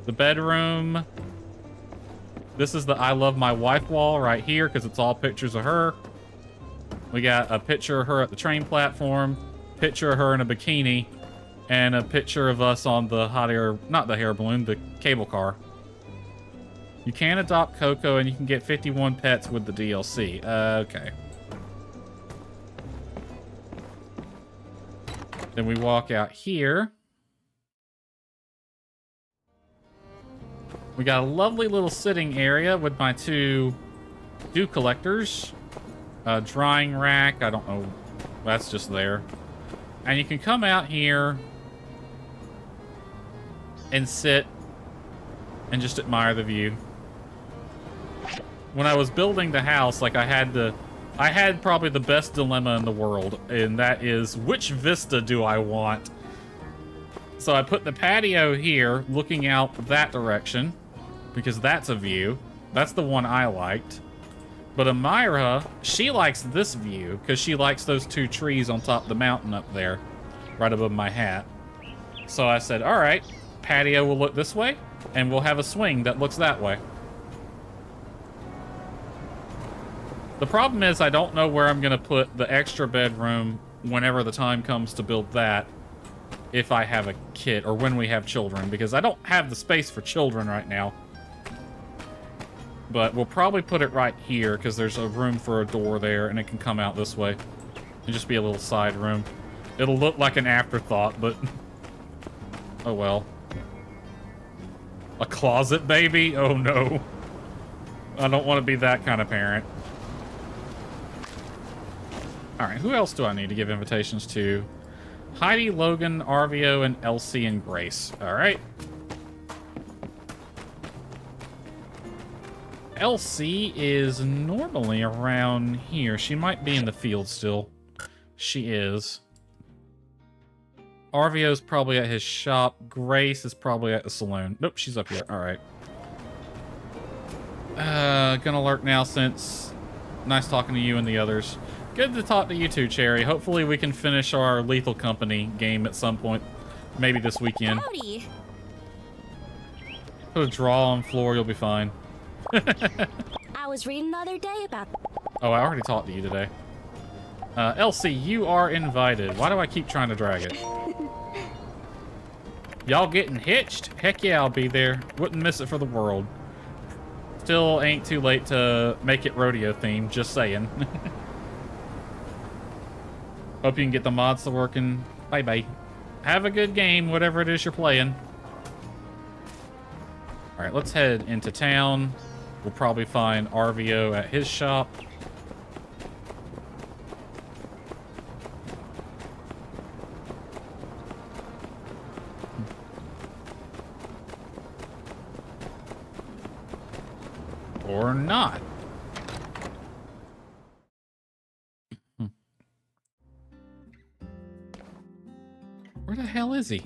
A: The bedroom. This is the I love my wife wall right here because it's all pictures of her. We got a picture of her at the train platform, picture of her in a bikini, and a picture of us on the hot air, not the hair balloon, the cable car. You can adopt Coco and you can get 51 pets with the DLC. Okay. Then we walk out here. We got a lovely little sitting area with my two dew collectors. A drying rack, I don't know. That's just there. And you can come out here and sit and just admire the view. When I was building the house, like I had probably the best dilemma in the world, and that is, which vista do I want? So I put the patio here, looking out that direction, because that's a view. That's the one I liked. But Amira, she likes this view, because she likes those two trees on top of the mountain up there, right above my hat. So I said, all right, patio will look this way, and we'll have a swing that looks that way. The problem is I don't know where I'm going to put the extra bedroom whenever the time comes to build that, if I have a kid, or when we have children, because I don't have the space for children right now. But we'll probably put it right here, because there's a room for a door there, and it can come out this way. And just be a little side room. It'll look like an afterthought, but... oh well. A closet baby? Oh no. I don't want to be that kind of parent. Alright, who else do I need to give invitations to? Heidi, Logan, Arvio, and Elsie and Grace. Alright. Elsie is normally around here. She might be in the field still. She is. Arvio's probably at his shop. Grace is probably at the saloon. Nope, she's up here. Alright. Gonna lurk now since... nice talking to you and the others. Good to talk to you too, Cherry. Hopefully we can finish our Lethal Company game at some point. Maybe this weekend.
C: Howdy.
A: Put a draw on floor, you'll be fine.
C: I was reading the other day about...
A: Oh, I already talked to you today. Elsie, you are invited. Why do I keep trying to drag it? Y'all getting hitched? Heck yeah, I'll be there. Wouldn't miss it for the world. Still ain't too late to make it rodeo themed, just saying. Hope you can get the mods to working. Bye-bye. Have a good game, whatever it is you're playing. Alright, let's head into town. We'll probably find Arvio at his shop. Or not. Where the hell is he?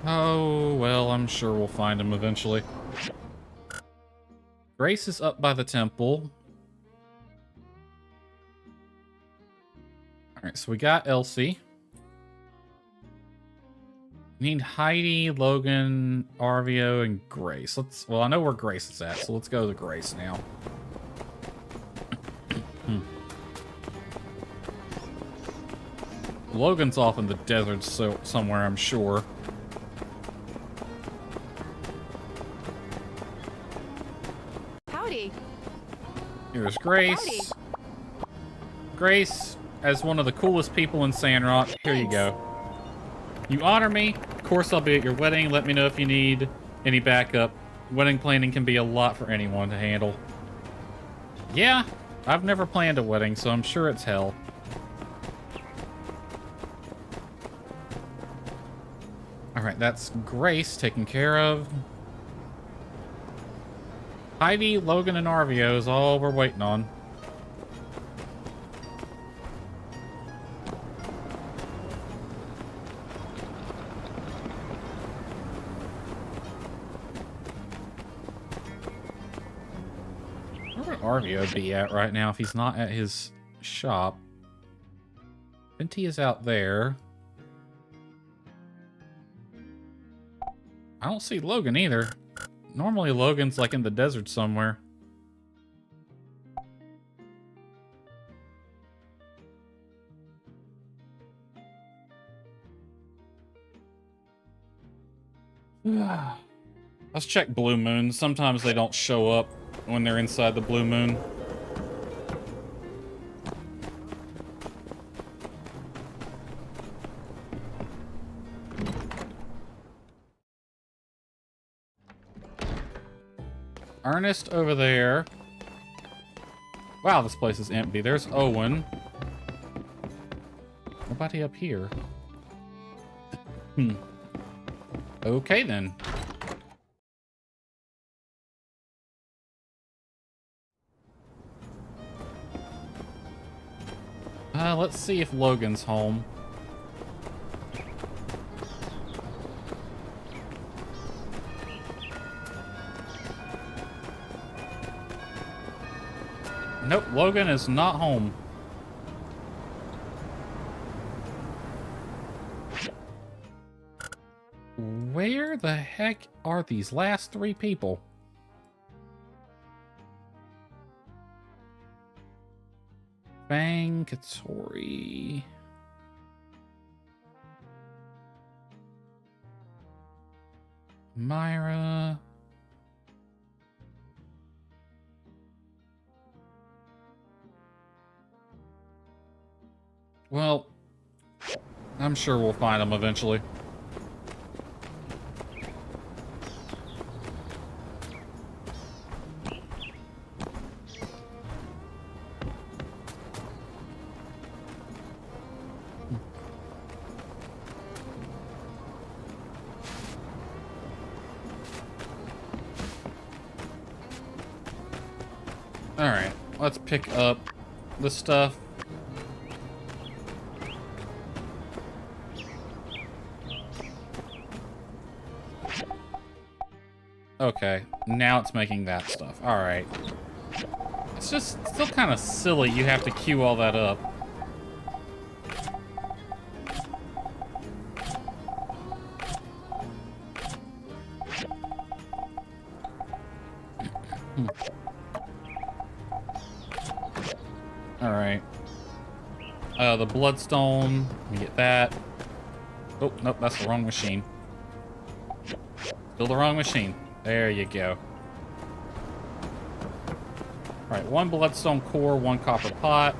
A: Oh, well, I'm sure we'll find him eventually. Grace is up by the temple. Alright, so we got Elsie. We need Heidi, Logan, Arvio, and Grace. Well, I know where Grace is at, so let's go to Grace now. Logan's off in the desert somewhere, I'm sure.
B: Howdy.
A: Here's Grace.
B: Howdy.
A: Grace, as one of the coolest people in Sandrock, here you go. You honor me. Of course, I'll be at your wedding. Let me know if you need any backup. Wedding planning can be a lot for anyone to handle. Yeah, I've never planned a wedding, so I'm sure it's hell. Alright, that's Grace taken care of. Heidi, Logan, and Arvio is all we're waiting on. Where would Arvio be at right now if he's not at his shop? Venti is out there. I don't see Logan either. Normally Logan's like in the desert somewhere. Let's check Blue Moon. Sometimes they don't show up when they're inside the Blue Moon. Ernest over there. Wow, this place is empty. There's Owen. Nobody up here. Okay, then. Let's see if Logan's home. Nope, Logan is not home. Where the heck are these last three people? Bang, Katori. Myra. Well, I'm sure we'll find them eventually. Alright, let's pick up the stuff. Okay, now it's making that stuff. Alright. It's just still kind of silly you have to queue all that up. Alright. The Bloodstone. Let me get that. Oh, nope, that's the wrong machine. Still the wrong machine. There you go. Alright, one Bloodstone core, one copper pot.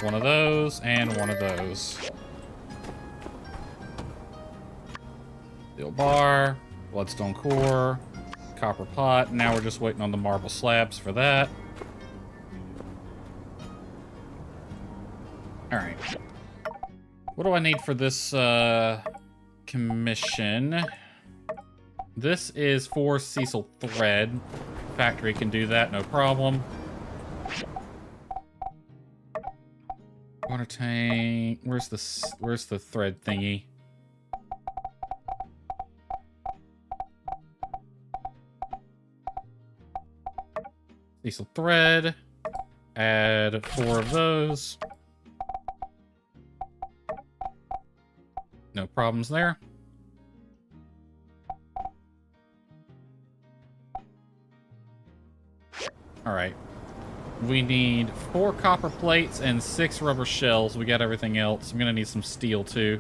A: One of those, and one of those. Steel bar, Bloodstone core, copper pot. Now we're just waiting on the marble slabs for that. Alright. What do I need for this commission? This is for Cecil Thread. Factory can do that, no problem. Water tank. Where's the thread thingy? Cecil Thread. Add 4 of those. No problems there. Alright. We need 4 copper plates and 6 rubber shells. We got everything else. I'm gonna need some steel too.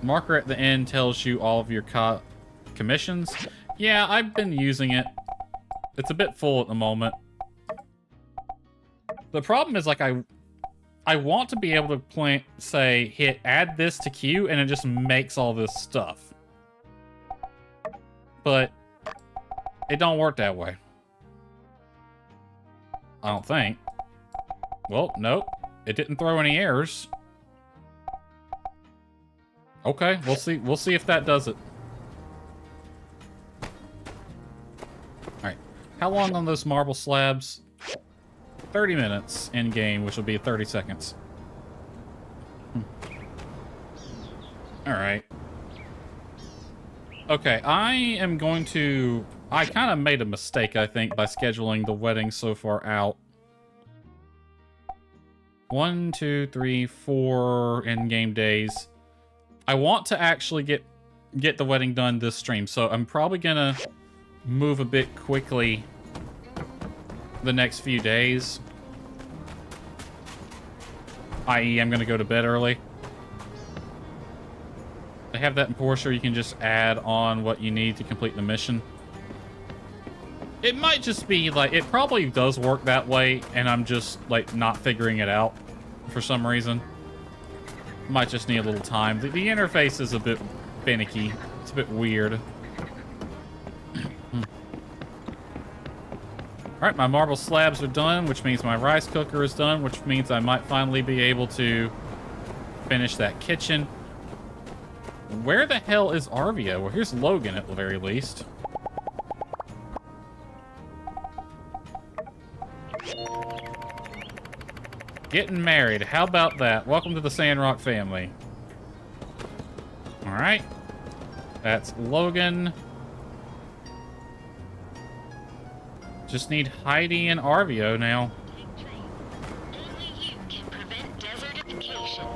A: Marker at the end tells you all of your commissions. Yeah, I've been using it. It's a bit full at the moment. The problem is, like, I want to be able to hit add this to queue, and it just makes all this stuff. But it don't work that way. I don't think. Well, nope. It didn't throw any errors. Okay, we'll see. We'll see if that does it. Alright. How long on those marble slabs? 30 minutes in game, which will be 30 seconds. Alright. Okay, I I kind of made a mistake, I think, by scheduling the wedding so far out. 1, 2, 3, 4 in-game days. I want to actually get the wedding done this stream, so I'm probably gonna move a bit quickly the next few days. I.e., I'm gonna go to bed early. They have that in Porsche, you can just add on what you need to complete the mission. It might just be, like, it probably does work that way, and I'm just, like, not figuring it out for some reason. Might just need a little time. The interface is a bit finicky. It's a bit weird. Alright, my marble slabs are done, which means my rice cooker is done, which means I might finally be able to finish that kitchen. Where the hell is Arvio? Well, here's Logan at the very least. Getting married. How about that? Welcome to the Sandrock family. Alright. That's Logan. Just need Heidi and Arvio now.
E: Only you can prevent desertification.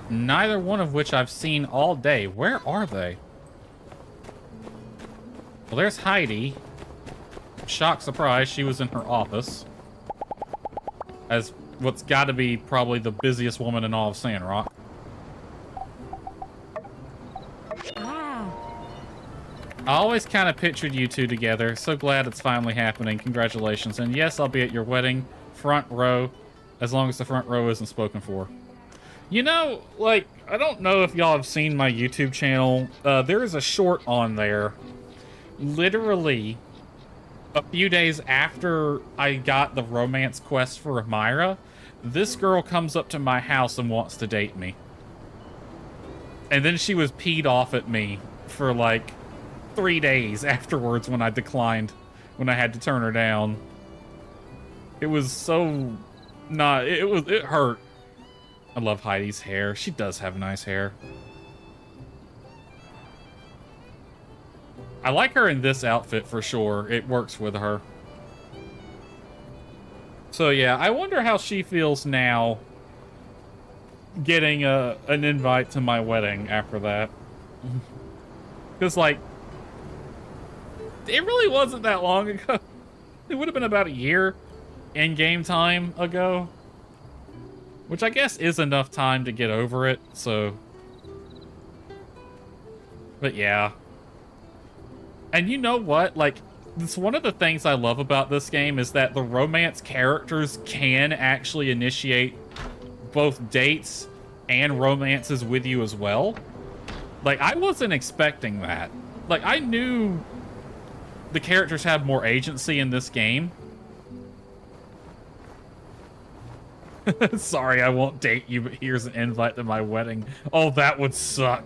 A: Neither one of which I've seen all day. Where are they? Well, there's Heidi. Shock surprise, she was in her office. As what's got to be probably the busiest woman in all of Sandrock. I always kind of pictured you two together. So glad it's finally happening. Congratulations. And yes, I'll be at your wedding. Front row. As long as the front row isn't spoken for. You know, like, I don't know if y'all have seen my YouTube channel. There is a short on there. Literally a few days after I got the romance quest for Amira, this girl comes up to my house and wants to date me. And then she was peed off at me for like 3 days afterwards when I declined, when I had to turn her down. It was so it hurt. I love Heidi's hair. She does have nice hair. I like her in this outfit for sure. It works with her. So yeah, I wonder how she feels now getting an invite to my wedding after that. Because, like, it really wasn't that long ago. It would have been about a year in game time ago. Which I guess is enough time to get over it, so. But yeah. And you know what? Like, it's one of the things I love about this game is that the romance characters can actually initiate both dates and romances with you as well. Like, I wasn't expecting that. Like, I knew the characters have more agency in this game. Sorry, I won't date you, but here's an invite to my wedding. Oh, that would suck.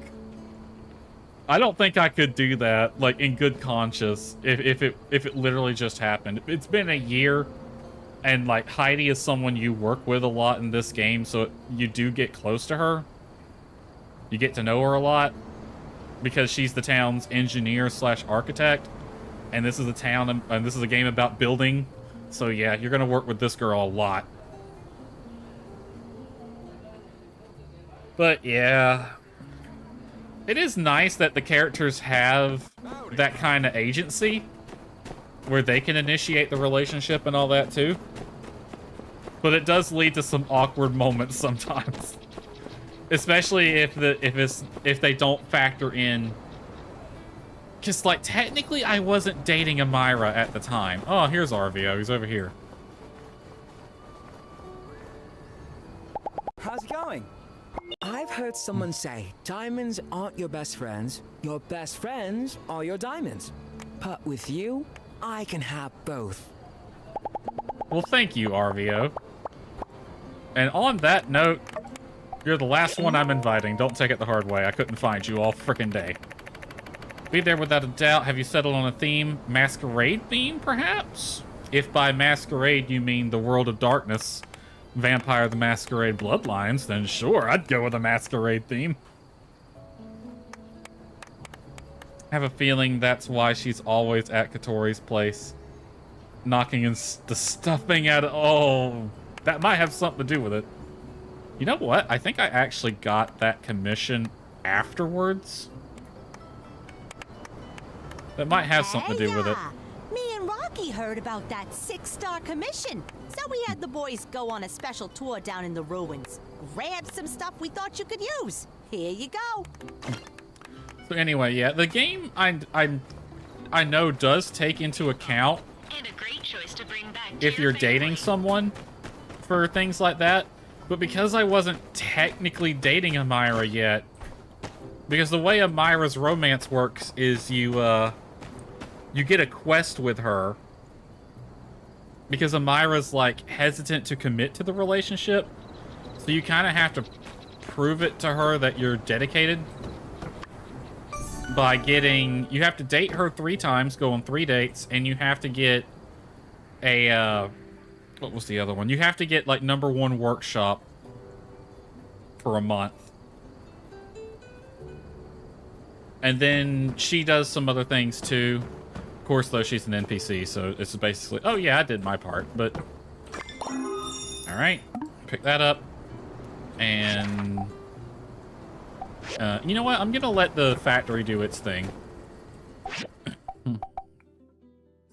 A: I don't think I could do that, like, in good conscience, if it literally just happened. It's been a year, and, like, Heidi is someone you work with a lot in this game, so you do get close to her. You get to know her a lot, because she's the town's engineer / architect, and this is a town, and this is a game about building, so yeah, you're gonna work with this girl a lot. But yeah, it is nice that the characters have that kind of agency where they can initiate the relationship and all that too. But it does lead to some awkward moments sometimes, especially if they don't factor in. Because, like, technically I wasn't dating Amira at the time. Oh, here's Arvio. He's over here.
F: How's it going? I've heard someone say diamonds aren't your best friends are your diamonds. But with you, I can have both.
A: Well, thank you, Arvio. And on that note, you're the last one I'm inviting. Don't take it the hard way. I couldn't find you all frickin' day. Be there without a doubt. Have you settled on a theme? Masquerade theme, perhaps? If by masquerade you mean the World of Darkness, Vampire the Masquerade Bloodlines, then sure, I'd go with a masquerade theme. I have a feeling that's why she's always at Katori's place. Knocking the stuffing out of... Oh, that might have something to do with it. You know what? I think I actually got that commission afterwards. That might have something to do with it.
G: Me and Rocky heard about that 6-star commission. So we had the boys go on a special tour down in the ruins. Grab some stuff we thought you could use. Here you go.
A: So anyway, yeah, the game I know does take into account
E: And a great choice to bring back
A: if
E: to
A: you're
E: your
A: dating
E: family.
A: someone for things like that. But because I wasn't technically dating Amira yet, because the way Amira's romance works is you get a quest with her. Because Amira's, like, hesitant to commit to the relationship. So you kind of have to prove it to her that you're dedicated. By getting... You have to date her 3 times, go on 3 dates, and you have to get a, what was the other one? You have to get, like, #1 workshop for a month. And then she does some other things, too. Of course, though, she's an NPC, so it's basically... Oh, yeah, I did my part, but... Alright. Pick that up. And... you know what? I'm gonna let the factory do its thing.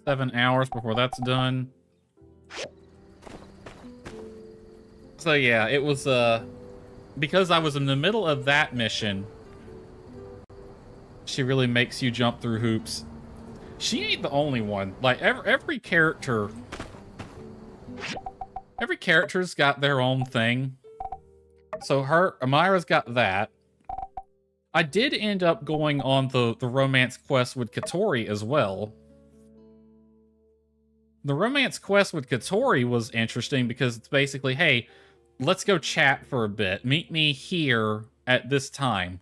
A: 7 hours before that's done. So yeah, it was, because I was in the middle of that mission, she really makes you jump through hoops. She ain't the only one. Like, every character's got their own thing. So Amira's got that. I did end up going on the romance quest with Katori as well. The romance quest with Katori was interesting because it's basically, hey, let's go chat for a bit. Meet me here at this time.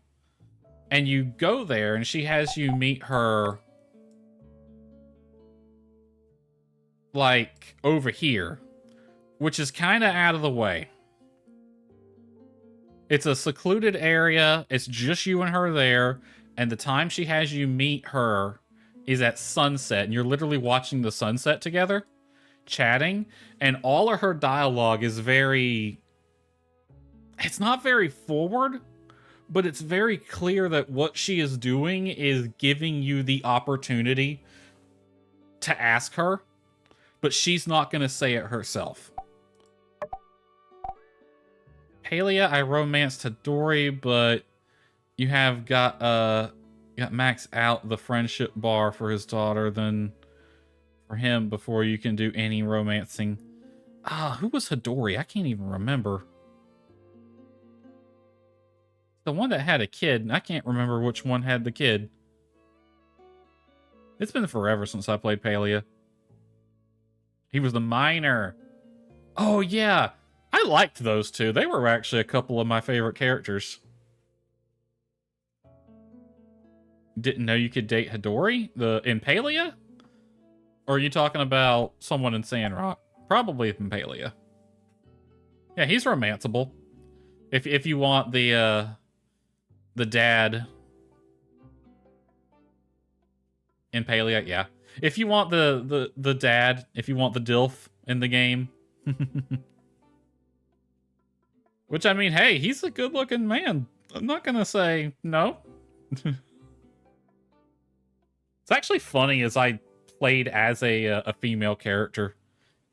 A: And you go there and she has you meet her, like, over here, which is kind of out of the way. It's a secluded area. It's just you and her there. And the time she has you meet her is at sunset. And you're literally watching the sunset together, chatting. And all of her dialogue is very... It's not very forward, but it's very clear that what she is doing is giving you the opportunity to ask her. But she's not going to say it herself. Palia, I romanced Hidori, but you have got Max out the friendship bar for his daughter than for him before you can do any romancing. Who was Hidori? I can't even remember. The one that had a kid, and I can't remember which one had the kid. It's been forever since I played Palia. He was the miner. Oh, yeah. I liked those two. They were actually a couple of my favorite characters. Didn't know you could date Hidori? In Palia? Or are you talking about someone in Sandrock? Probably in Palia. Yeah, he's romanceable. If you want the dad in Palia, yeah. If you want the dad, if you want the DILF in the game. Which, I mean, hey, he's a good-looking man. I'm not gonna say no. It's actually funny as I played as a female character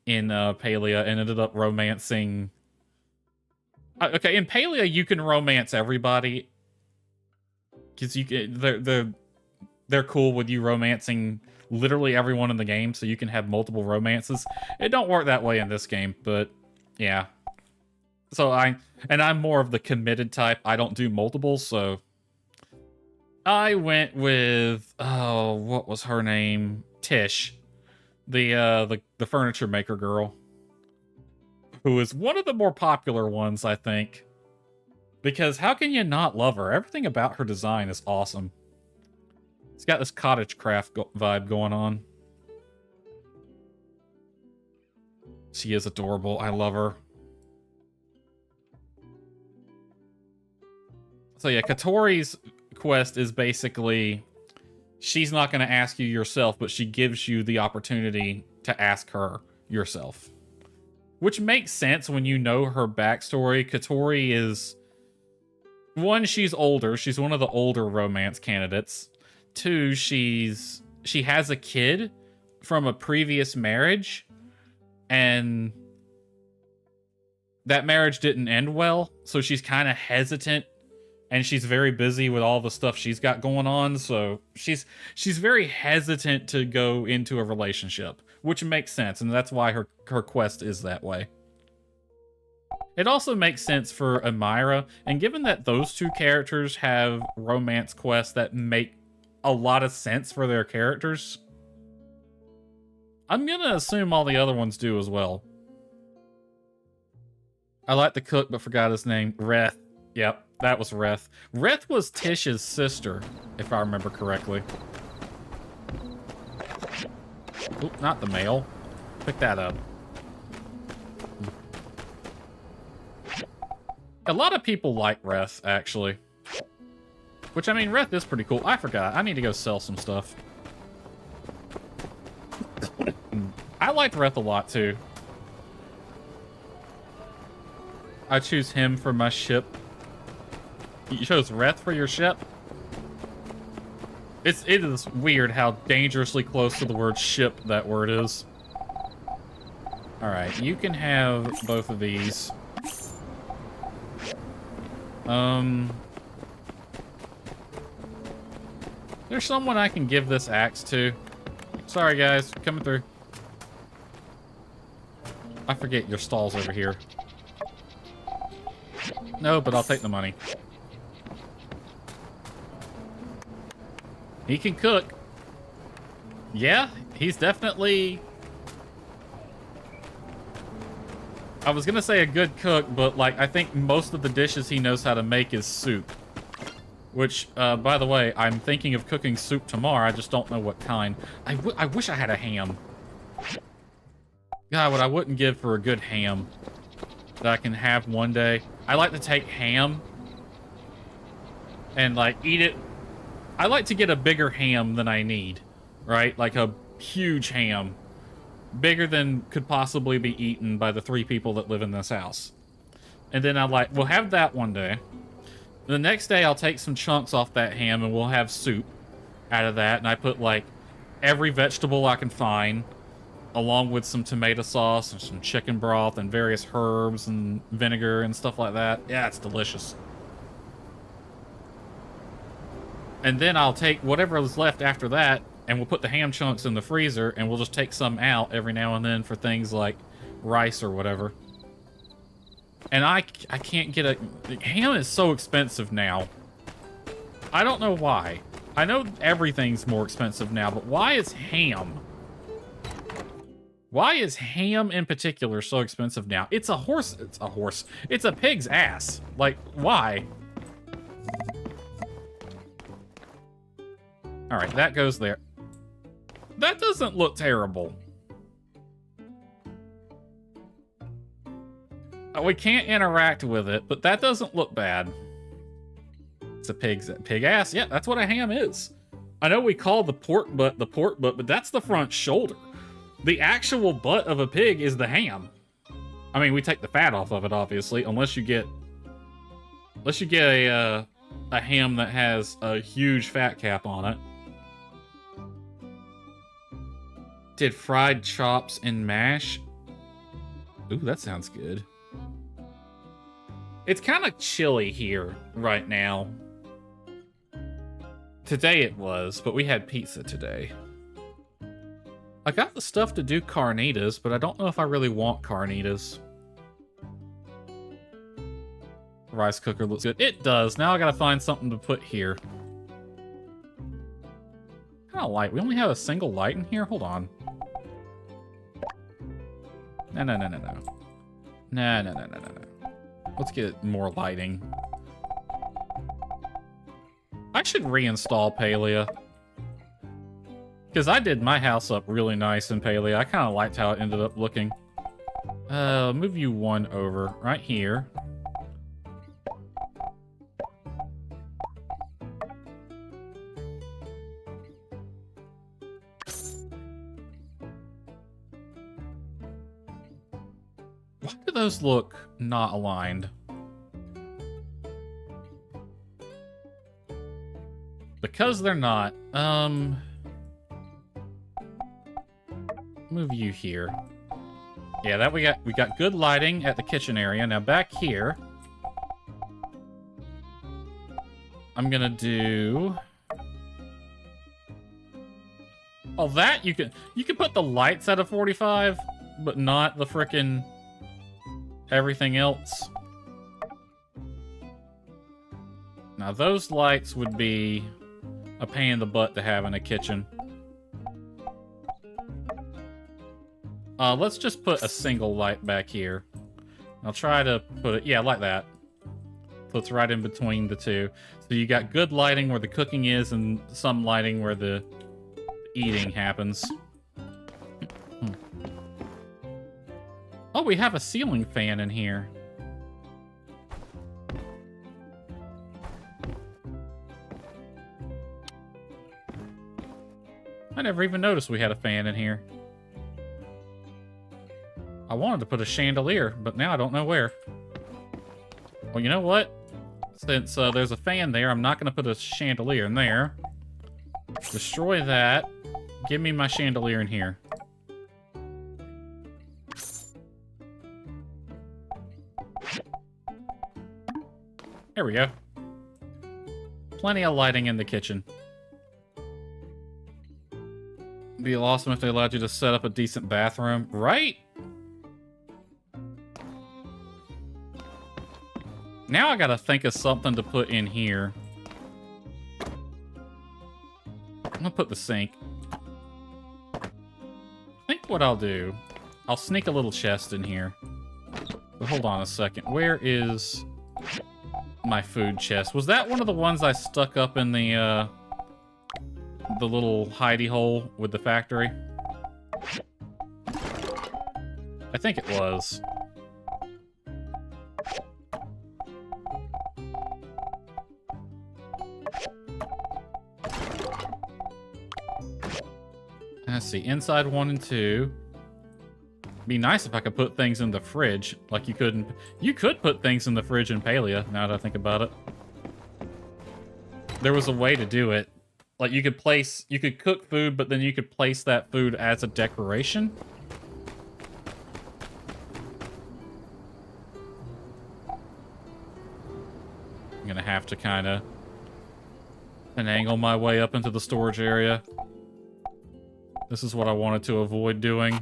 A: in Palia and ended up romancing... Okay, in Palia, you can romance everybody. Because they're cool with you romancing literally everyone in the game, so you can have multiple romances. It don't work that way in this game, but yeah. So I'm more of the committed type. I don't do multiples, so I went with what was her name? Tish, the furniture maker girl, who is one of the more popular ones, I think. Because how can you not love her? Everything about her design is awesome. It's got this cottage craft vibe going on. She is adorable. I love her. So yeah, Katori's quest is basically she's not going to ask you yourself, but she gives you the opportunity to ask her yourself. Which makes sense when you know her backstory. Katori is... One, she's older. She's one of the older romance candidates. Two, she has a kid from a previous marriage, and that marriage didn't end well, so she's kind of hesitant, and she's very busy with all the stuff she's got going on, so she's very hesitant to go into a relationship, which makes sense, and that's why her quest is that way. It also makes sense for Amira, and given that those two characters have romance quests that make a lot of sense for their characters, I'm gonna assume all the other ones do as well. I like the cook, but forgot his name. Reth. Yep, that was Reth. Reth was Tish's sister, if I remember correctly. Oop, not the male. Pick that up. A lot of people like Reth, actually. Which, I mean, Reth is pretty cool. I forgot. I need to go sell some stuff. I liked Reth a lot, too. I choose him for my ship. You chose Reth for your ship? It is weird how dangerously close to the word ship that word is. Alright, you can have both of these. There's someone I can give this axe to. Sorry, guys. Coming through. I forget your stall's over here. No, but I'll take the money. He can cook. Yeah, he's definitely... I was gonna say a good cook, but like I think most of the dishes he knows how to make is soup. Which, by the way, I'm thinking of cooking soup tomorrow. I just don't know what kind. I wish I had a ham. God, what I wouldn't give for a good ham that I can have one day. I like to take ham and like eat it. I like to get a bigger ham than I need, right? Like a huge ham. Bigger than could possibly be eaten by the 3 people that live in this house. And then we'll have that one day. The next day I'll take some chunks off that ham and we'll have soup out of that. And I put like every vegetable I can find, along with some tomato sauce and some chicken broth and various herbs and vinegar and stuff like that. Yeah, it's delicious. And then I'll take whatever is left after that, and we'll put the ham chunks in the freezer, and we'll just take some out every now and then for things like rice or whatever. And I can't get a... Ham is so expensive now. I don't know why. I know everything's more expensive now, but why is ham? Why is ham in particular so expensive now? It's a horse. It's a horse. It's a pig's ass. Like, why? All right, that goes there. That doesn't look terrible. We can't interact with it, but that doesn't look bad. It's a pig ass. Yeah, that's what a ham is. I know we call the pork butt, but that's the front shoulder. The actual butt of a pig is the ham. I mean, we take the fat off of it, obviously, unless you get a ham that has a huge fat cap on it. Did fried chops and mash. Ooh, that sounds good. It's kind of chilly here right now. Today it was, but we had pizza today. I got the stuff to do carnitas, but I don't know if I really want carnitas. Rice cooker looks good. It does. Now I gotta find something to put here. Kind of light. We only have a single light in here? Hold on. No. Let's get more lighting. I should reinstall Palia. Because I did my house up really nice in Palia. I kind of liked how it ended up looking. Move you one over. Right here. Why do those look not aligned? Because they're not. Move you here. Yeah, that we got good lighting at the kitchen area. Now back here, I'm gonna do. Oh, that you can put the lights at a 45, but not the frickin' everything else. Now those lights would be a pain in the butt to have in a kitchen. Let's just put a single light back here. I'll try to put it, yeah, like that. So it's right in between the two. So you got good lighting where the cooking is and some lighting where the eating happens. Oh, we have a ceiling fan in here. I never even noticed we had a fan in here. I wanted to put a chandelier, but now I don't know where. Well, you know what? Since there's a fan there, I'm not going to put a chandelier in there. Destroy that. Give me my chandelier in here. There we go. Plenty of lighting in the kitchen. It'd be awesome if they allowed you to set up a decent bathroom, right? Now I gotta think of something to put in here. I'm gonna put the sink. I think what I'll do, I'll sneak a little chest in here. But hold on a second. Where is my food chest? Was that one of the ones I stuck up in the little hidey hole with the factory? I think it was. Let's see, inside 1 and 2. Be nice if I could put things in the fridge, like you couldn't. You could put things in the fridge in Palia, now that I think about it. There was a way to do it. Like you could cook food, but then you could place that food as a decoration. I'm gonna have to kind of finagle my way up into the storage area. This is what I wanted to avoid doing.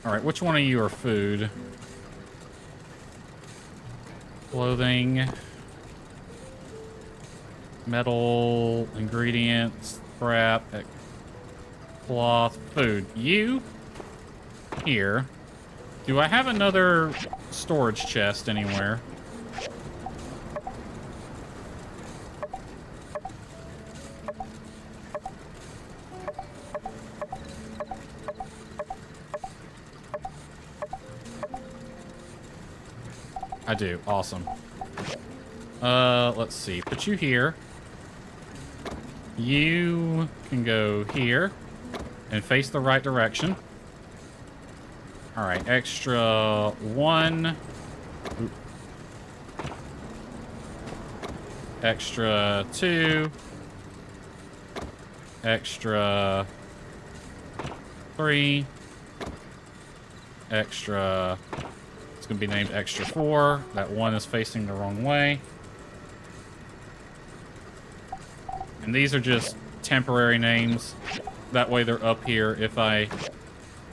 A: Alright, which one of you are food? Clothing. Metal, ingredients, scrap, cloth, food. You? Here. Do I have another storage chest anywhere? I do. Awesome. Let's see. Put you here. You can go here and face the right direction. All right, extra 1. Oop. Extra 2. Extra 3. Extra, it's gonna be named extra 4. That 1 is facing the wrong way. And these are just temporary names. That way they're up here if I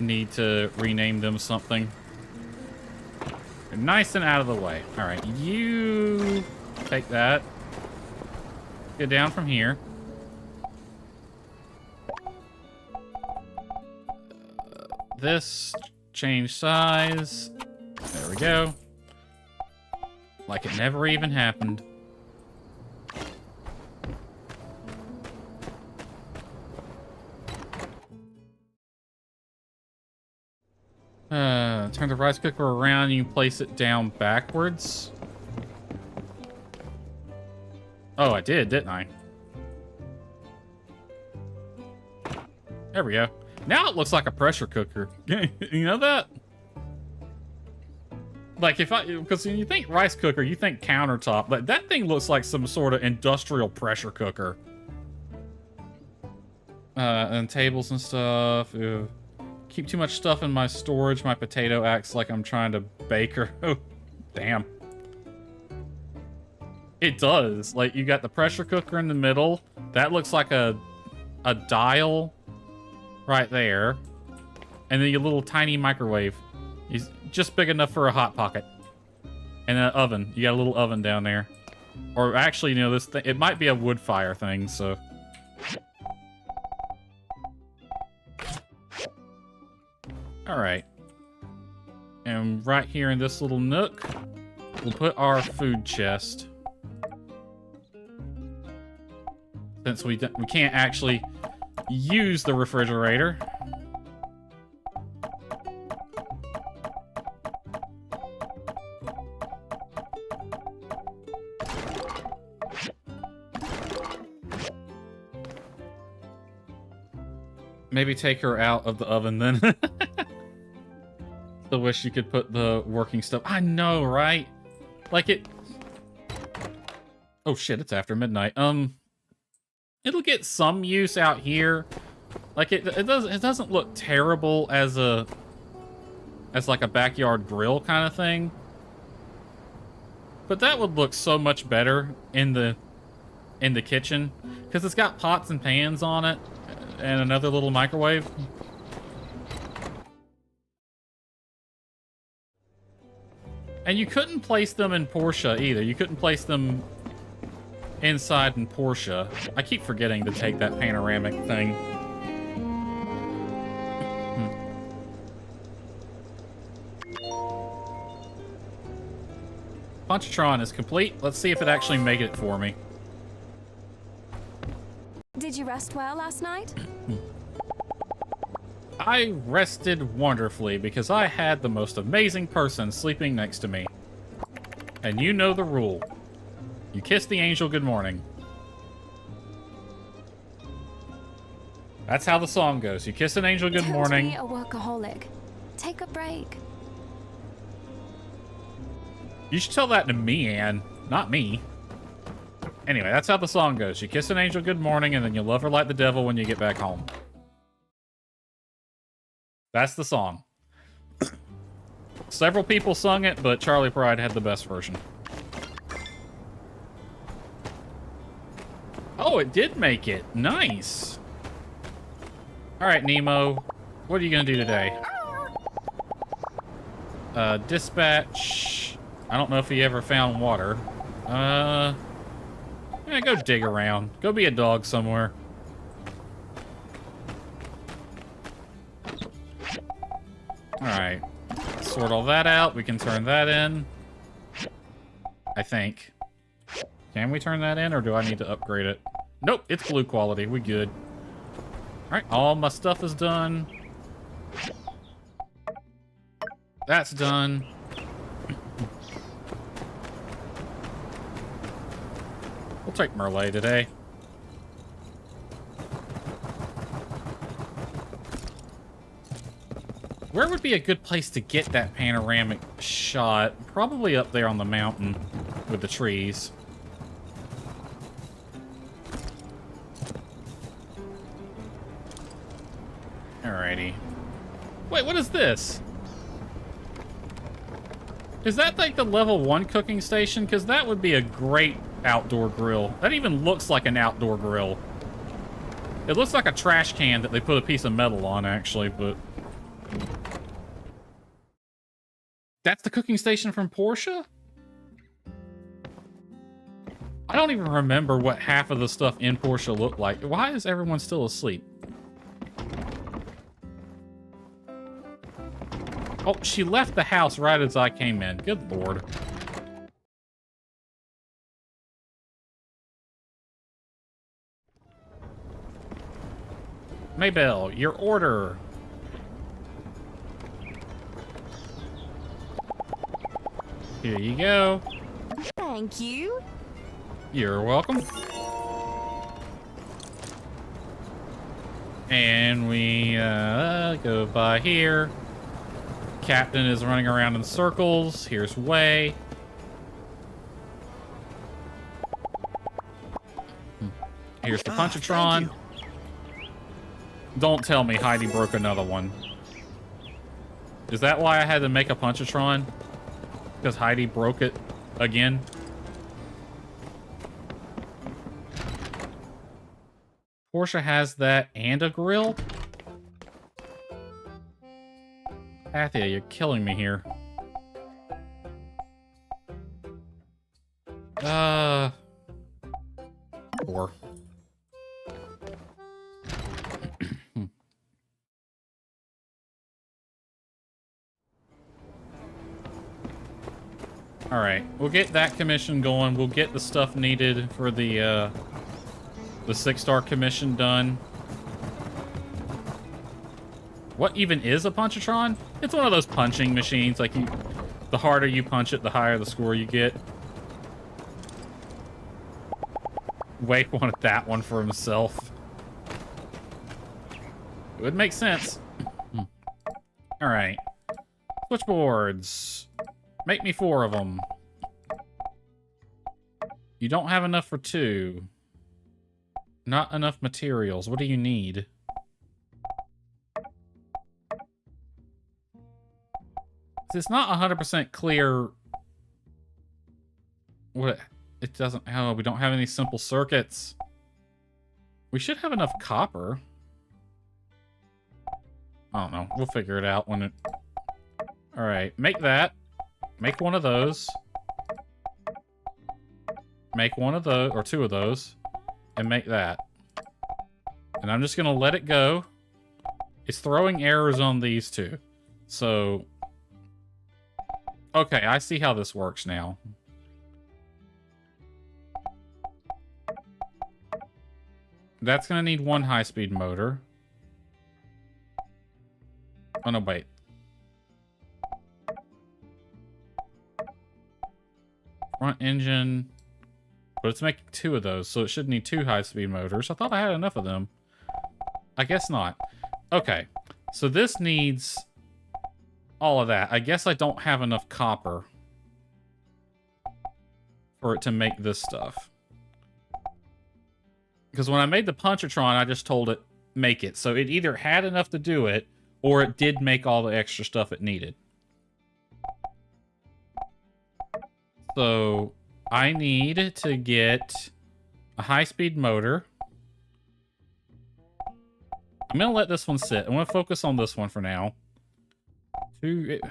A: need to rename them something. They're nice and out of the way. All right, you take that. Get down from here. This, change size. There we go. Like it never even happened. Turn the rice cooker around and you place it down backwards. Oh, I did, didn't I? There we go. Now it looks like a pressure cooker. You know that? Like because when you think rice cooker, you think countertop, but that thing looks like some sort of industrial pressure cooker. And tables and stuff. Ew. Keep too much stuff in my storage. My potato acts like I'm trying to bake her. Oh, damn. It does. Like, you got the pressure cooker in the middle. That looks like a dial right there. And then your little tiny microwave. Is just big enough for a Hot Pocket. And an oven. You got a little oven down there. Or actually, you know, this thing, it might be a wood fire thing, so. Alright. And right here in this little nook, we'll put our food chest. Since we can't actually use the refrigerator. Maybe take her out of the oven then. I wish you could put the working stuff. I know, right? Like it. Oh shit! It's after midnight. It'll get some use out here. Like it doesn't look terrible as like a backyard grill kind of thing. But that would look so much better in the kitchen because it's got pots and pans on it and another little microwave. And you couldn't place them in Porsche either. You couldn't place them inside in Porsche. I keep forgetting to take that panoramic thing. Pontchatron is complete. Let's see if it actually made it for me.
B: Did you rest well last night?
A: I rested wonderfully because I had the most amazing person sleeping next to me. And you know the rule. You kiss the angel good morning. That's how the song goes. You kiss an angel good morning.
B: Don't be a workaholic. Take a break.
A: You should tell that to me, Anne, not me. Anyway, that's how the song goes. You kiss an angel good morning, and then you love her like the devil when you get back home. That's the song. Several people sung it, but Charlie Pride had the best version. Oh, it did make it. Nice. All right, Nemo. What are you going to do today? Dispatch. I don't know if he ever found water. Yeah, go dig around. Go be a dog somewhere. Alright. Sort all that out. We can turn that in. I think. Can we turn that in, or do I need to upgrade it? Nope, it's blue quality. We good. Alright, all my stuff is done. That's done. We'll take Merle today. Where would be a good place to get that panoramic shot? Probably up there on the mountain with the trees. Alrighty. Wait, what is this? Is that like the level 1 cooking station? Because that would be a great outdoor grill. That even looks like an outdoor grill. It looks like a trash can that they put a piece of metal on, actually, but... That's the cooking station from Porsche? I don't even remember what half of the stuff in Porsche looked like. Why is everyone still asleep? Oh, she left the house right as I came in. Good lord. Maybelle, your order. Here you go.
C: Thank you.
A: You're welcome. And we go by here. Captain is running around in circles. Here's Way. Here's the Punchatron. Don't tell me Heidi broke another one. Is that why I had to make a Punchatron? Because Heidi broke it again? Portia has that and a grill? Pathia, you're killing me here. Poor. Alright, we'll get that commission going. We'll get the stuff needed for the 6-star commission done. What even is a Punchatron? It's one of those punching machines. Like, the harder you punch it, the higher the score you get. Wade wanted that one for himself. It would make sense. Alright. Switchboards. Make me 4 of them. You don't have enough for 2. Not enough materials. What do you need? It's not 100% clear what it doesn't. Oh, we don't have any simple circuits. We should have enough copper. I don't know. We'll figure it out when it... Alright, make that. Make one of those. Make one of those, or 2 of those. And make that. And I'm just gonna let it go. It's throwing errors on these 2. So... Okay, I see how this works now. That's gonna need 1 high-speed motor. Oh, no, wait. Front engine. But it's making 2 of those, so it should need 2 high-speed motors. I thought I had enough of them. I guess not. Okay, so this needs all of that. I guess I don't have enough copper for it to make this stuff. Because when I made the Punchatron, I just told it, make it. So it either had enough to do it, or it did make all the extra stuff it needed. So I need to get a high-speed motor. I'm going to let this one sit. I'm going to focus on this one for now. It's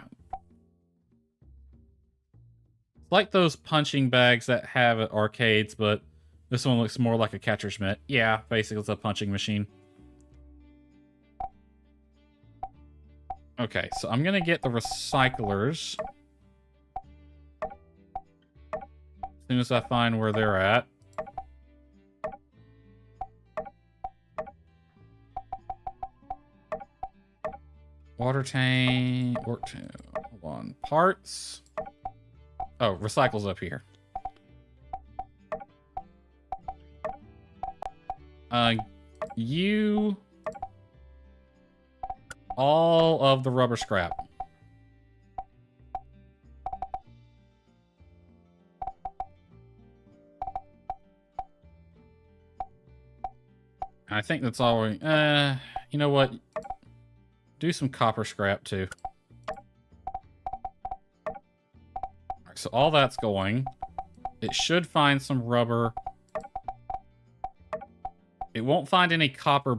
A: like those punching bags that have at arcades, but this one looks more like a catcher's mitt. Yeah, basically it's a punching machine. Okay, so I'm going to get the recyclers. As soon as I find where they're at. Water tank. Hold on. Parts. Oh, recycles up here. You... all of the rubber scrap. I think that's all we... you know what? Do some copper scrap, too. Alright, so all that's going. It should find some rubber. It won't find any copper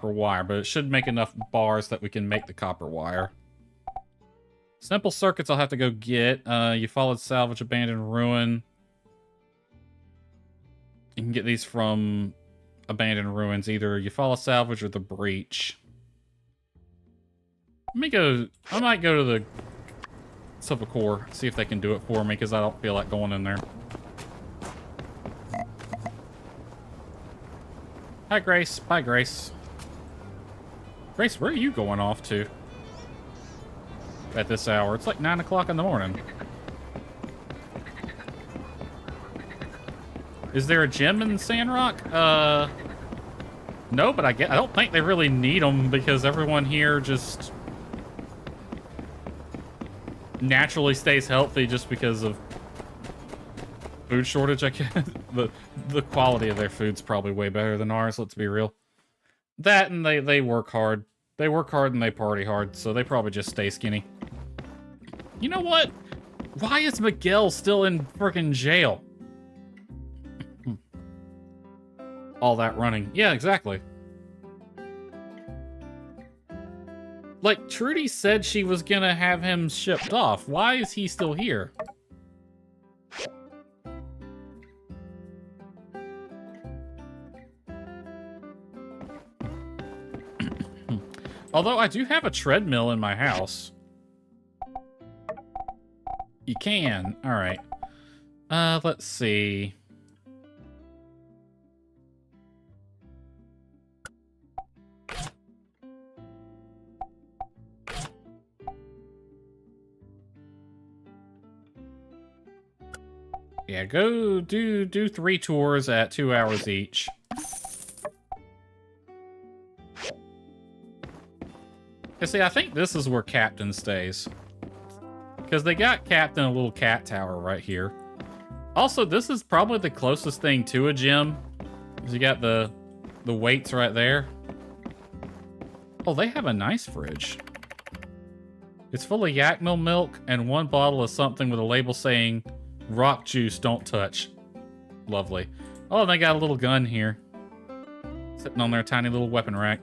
A: wire, but it should make enough bars that we can make the copper wire. Simple circuits I'll have to go get. You followed salvage, abandoned ruin. You can get these from abandoned ruins, either you follow salvage or the breach. Let me go. I might go to the Civil Corps, see if they can do it for me, because I don't feel like going in there. Hi, Grace. Bye, Grace. Grace, where are you going off to at this hour? It's like 9 o'clock in the morning. Is there a gym in Sandrock? No, but I don't think they really need them because everyone here just naturally stays healthy just because of food shortage, I guess. The quality of their food's probably way better than ours, let's be real. That and they work hard. They work hard and they party hard, so they probably just stay skinny. You know what? Why is Miguel still in frickin' jail? All that running. Yeah, exactly. Like, Trudy said she was gonna have him shipped off. Why is he still here? Although I do have a treadmill in my house. You can. Alright. Let's see. Yeah, go do 3 tours at 2 hours each. You see, I think this is where Captain stays. Because they got Captain a little cat tower right here. Also, this is probably the closest thing to a gym. Because you got the weights right there. Oh, they have a nice fridge. It's full of yak milk and 1 bottle of something with a label saying, rock juice, don't touch. Lovely. Oh, and they got a little gun here. Sitting on their tiny little weapon rack.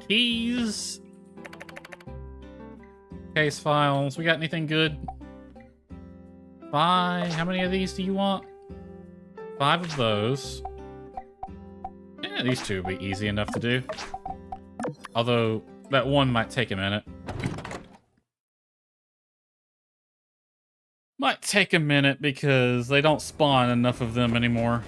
A: Keys. Case files. We got anything good? 5. How many of these do you want? 5 of those. Yeah, these 2 will be easy enough to do. Although, that 1 might take a minute. Might take a minute because they don't spawn enough of them anymore.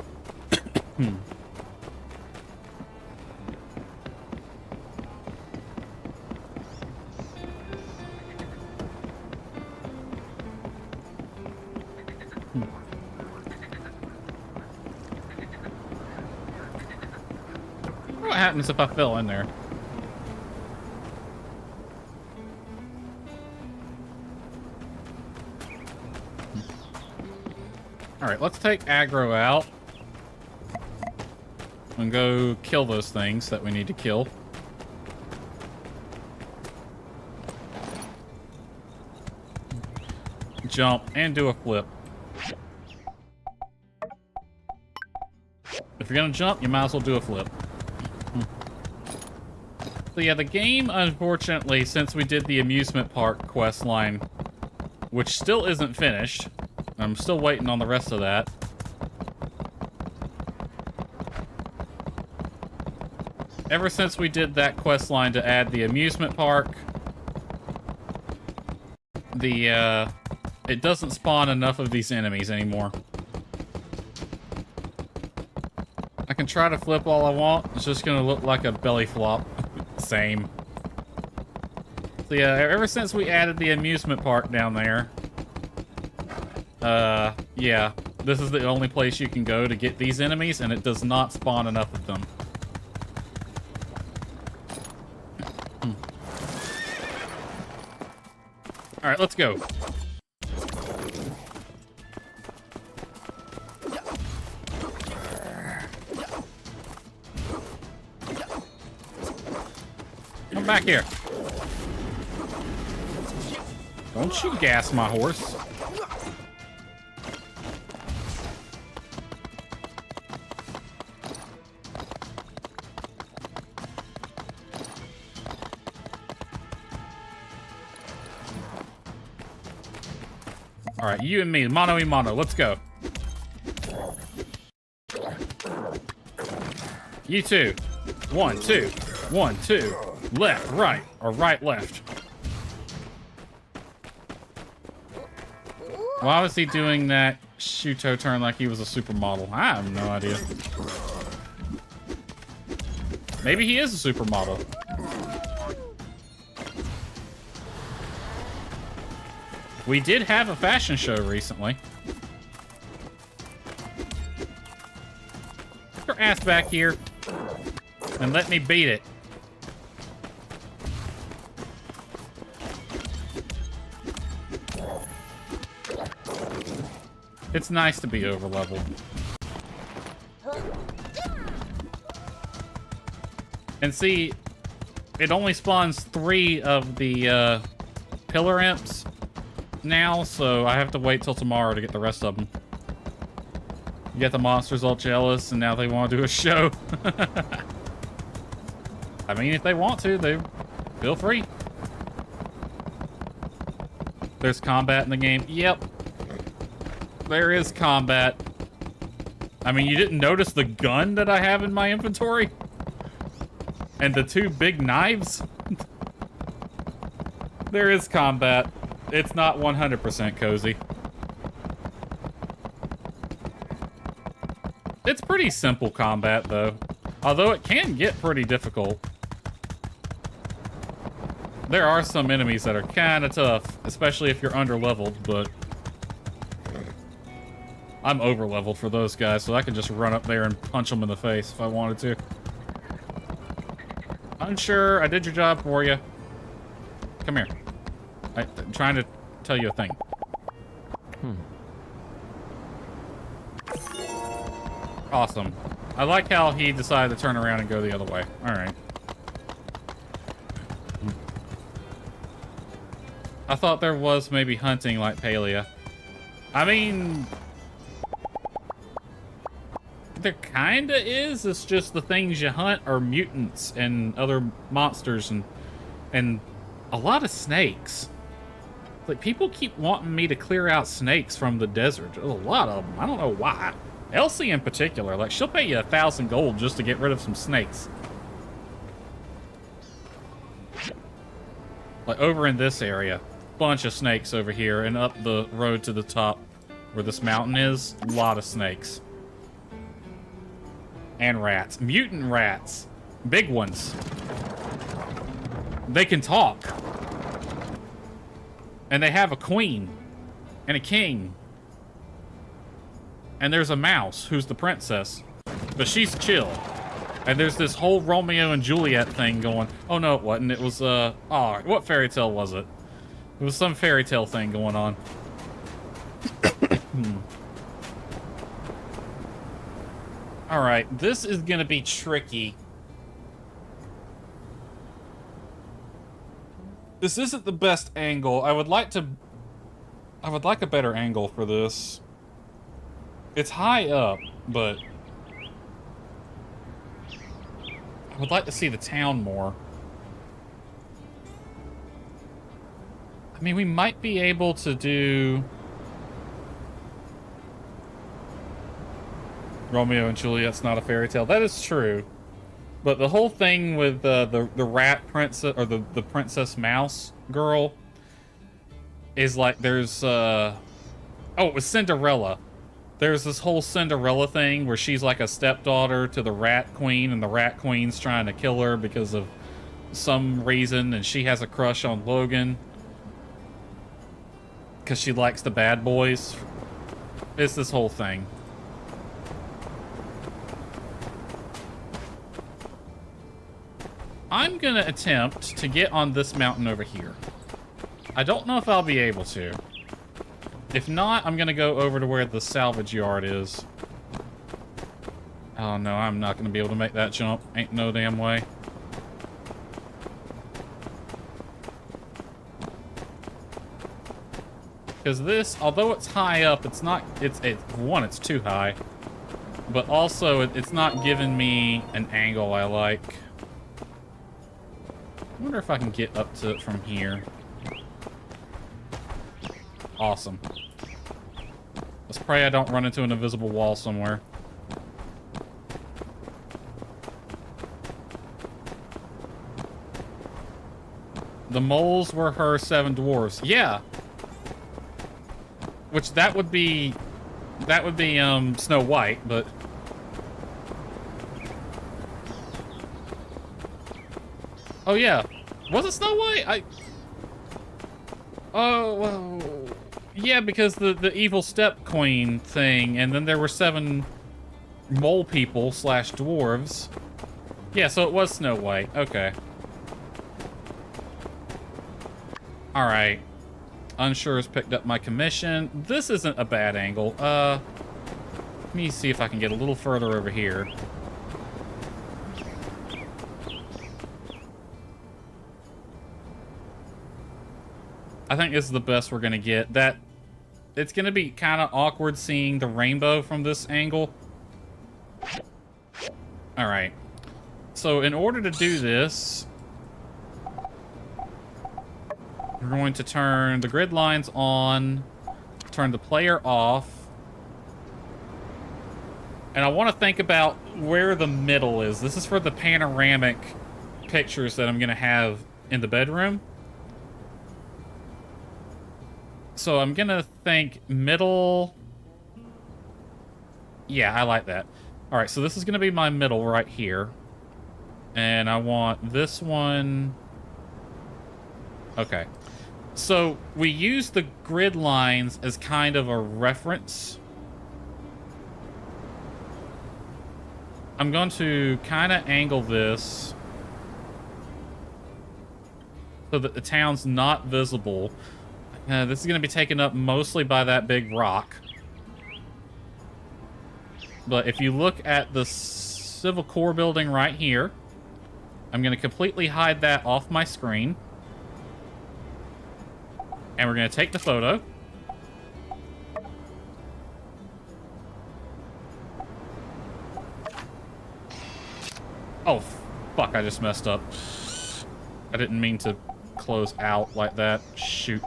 A: What happens if I fell in there? Alright, let's take aggro out. And go kill those things that we need to kill. Jump and do a flip. If you're gonna jump, you might as well do a flip. So yeah, the game, unfortunately, since we did the amusement park quest line, which still isn't finished, I'm still waiting on the rest of that. Ever since we did that quest line to add the amusement park, it doesn't spawn enough of these enemies anymore. I can try to flip all I want. It's just gonna look like a belly flop. Same. So yeah, ever since we added the amusement park down there, yeah, this is the only place you can go to get these enemies, and it does not spawn enough of them. Alright, let's go. Come back here. Don't you gas my horse. Alright, you and me, mano y mano, let's go. You two. 1, 2. 1, 2. Left, right, or right, left. Why was he doing that Shuto turn like he was a supermodel? I have no idea. Maybe he is a supermodel. We did have a fashion show recently. ass back here and let me beat it. It's nice to be over-leveled. And see, it only spawns 3 of the pillar imps now, so I have to wait till tomorrow to get the rest of them. You get the monsters all jealous, and now they want to do a show. I mean, if they want to, they feel free. There's combat in the game. Yep. There is combat. I mean, you didn't notice the gun that I have in my inventory? And the 2 big knives? There is combat. It's not 100% cozy. It's pretty simple combat, though. Although it can get pretty difficult. There are some enemies that are kind of tough, especially if you're under-leveled, but I'm over-leveled for those guys, so I can just run up there and punch them in the face if I wanted to. Unsure, I did your job for you. Come here. I'm trying to tell you a thing. Awesome. I like how he decided to turn around and go the other way. Alright. I thought there was maybe hunting like Palia. I mean, there kinda is. It's just the things you hunt are mutants and other monsters and a lot of snakes. Like, people keep wanting me to clear out snakes from the desert. There's a lot of them. I don't know why. Elsie in particular, like, she'll pay you 1,000 gold just to get rid of some snakes. Like, over in this area, bunch of snakes over here, and up the road to the top where this mountain is, a lot of snakes. And rats. Mutant rats. Big ones. They can talk. And they have a queen. And a king. And there's a mouse, who's the princess. But she's chill. And there's this whole Romeo and Juliet thing going. Oh, no, it wasn't. It was, oh, what fairy tale was it? It was some fairy tale thing going on. Alright, this is gonna be tricky. This isn't the best angle. I would like a better angle for this. It's high up, but I would like to see the town more. I mean, we might be able to do Romeo and Juliet's not a fairy tale. That is true. But the whole thing with the rat princess, or the princess mouse girl, is like there's oh, it was Cinderella. There's this whole Cinderella thing where she's like a stepdaughter to the rat queen, and the rat queen's trying to kill her because of some reason, and she has a crush on Logan because she likes the bad boys. It's this whole thing. I'm gonna attempt to get on this mountain over here. I don't know if I'll be able to. If not, I'm gonna go over to where the salvage yard is. Oh no, I'm not gonna be able to make that jump. Ain't no damn way. Because this, although it's high up, it's not, it's one, it's too high. But also, it's not giving me an angle I like. I wonder if I can get up to it from here. Awesome. Let's pray I don't run into an invisible wall somewhere. The moles were her 7 dwarves. Yeah. Which that would be Snow White, but oh yeah. Was it Snow White? Oh, well, yeah, because the evil step queen thing, and then there were 7 mole people slash dwarves. Yeah, so it was Snow White. Okay. Alright. Unsure has picked up my commission. This isn't a bad angle. Let me see if I can get a little further over here. I think this is the best we're gonna get. It's gonna be kind of awkward seeing the rainbow from this angle. Alright. So in order to do this, we're going to turn the grid lines on, turn the player off, and I want to think about where the middle is. This is for the panoramic pictures that I'm going to have in the bedroom. So I'm going to think middle. Yeah, I like that. All right, so this is going to be my middle right here. And I want this one. Okay. So we use the grid lines as kind of a reference. I'm going to kind of angle this so that the town's not visible. This is going to be taken up mostly by that big rock. But if you look at the Civil Corps building right here, I'm going to completely hide that off my screen. And we're going to take the photo. Oh, fuck, I just messed up. I didn't mean to close out like that. Shoot.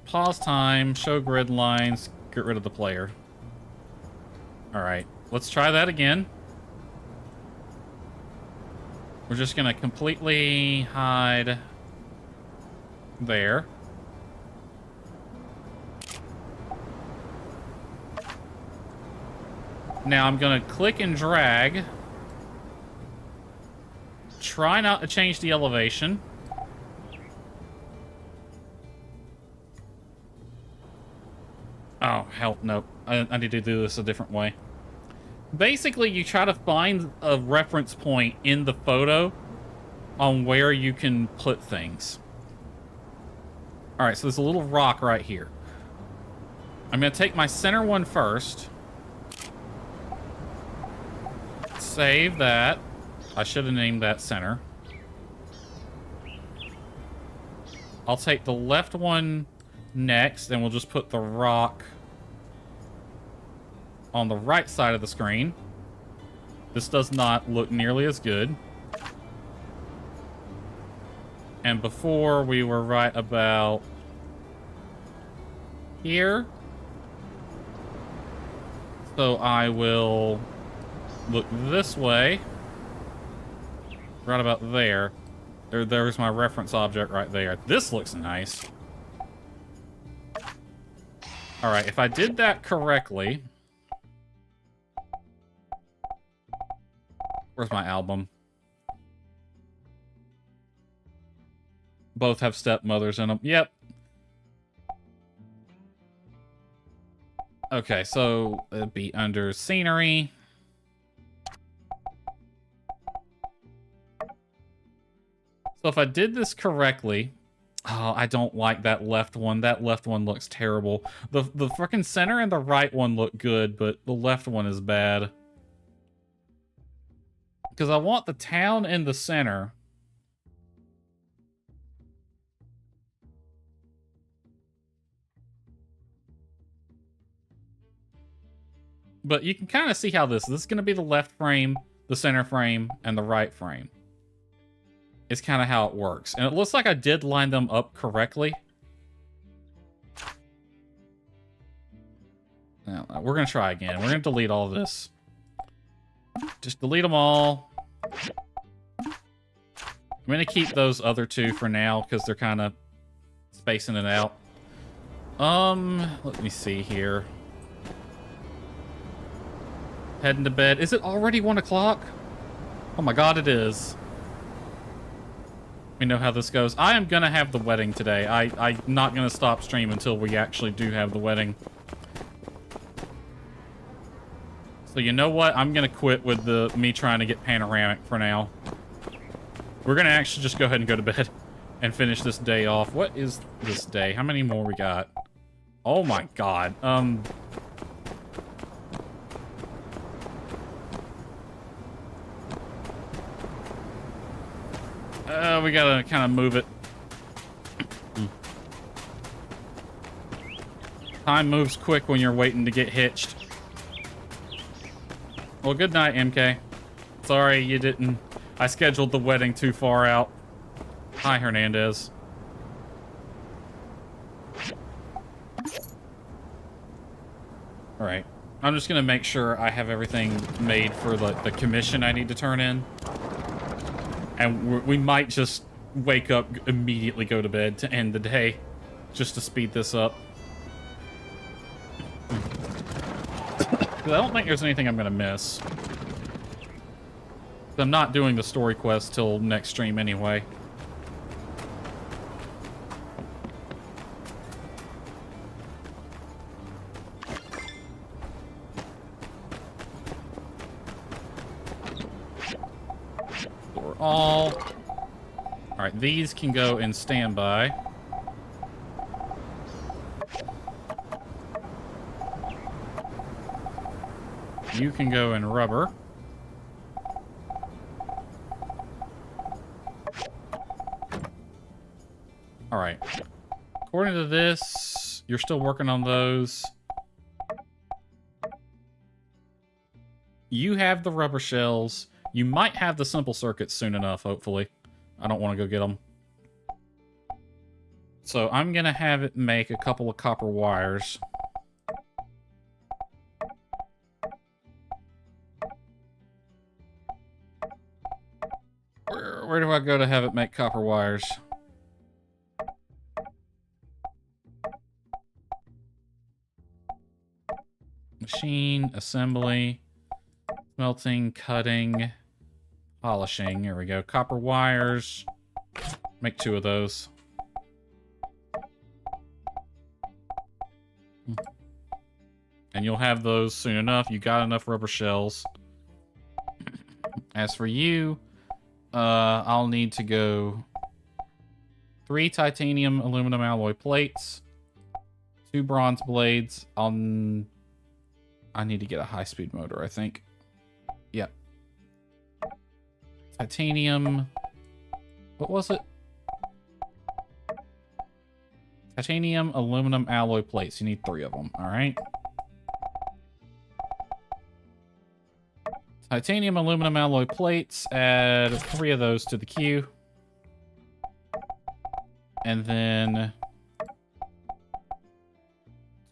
A: Pause time, show grid lines, get rid of the player. Alright, let's try that again. We're just gonna completely hide there. Now I'm gonna click and drag. Try not to change the elevation. Oh, hell, no. I need to do this a different way. Basically, you try to find a reference point in the photo on where you can put things. Alright, so there's a little rock right here. I'm going to take my center one first. Save that. I should have named that center. I'll take the left one next, and we'll just put the rock on the right side of the screen. This does not look nearly as good. And before, we were right about here. So I will look this way. Right about there. There's my reference object right there. This looks nice. Alright, if I did that correctly... Where's my album? Both have stepmothers in them. Yep. Okay, so it'd be under scenery. So if I did this correctly... Oh, I don't like that left one. That left one looks terrible. The frickin' center and the right one look good, but the left one is bad. Because I want the town in the center. But you can kind of see how this is going to be the left frame, the center frame, and the right frame. It's kind of how it works. And it looks like I did line them up correctly. Now, we're going to try again. We're going to delete all of this. Just delete them all. I'm going to keep those other two for now because they're kind of spacing it out. Let me see here. Heading to bed. Is it already 1 o'clock? Oh my god, it is. me know how this goes. I am gonna have the wedding today. I'm not gonna stop stream until we actually do have the wedding. So you know what? I'm gonna quit with me trying to get panoramic for now. We're gonna actually just go ahead and go to bed and finish this day off. What is this day? How many more we got? Oh my god. We gotta kind of move it. Time moves quick when you're waiting to get hitched. Well, good night, MK. Sorry you didn't. I scheduled the wedding too far out. Hi, Hernandez. Alright. I'm just gonna make sure I have everything made for the commission I need to turn in. And we might just wake up, immediately go to bed to end the day. Just to speed this up. Because I don't think there's anything I'm gonna miss. I'm not doing the story quest till next stream anyway. We're all right. These can go in standby. You can go in rubber. All right. According to this, you're still working on those. You have the rubber shells. You might have the simple circuits soon enough, hopefully. I don't want to go get them. So I'm going to have it make a couple of copper wires. Where do I go to have it make copper wires? Machine, assembly, smelting, cutting, polishing. There we go. Copper wires. Make 2 of those. And you'll have those soon enough. You got enough rubber shells. As for you, I'll need to go 3 titanium aluminum alloy plates, 2 bronze blades. I need to get a high-speed motor, I think. Yep. Titanium. What was it? Titanium aluminum alloy plates. You need 3 of them, alright? Titanium aluminum alloy plates. Add 3 of those to the queue. And then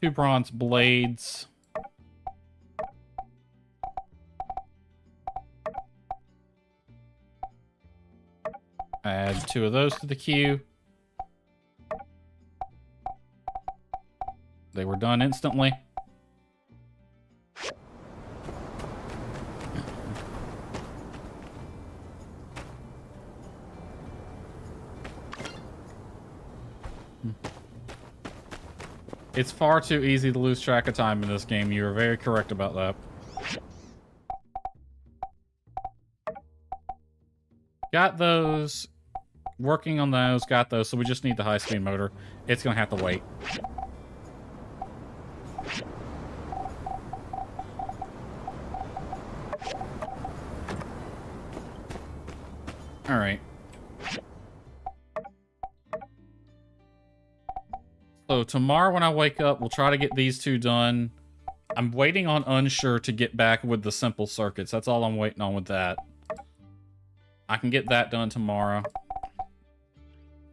A: 2 bronze blades. Add 2 of those to the queue. They were done instantly. It's far too easy to lose track of time in this game. You are very correct about that. Got those. Working on those. Got those. So we just need the high-speed motor. It's going to have to wait. All right. So tomorrow when I wake up, we'll try to get these 2 done. I'm waiting on Unsure to get back with the simple circuits. That's all I'm waiting on with that. I can get that done tomorrow.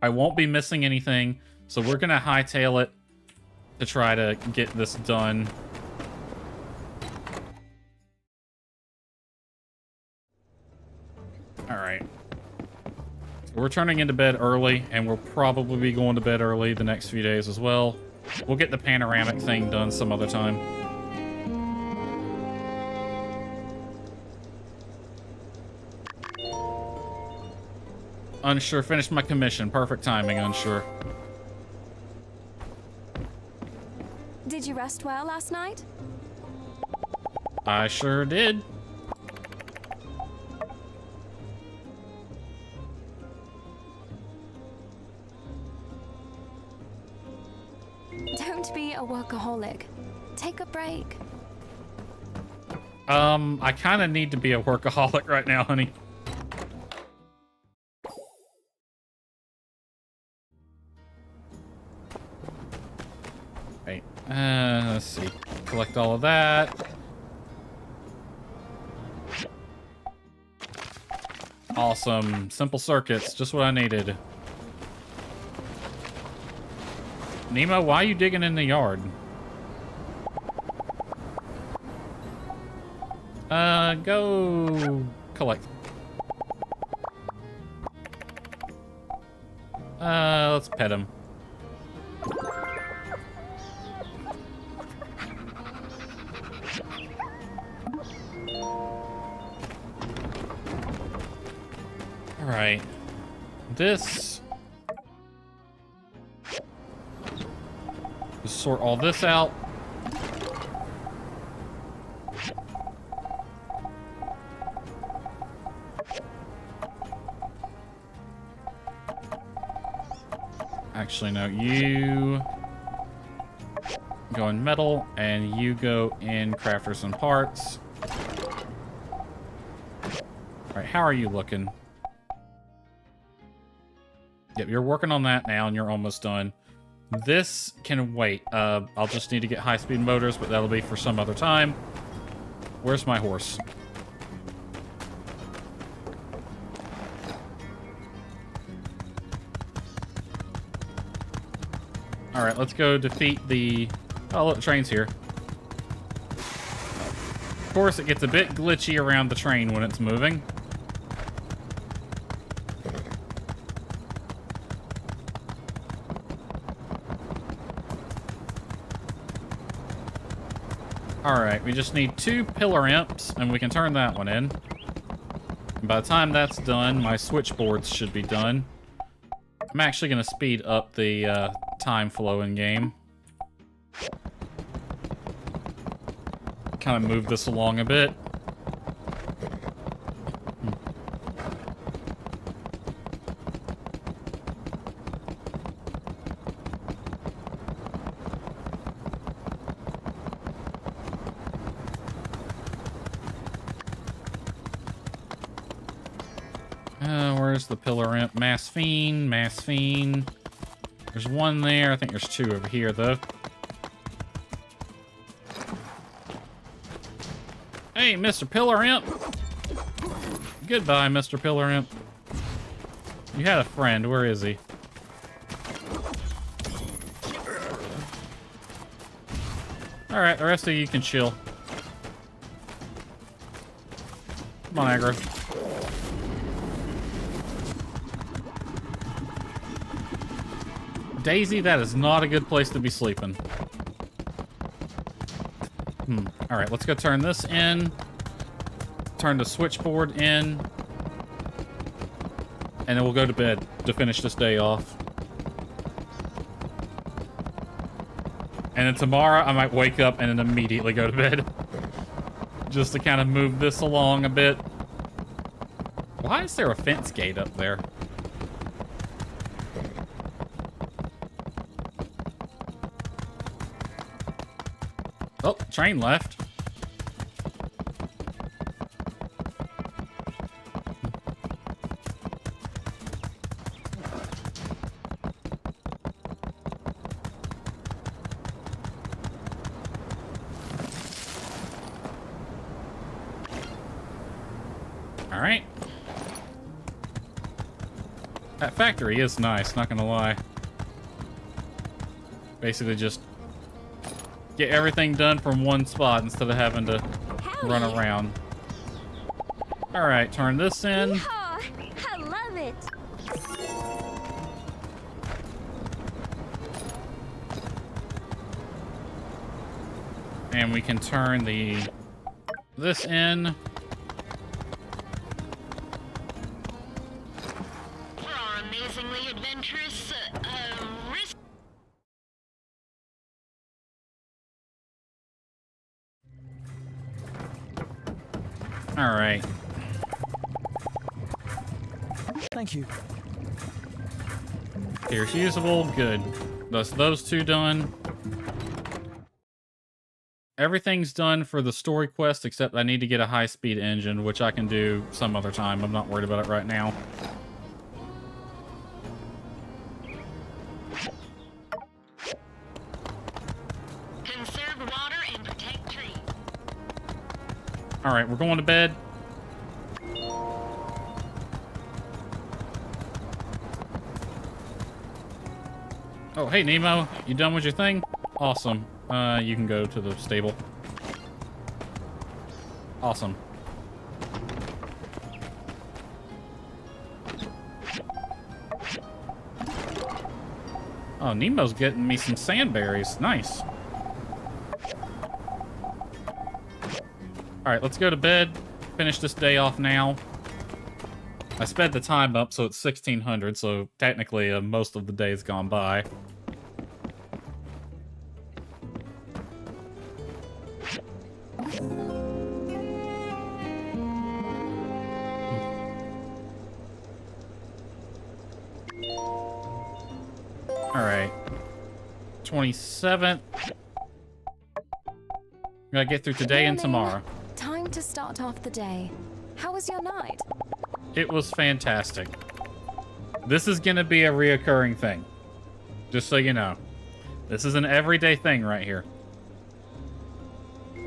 A: I won't be missing anything, so we're going to hightail it to try to get this done. All right. We're turning into bed early, and we'll probably be going to bed early the next few days as well. We'll get the panoramic thing done some other time. Unsure, finished my commission. Perfect timing, Unsure.
B: Did you rest well last night?
A: I sure did.
B: Don't be a workaholic. Take a break.
A: I kind of need to be a workaholic right now, honey. Right. Let's see. Collect all of that. Awesome. Simple circuits. Just what I needed. Nemo, why are you digging in the yard? Go collect. Let's pet him. All right. This. Just sort all this out. Actually, no, you go in metal, and you go in crafters and parts. All right, how are you looking? Yep, you're working on that now, and you're almost done. This can wait. I'll just need to get high-speed motors, but that'll be for some other time. Where's my horse? All right, let's go defeat the... Oh, look, the train's here. Of course, it gets a bit glitchy around the train when it's moving. All right, we just need 2 pillar imps, and we can turn that one in. And by the time that's done, my switchboards should be done. I'm actually going to speed up the time flow in game. Kind of move this along a bit. Where's the pillar imp? Mass Fiend, Mass Fiend. There's one there. I think there's 2 over here, though. Hey, Mr. Pillar Imp. Goodbye, Mr. Pillar Imp. You had a friend. Where is he? Alright, the rest of you can chill. Come on, aggro. Daisy, that is not a good place to be sleeping. Alright, let's go turn this in. Turn the switchboard in. And then we'll go to bed to finish this day off. And then tomorrow, I might wake up and then immediately go to bed. Just to kind of move this along a bit. Why is there a fence gate up there? Oh, train left. All right. That factory is nice, not gonna lie. Basically just get everything done from one spot instead of having to run around. All right, turn this in.
C: Yeehaw! I love it.
A: And we can turn this in.
E: We're amazingly adventurous, risk.
A: All right.
F: Thank you.
A: Here's usable. Good. Those two done. Everything's done for the story quest, except I need to get a high-speed engine, which I can do some other time. I'm not worried about it right now.
E: Conserve water and protect trees.
A: All right, we're going to bed. Oh, hey, Nemo. You done with your thing? Awesome. You can go to the stable. Awesome. Oh, Nemo's getting me some sandberries. Nice. Alright, let's go to bed. Finish this day off now. I sped the time up, so it's 1600, so technically most of the day's gone by. Alright. 27th. Gotta get through today and tomorrow.
B: Time to start off the day. How was your night?
A: It was fantastic. This is gonna be a reoccurring thing. Just so you know. This is an everyday thing right here.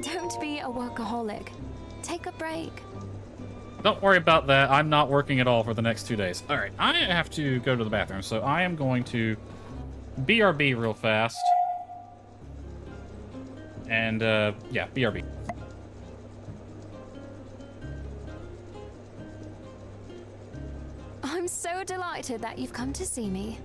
B: Don't be a workaholic. Take a break.
A: Don't worry about that. I'm not working at all for the next 2 days. Alright, I have to go to the bathroom, so I am going to BRB real fast. And, yeah, BRB.
B: I'm so delighted that you've come to see me.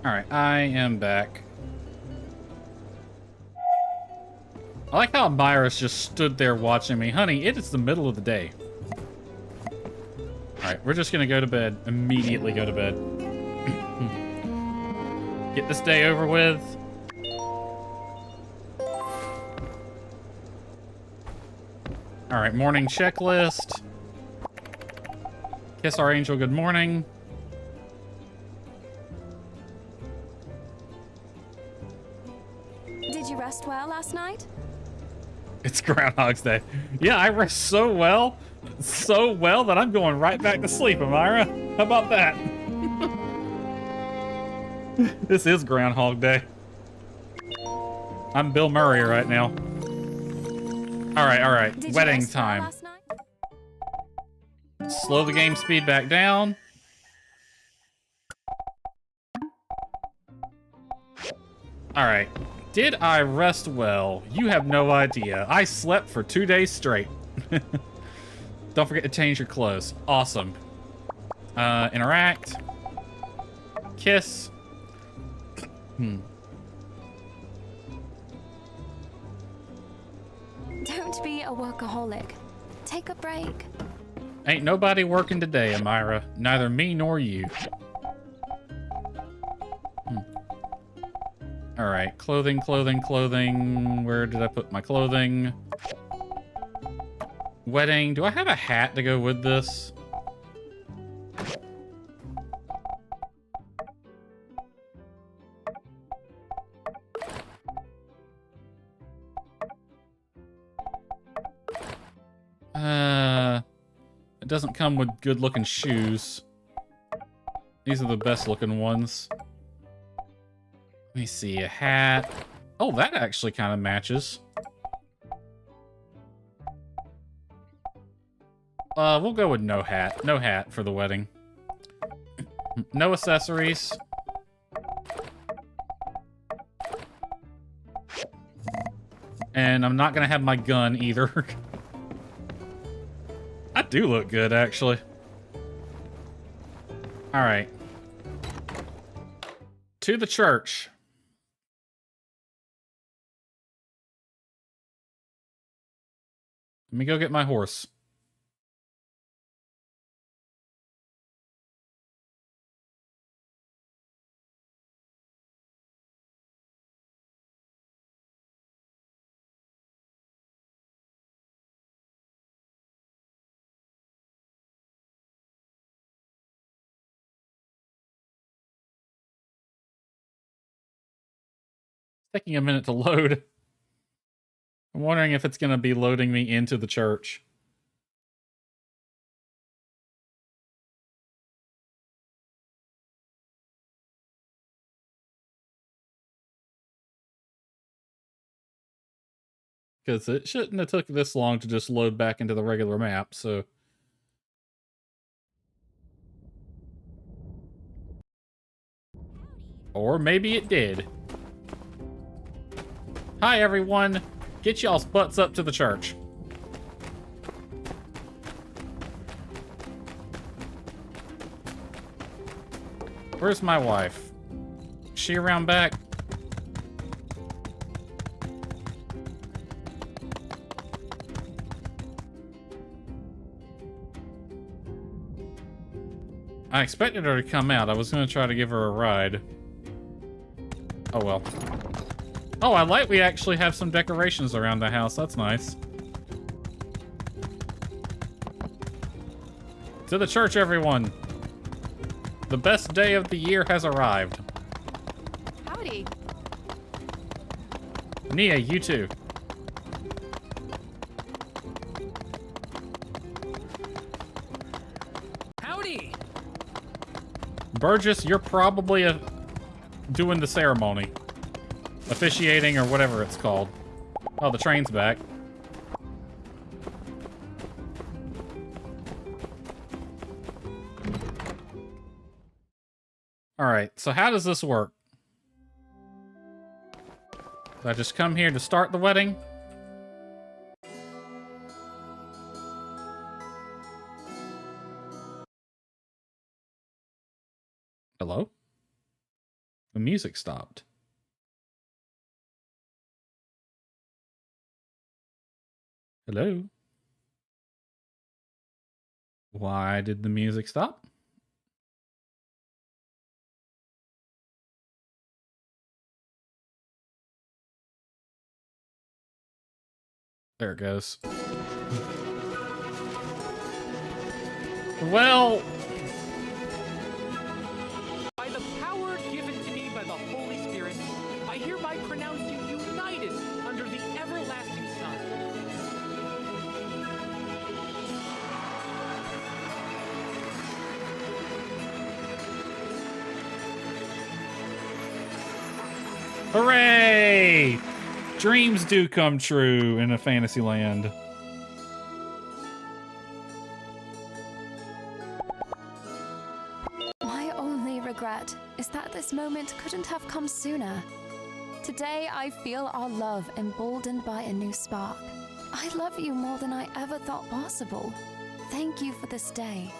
A: Alright, I am back. I like how Myra's just stood there watching me. Honey, it is the middle of the day. Alright, we're just gonna go to bed. Immediately go to bed. Get this day over with. Alright, morning checklist. Kiss our angel good morning.
B: Did you rest well last night?
A: It's Groundhog's Day. Yeah, I rest so well that I'm going right back to sleep, Amira. How about that? This is Groundhog Day. I'm Bill Murray right now. All right.
B: Did you
A: Wedding
B: rest well
A: time.
B: last night?
A: Slow the game speed back down. All right. Did I rest well? You have no idea. I slept for 2 days straight. Don't forget to change your clothes. Awesome. Interact. kiss.
B: Don't be a workaholic. Take a break.
A: Ain't nobody working today, Amira. Neither me nor you. Alright, clothing, clothing, clothing. Where did I put my clothing? Wedding. Do I have a hat to go with this? It doesn't come with good-looking shoes. These are the best-looking ones. Let me see, a hat. Oh, that actually kind of matches. We'll go with no hat. No hat for the wedding. No accessories. And I'm not gonna have my gun either. I do look good, actually. Alright. To the church. Let me go get my horse. Taking a minute to load. I'm wondering if it's going to be loading me into the church. Because it shouldn't have took this long to just load back into the regular map, so... Or maybe it did. Hi, everyone. Get y'all's butts up to the church. Where's my wife? Is she around back? I expected her to come out. I was going to try to give her a ride. Oh, well. Oh, I like we actually have some decorations around the house. That's nice. To the church, everyone. The best day of the year has arrived.
B: Howdy.
A: Nia, you too.
F: Howdy!
A: Burgess, you're probably doing the ceremony. Officiating or whatever it's called. Oh, the train's back. Alright, so how does this work? Do I just come here to start the wedding? Hello? The music stopped. Hello? Why did the music stop? There it goes. Well...
H: By the power given to me by the Holy Spirit, I hereby pronounce you united under the everlasting sun.
A: Hooray! Dreams do come true in a fantasy land.
B: My only regret is that this moment couldn't have come sooner. Today, I feel our love emboldened by a new spark. I love you more than I ever thought possible. Thank you for this day.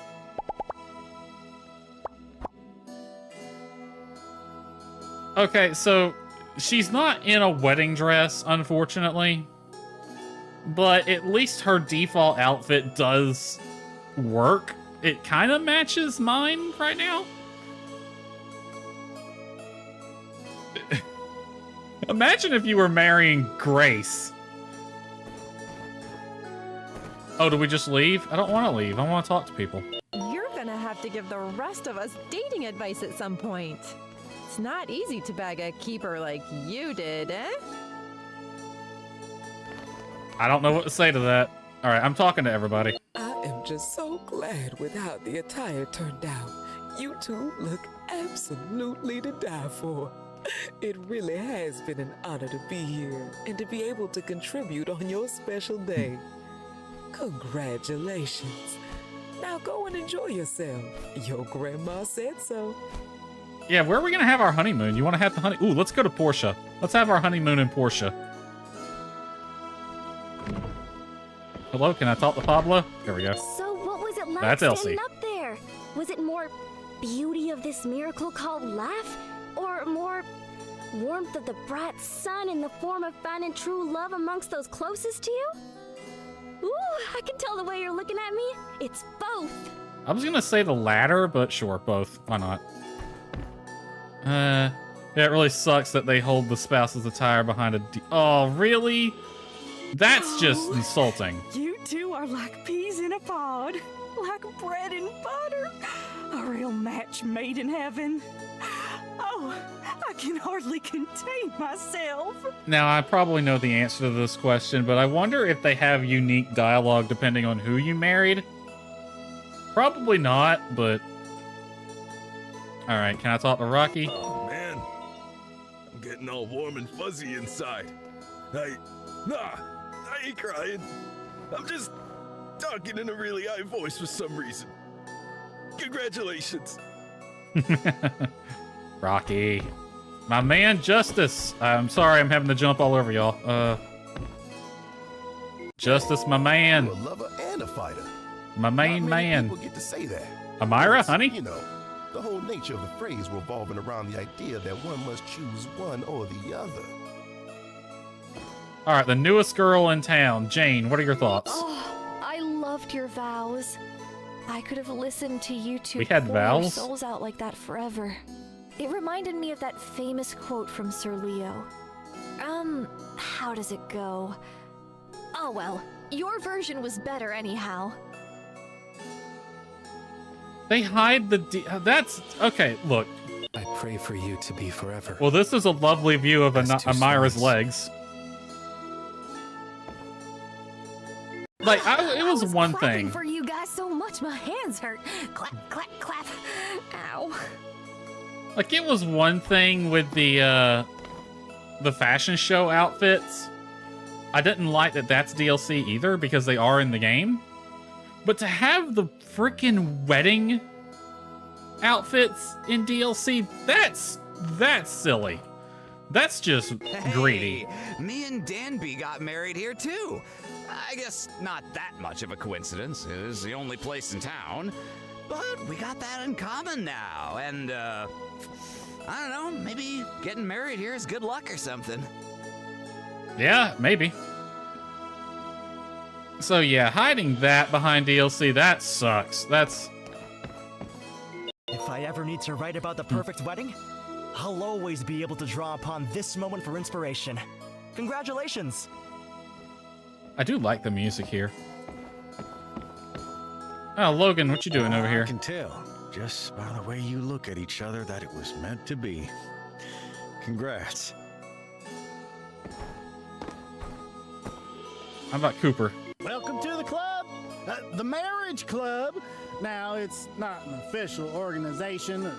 A: Okay, so she's not in a wedding dress, unfortunately. But at least her default outfit does work. It kind of matches mine right now. Imagine if you were marrying Grace. Oh, do we just leave? I don't want to leave. I want to talk to people.
I: You're gonna have to give the rest of us dating advice at some point. It's not easy to bag a keeper like you did, eh?
A: I don't know what to say to that. All right, I'm talking to everybody.
F: I am just so glad with how the attire turned out. You two look absolutely to die for. It really has been an honor to be here and to be able to contribute on your special day. Congratulations. Now go and enjoy yourself. Your grandma said so.
A: Yeah, where are we gonna have our honeymoon? You want to have the honey? Ooh, let's go to Portia. Let's have our honeymoon in Portia. Hello, can I talk to Pablo? There we go.
C: So what was it like
A: That's Elsie.
C: standing up there? Was it more beauty of this miracle called life? Or more warmth of the bright sun in the form of finding true love amongst those closest to you? Ooh, I can tell the way you're looking at me. It's both.
A: I was gonna say the latter, but sure, both. Why not? Yeah, it really sucks that they hold the spouse's attire behind a oh, really? That's just insulting.
J: You two are like peas in a pod, like bread and butter. A real match made in heaven. Oh, I can hardly contain myself.
A: Now, I probably know the answer to this question, but I wonder if they have unique dialogue depending on who you married. Probably not, but... Alright, can I talk to Rocky?
K: Oh, man. I'm getting all warm and fuzzy inside. I ain't crying. I'm just talking in a really high voice for some reason. Congratulations.
A: Rocky. My man, Justice. I'm sorry I'm having to jump all over y'all. Justice, my man.
L: You're a lover and a fighter.
A: My main man.
L: People get to say that.
A: Amira, honey?
L: You know, the whole nature of the phrase revolving around the idea that one must choose one or the other.
A: All right, the newest girl in town. Jane, what are your thoughts?
B: Oh, I loved your vows. I could have listened to you two
A: We had
B: pour our
A: vows?
B: souls out like that forever. It reminded me of that famous quote from Sir Leo. How does it go? Oh well, your version was better anyhow.
A: They hide the... that's... Okay, look.
M: I pray for you to be forever.
A: Well, this is a lovely view of Amira's legs. Like, it was one thing.
B: For you guys so much, my hands hurt. Clap, clap, clap. Ow.
A: Like, it was one thing with the fashion show outfits. I didn't like that that's DLC either, because they are in the game. But to have the freaking wedding outfits in DLC, that's silly. That's just greedy.
N: Me and Danby got married here too. I guess not that much of a coincidence. It is the only place in town. But we got that in common now, and I don't know, maybe getting married here is good luck or something.
A: Yeah, maybe. So yeah, hiding that behind DLC, that sucks. That's...
O: If I ever need to write about the perfect wedding, I'll always be able to draw upon this moment for inspiration. Congratulations!
A: I do like the music here. Oh, Logan, what you doing over here?
P: I can tell, just by the way you look at each other, that it was meant to be. Congrats.
A: How about Cooper?
Q: Welcome to the club, the Marriage Club. Now, it's not an official organization.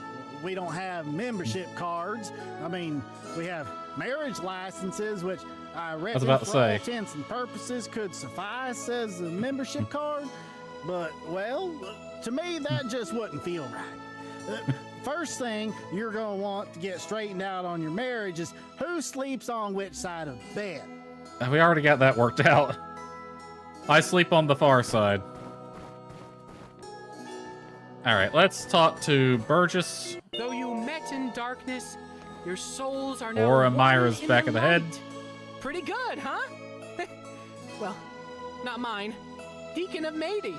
Q: We don't have membership cards. I mean, we have marriage licenses, which I reckon
A: about to
Q: for
A: say.
Q: all intents and purposes could suffice as a membership card. But, well, to me, that just wouldn't feel right. First thing you're going to want to get straightened out on your marriage is who sleeps on which side of the bed.
A: We already got that worked out. I sleep on the far side. All right, let's talk to Burgess.
H: Though you met in darkness, Your souls are now
A: Or
H: one
A: Amira's
H: in
A: back of the head.
H: light. Pretty good, huh? Well, not mine. Deacon of Mady.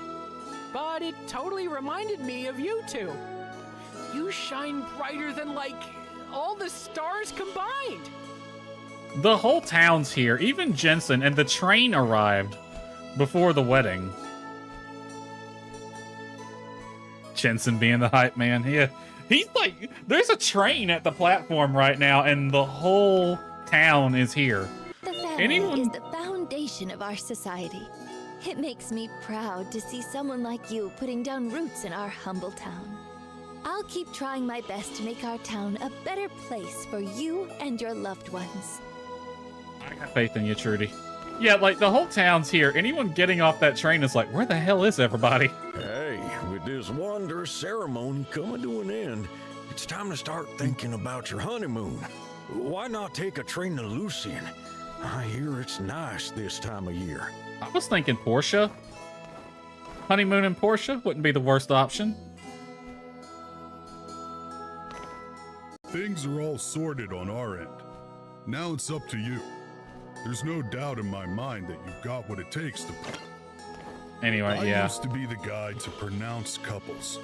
H: But it totally reminded me of you two. You shine brighter than, like, all the stars combined.
A: The whole town's here. Even Jensen, and the train arrived before the wedding. Jensen being the hype man. Yeah, he's like, there's a train at the platform right now, and the whole town is here.
R: The family is the foundation of our society. It makes me proud to see someone like you putting down roots in our humble town. I'll keep trying my best to make our town a better place for you and your loved ones.
A: I got faith in you, Trudy. Yeah, like, the whole town's here. Anyone getting off that train is like, where the hell is everybody?
P: Hey, with this wondrous ceremony coming to an end, it's time to start thinking about your honeymoon. Why not take a train to Lucian? I hear it's nice this time of year.
A: I was thinking Portia. Honeymoon in Portia wouldn't be the worst option.
S: Things are all sorted on our end. Now it's up to you. There's no doubt in my mind that you've got what it takes to...
A: Anyway,
S: I
A: yeah.
S: used to be the guy to pronounce couples.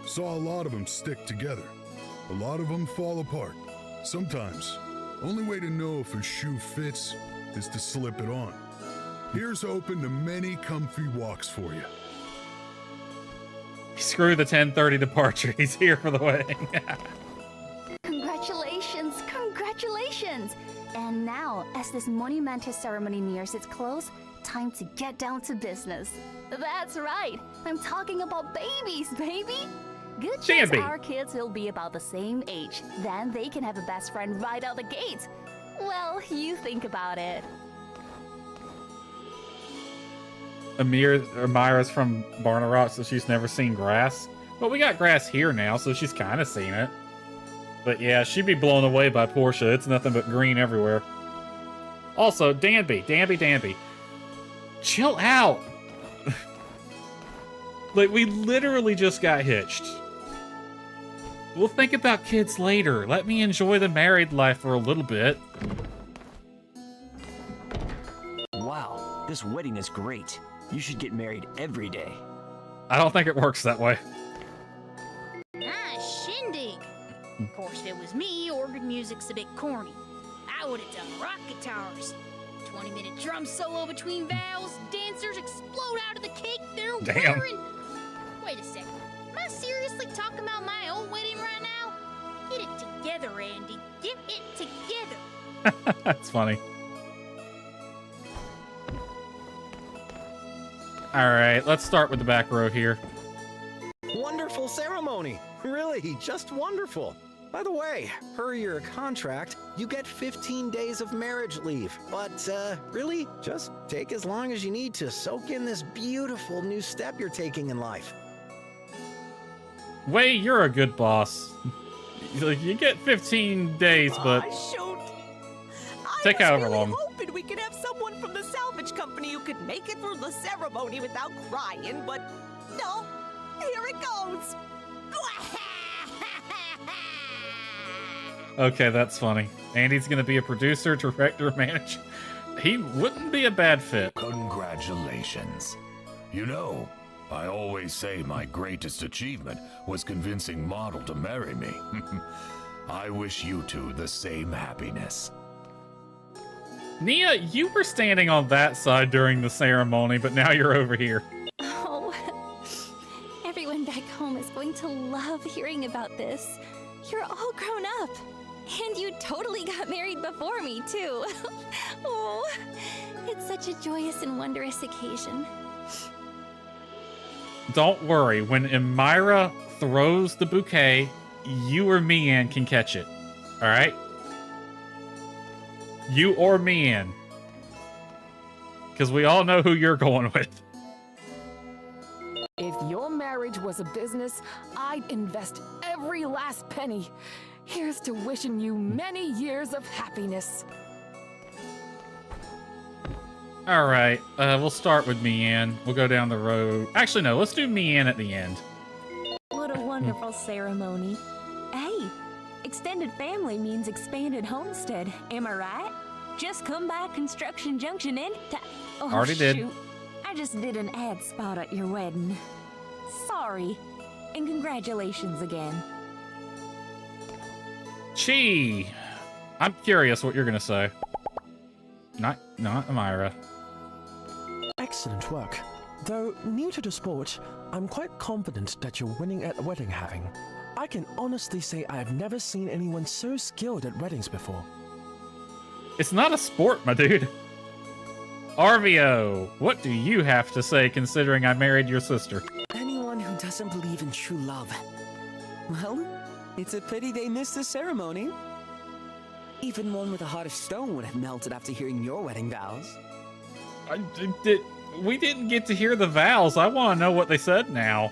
S: Saw a lot of them stick together. A lot of them fall apart. Sometimes, only way to know if a shoe fits is to slip it on. Here's hoping to many comfy walks for you.
A: Screw the 10:30 departure. He's here for the wedding.
C: Congratulations! Congratulations! And now, as this monumentous ceremony nears its close, time to get down to business. That's right! I'm talking about babies, baby! Good chance
A: Danby.
C: our kids will be about the same age. Then they can have a best friend right out the gate. Well, you think about it.
A: Amira's from Barna Rock, so she's never seen grass. But we got grass here now, so she's kind of seen it. But yeah, she'd be blown away by Portia. It's nothing but green everywhere. Also, Danby. Chill out. Like, we literally just got hitched. We'll think about kids later. Let me enjoy the married life for a little bit.
O: Wow, this wedding is great. You should get married every day.
A: I don't think it works that way.
T: Nice shindig. Of course, if it was me, organ music's a bit corny. I would have done rock guitars. 20-minute drum solo between vows, dancers explode out of the cake they're
A: Damn.
T: wearing. Wait a second. Am I seriously talking about my old wedding right now? Get it together, Andy. Get it together.
A: That's funny. Alright, let's start with the back row here.
O: Wonderful ceremony. Really, just wonderful. By the way, per your contract, you get 15 days of marriage leave. But, really, just take as long as you need to soak in this beautiful new step you're taking in life.
A: Wei, you're a good boss. You get 15 days, but
G: Shoot!
A: take however long.
G: Hoping we could have someone from the salvage company who could make it through the ceremony without crying, but no, here it goes.
A: Okay, that's funny. Andy's gonna be a producer, director, manager. He wouldn't be a bad fit.
U: Congratulations. You know, I always say my greatest achievement was convincing Model to marry me. I wish you two the same happiness.
A: Nia, you were standing on that side during the ceremony, but now you're over here.
B: Oh, everyone back home is going to love hearing about this. You're all grown up. And you totally got married before me, too. Oh, it's such a joyous and wondrous occasion.
A: Don't worry, when Amira throws the bouquet, you or Mian can catch it. Alright? You or Mian. Because we all know who you're going with.
V: If your marriage was a business, I'd invest every last penny. Here's to wishing you many years of happiness.
A: Alright, we'll start with Mian. We'll go down the road. Actually, no, let's do Mian at the end.
C: What a wonderful ceremony. Hey,
J: Extended family means expanded homestead, am I right? Just come by Construction Junction and oh,
A: Already did.
J: shoot. I just did an ad spot at your wedding. Sorry. And congratulations again.
A: Chi! I'm curious what you're gonna say. Not Amira.
D: Excellent work. Though new to the sport, I'm quite confident that you're winning at wedding having. I can honestly say I've never seen anyone so skilled at weddings before.
A: It's not a sport, my dude. Arvio, what do you have to say considering I married your sister?
F: Anyone who doesn't believe in true love, well, it's a pity they missed the ceremony. Even one with a heart of stone would have melted after hearing your wedding vows.
A: We didn't get to hear the vows. I want to know what they said now.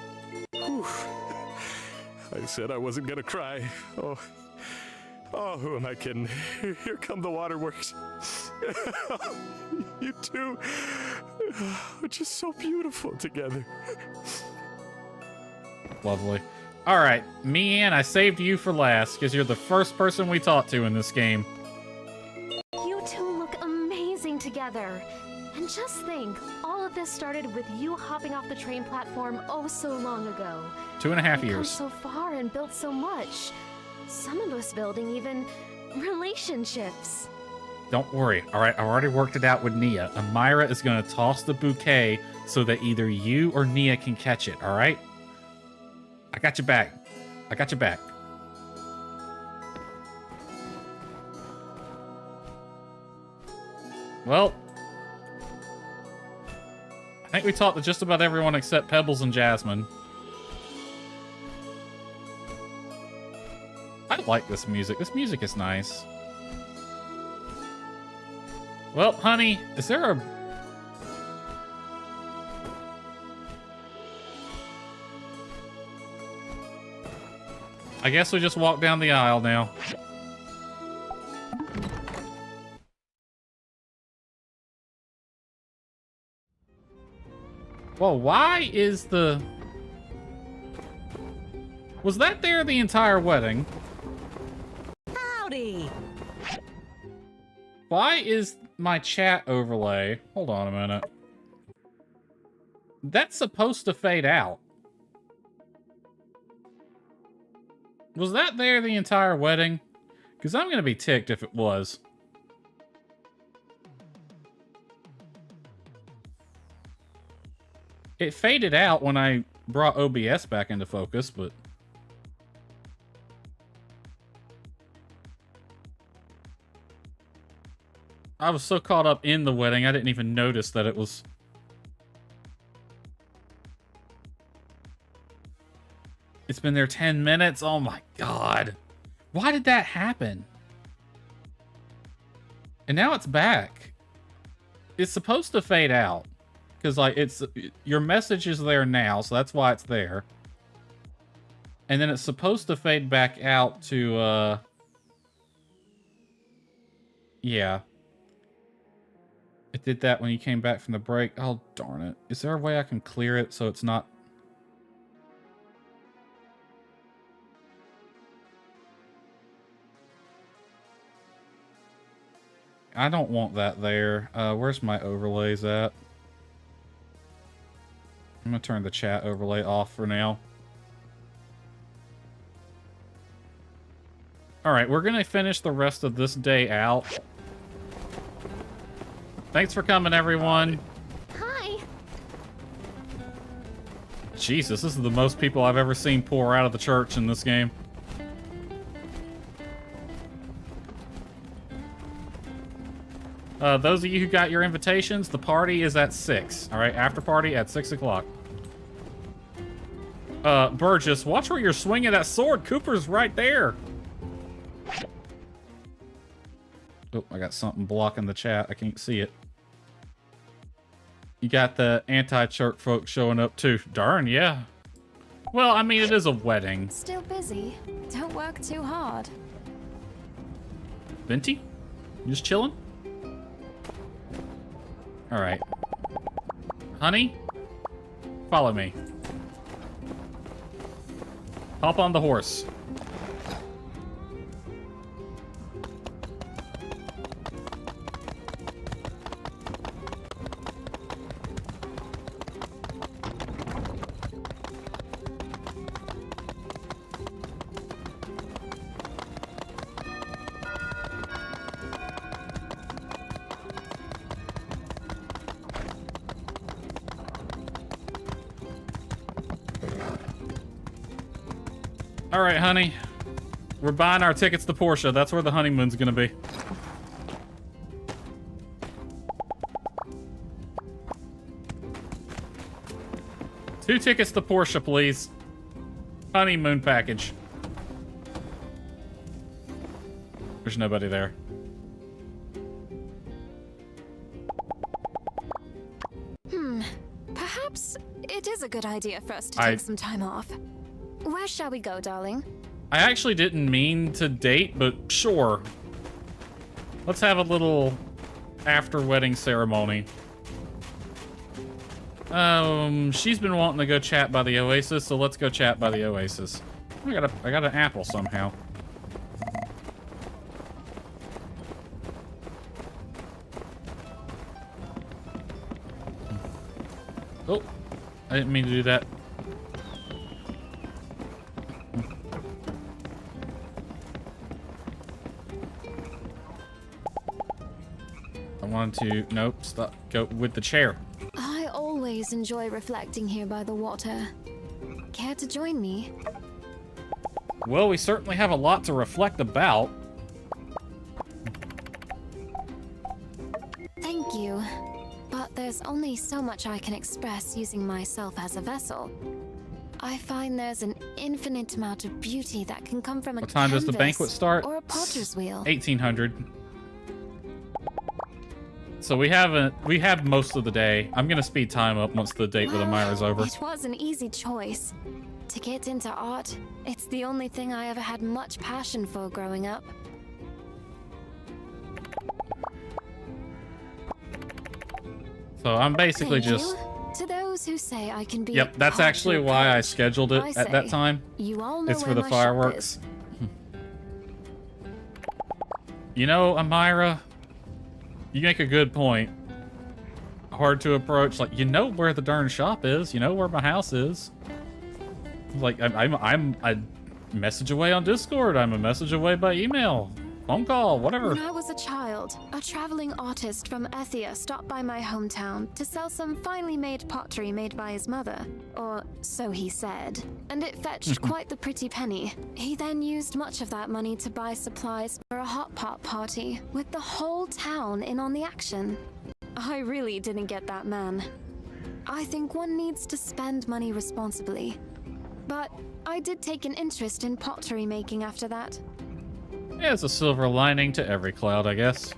P: Whew. I said I wasn't gonna cry. Oh, who am I kidding? Here come the waterworks. You two are just so beautiful together.
A: Lovely. All right, Me-Ann, I saved you for last because you're the first person we talked to in this game.
B: You two look amazing together. And just think, all of this started with you hopping off the train platform oh so long ago.
A: 2.5
B: We've
A: years.
B: come so far and built so much. Some of us building even relationships.
A: Don't worry. All right, I've already worked it out with Nia. Amira is going to toss the bouquet so that either you or Nia can catch it, all right? I got your back. I got your back. Well, I think we talked to just about everyone except Pebbles and Jasmine. I like this music. This music is nice. Well, honey, is there a... I guess we just walk down the aisle now. Well, why is the... Was that there the entire wedding?
G: Howdy!
A: Why is my chat overlay... Hold on a minute. That's supposed to fade out. Was that there the entire wedding? Because I'm going to be ticked if it was. It faded out when I brought OBS back into focus, but... I was so caught up in the wedding, I didn't even notice that it was... It's been there 10 minutes? Oh my god. Why did that happen? And now it's back. It's supposed to fade out. Because, like, it's... Your message is there now, so that's why it's there. And then it's supposed to fade back out to, yeah. It did that when you came back from the break. Oh, darn it. Is there a way I can clear it so it's not... I don't want that there. Where's my overlays at? I'm gonna turn the chat overlay off for now. Alright, we're gonna finish the rest of this day out. Thanks for coming, everyone.
B: Hi.
A: Jesus, this is the most people I've ever seen pour out of the church in this game. Those of you who got your invitations, the party is at 6. Alright, after party at 6 o'clock. Burgess, watch where you're swinging that sword. Cooper's right there. Oh, I got something blocking the chat. I can't see it. You got the anti-church folks showing up too. Darn, yeah. Well, I mean, it is a wedding.
B: Still busy. Don't work too hard.
A: Venti? You just chilling? Alright. Honey? Follow me. Hop on the horse. All right, honey. We're buying our tickets to Portia. That's where the honeymoon's gonna be. Two tickets to Portia, please. Honeymoon package. There's nobody there.
B: Perhaps it is a good idea for us to take some time off. Where shall we go, darling?
A: I actually didn't mean to date, but sure. Let's have a little after-wedding ceremony. She's been wanting to go chat by the Oasis, so let's go chat by the Oasis. I got an apple somehow. Oh, I didn't mean to do that. I wanted to, nope, stop, go with the chair.
B: I always enjoy reflecting here by the water. Care to join me?
A: Well, we certainly have a lot to reflect about.
B: Thank you. But there's only so much I can express using myself as a vessel. I find there's an infinite amount of beauty that can come from a
A: What time does the banquet start?
B: Or a potter's wheel.
A: 1800. So we have most of the day. I'm gonna speed time up once the date with Amira's over.
B: It was an easy choice. To get into art, it's the only thing I ever had much passion for growing up.
A: So I'm basically
B: Thank
A: just...
B: you. To those who say I can be
A: Yep, that's actually why I scheduled it at that time.
B: You all know
A: it's for
B: where
A: the
B: my
A: fireworks. You know, Amira, you make a good point. Hard to approach. Like, you know where the darn shop is. You know where my house is. Like, I'm a message away on Discord. I'm a message away by email, phone call, whatever.
B: When I was a child, a traveling artist from Ethia stopped by my hometown to sell some finely made pottery made by his mother, or so he said, and it fetched quite the pretty penny. He then used much of that money to buy supplies for a hot pot party, with the whole town in on the action. I really didn't get that man. I think one needs to spend money responsibly. But I did take an interest in pottery making after that.
A: Yeah, it's a silver lining to every cloud, I guess.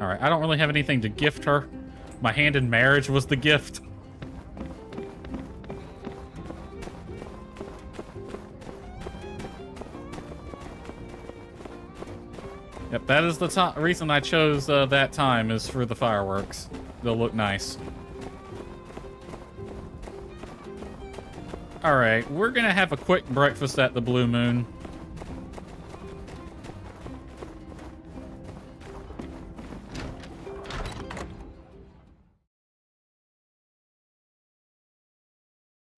A: Alright, I don't really have anything to gift her. My hand in marriage was the gift. Yep, that is the reason I chose that time, is for the fireworks. They'll look nice. Alright, we're gonna have a quick breakfast at the Blue Moon.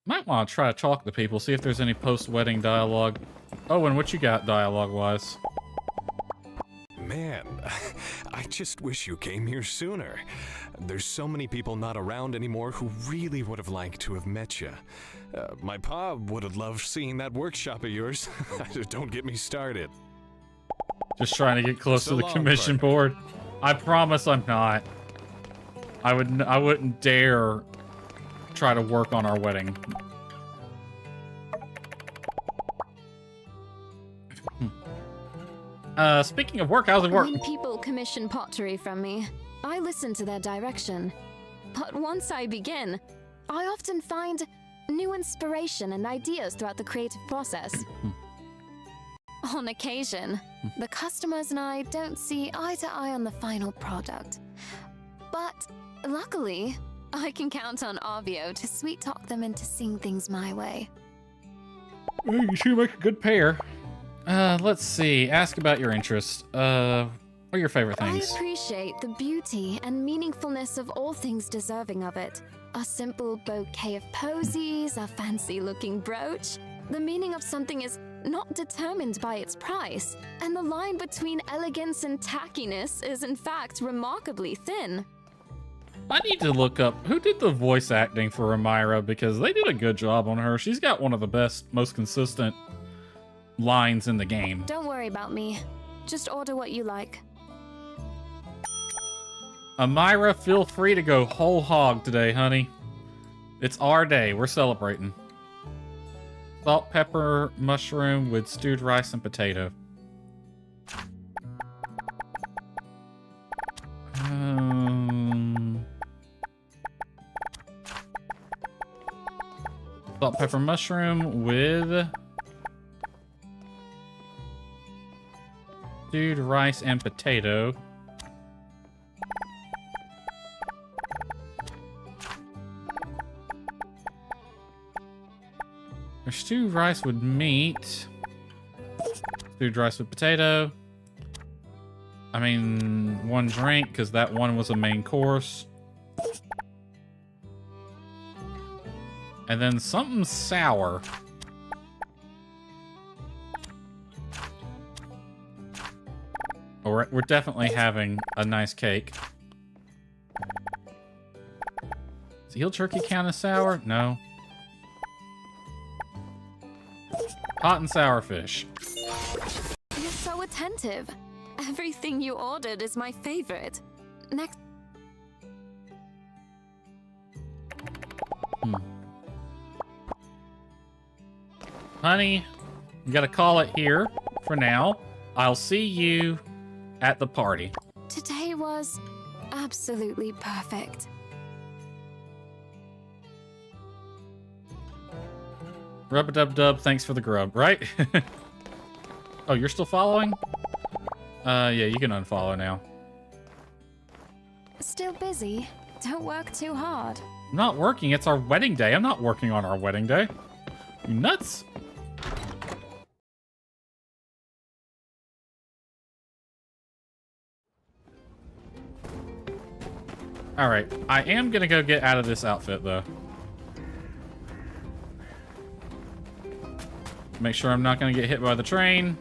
A: Might want to try to talk to people, see if there's any post-wedding dialogue. Oh, and what you got dialogue-wise?
E: Man, I just wish you came here sooner. There's so many people not around anymore who really would have liked to have met you. My pa would have loved seeing that workshop of yours. Don't get me started.
A: Just trying to get close to the commission board. I promise I'm not. I wouldn't dare try to work on our wedding. Speaking of work, how's it work?
B: When people commission pottery from me, I listen to their direction. But once I begin, I often find new inspiration and ideas throughout the creative process. On occasion, the customers and I don't see eye to eye on the final product. But luckily, I can count on Arvio to sweet talk them into seeing things my way.
A: Well, you two make a good pair. Let's see. Ask about your interests. What are your favorite things?
B: I appreciate the beauty and meaningfulness of all things deserving of it. A simple bouquet of posies, a fancy-looking brooch. The meaning of something is not determined by its price, and the line between elegance and tackiness is in fact remarkably thin.
A: I need to look up who did the voice acting for Amira because they did a good job on her. She's got one of the best, most consistent lines in the game.
B: Don't worry about me. Just order what you like.
A: Amira, feel free to go whole hog today, honey. It's our day. We're celebrating. Salt, pepper, mushroom with stewed rice and potato. Salt, pepper, mushroom with stewed rice and potato. There's stewed rice with meat. Stewed rice with potato. I mean, one drink, because that one was a main course. And then something sour. We're definitely having a nice cake. Does eel turkey count as sour? No. Hot and sour fish.
B: You're so attentive. Everything you ordered is my favorite. Next.
A: Honey, you gotta call it here for now. I'll see you at the party.
B: Today was absolutely perfect.
A: Rub-a-dub-dub, thanks for the grub, right? Oh, you're still following? Yeah, you can unfollow now.
B: Still busy? Don't work too hard.
A: I'm not working, it's our wedding day. I'm not working on our wedding day. You nuts? Alright, I am gonna go get out of this outfit, though. Make sure I'm not gonna get hit by the train.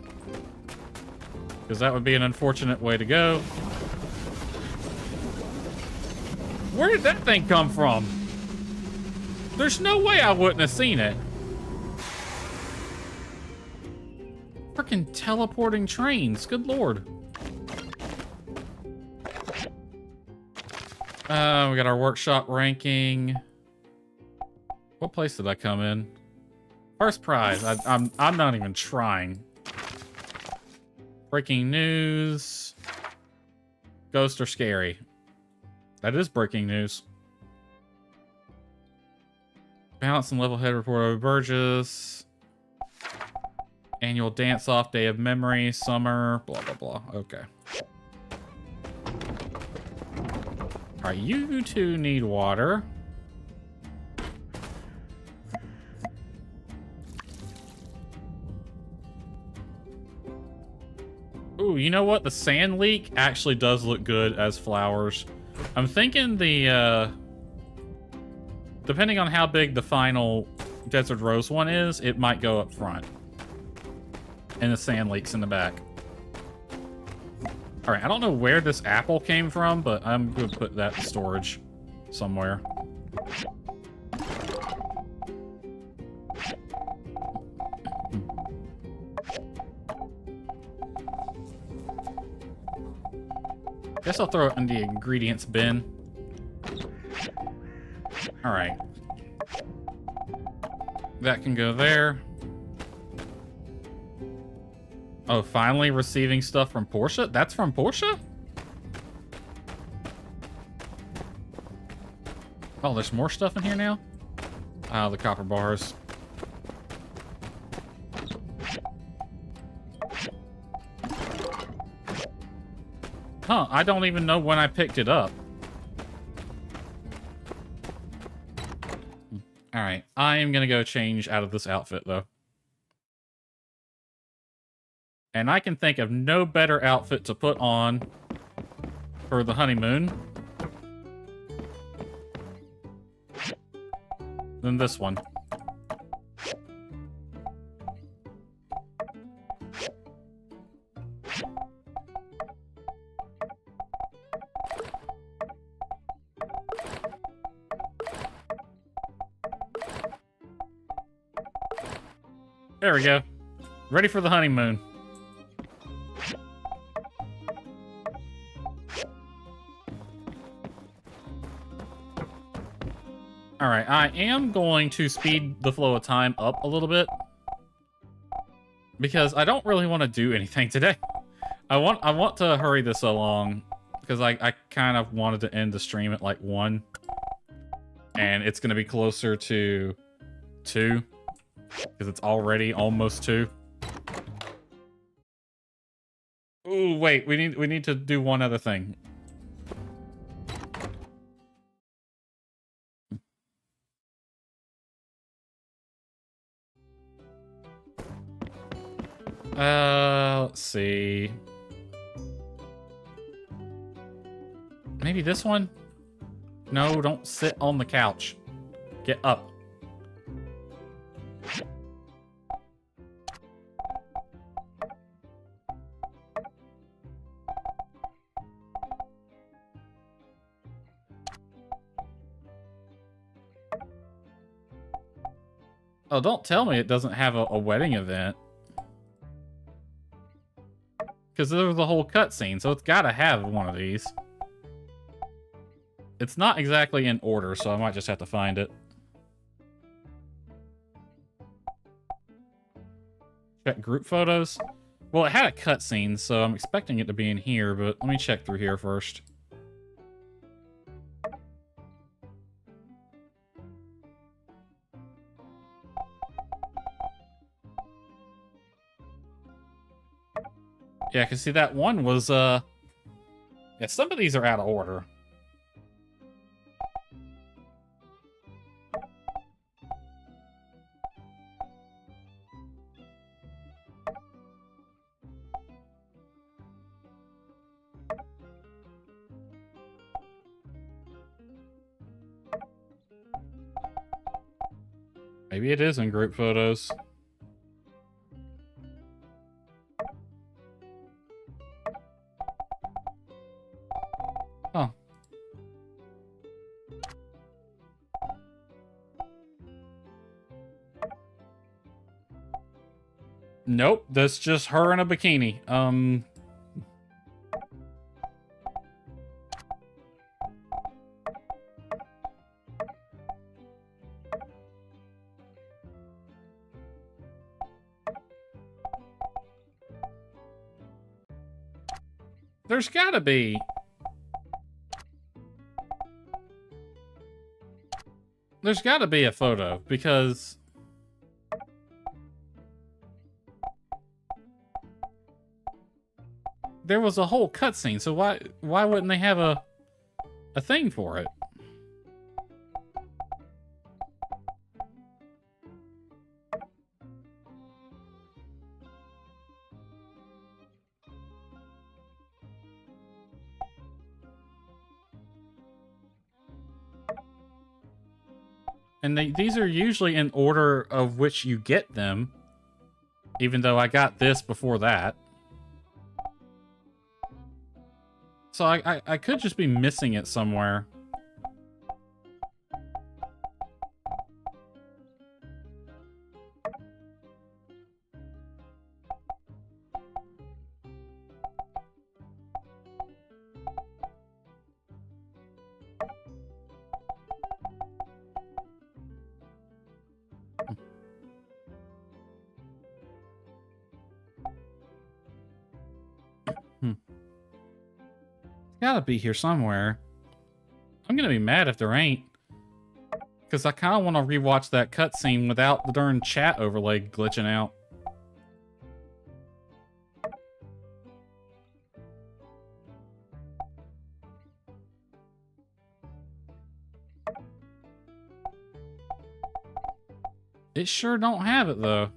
A: Because that would be an unfortunate way to go. Where did that thing come from? There's no way I wouldn't have seen it. Freaking teleporting trains, good lord. We got our workshop ranking. What place did I come in? First prize. I'm not even trying. Breaking news. Ghost or scary? That is breaking news. Balance and level head report over Burgess. Annual dance off, day of memory, summer, blah blah blah. Okay. Alright, you two need water. Ooh, you know what? The sand leek actually does look good as flowers. I'm thinking the, depending on how big the final Desert Rose one is, it might go up front. And the sand leeks in the back. Alright, I don't know where this apple came from, but I'm going to put that in storage somewhere. Guess I'll throw it in the ingredients bin. Alright. That can go there. Oh, finally receiving stuff from Portia? That's from Portia? Oh, there's more stuff in here now? Oh, the copper bars. Huh, I don't even know when I picked it up. Alright, I am gonna go change out of this outfit, though. And I can think of no better outfit to put on for the honeymoon than this one. There we go. Ready for the honeymoon. Alright, I am going to speed the flow of time up a little bit. Because I don't really want to do anything today. I want to hurry this along. Because I kind of wanted to end the stream at like 1. And it's going to be closer to 2. Because it's already almost 2. Ooh, wait, we need to do one other thing. Let's see. Maybe this one? No, don't sit on the couch. Get up. Oh, don't tell me it doesn't have a wedding event. Because there was a whole cutscene, so it's gotta have one of these. It's not exactly in order, so I might just have to find it. Check group photos. Well, it had a cutscene, so I'm expecting it to be in here, but let me check through here first. Yeah, because see, that one was, yeah, some of these are out of order. Maybe it is in group photos. Oh. Nope, that's just her in a bikini. There's gotta be. There's gotta be a photo, because there was a whole cutscene, so why wouldn't they have a thing for it? And these are usually in order of which you get them, even though I got this before that. So I could just be missing it somewhere. Gotta be here somewhere. I'm gonna be mad if there ain't. Because I kind of want to rewatch that cutscene without the darn chat overlay glitching out. It sure don't have it, though.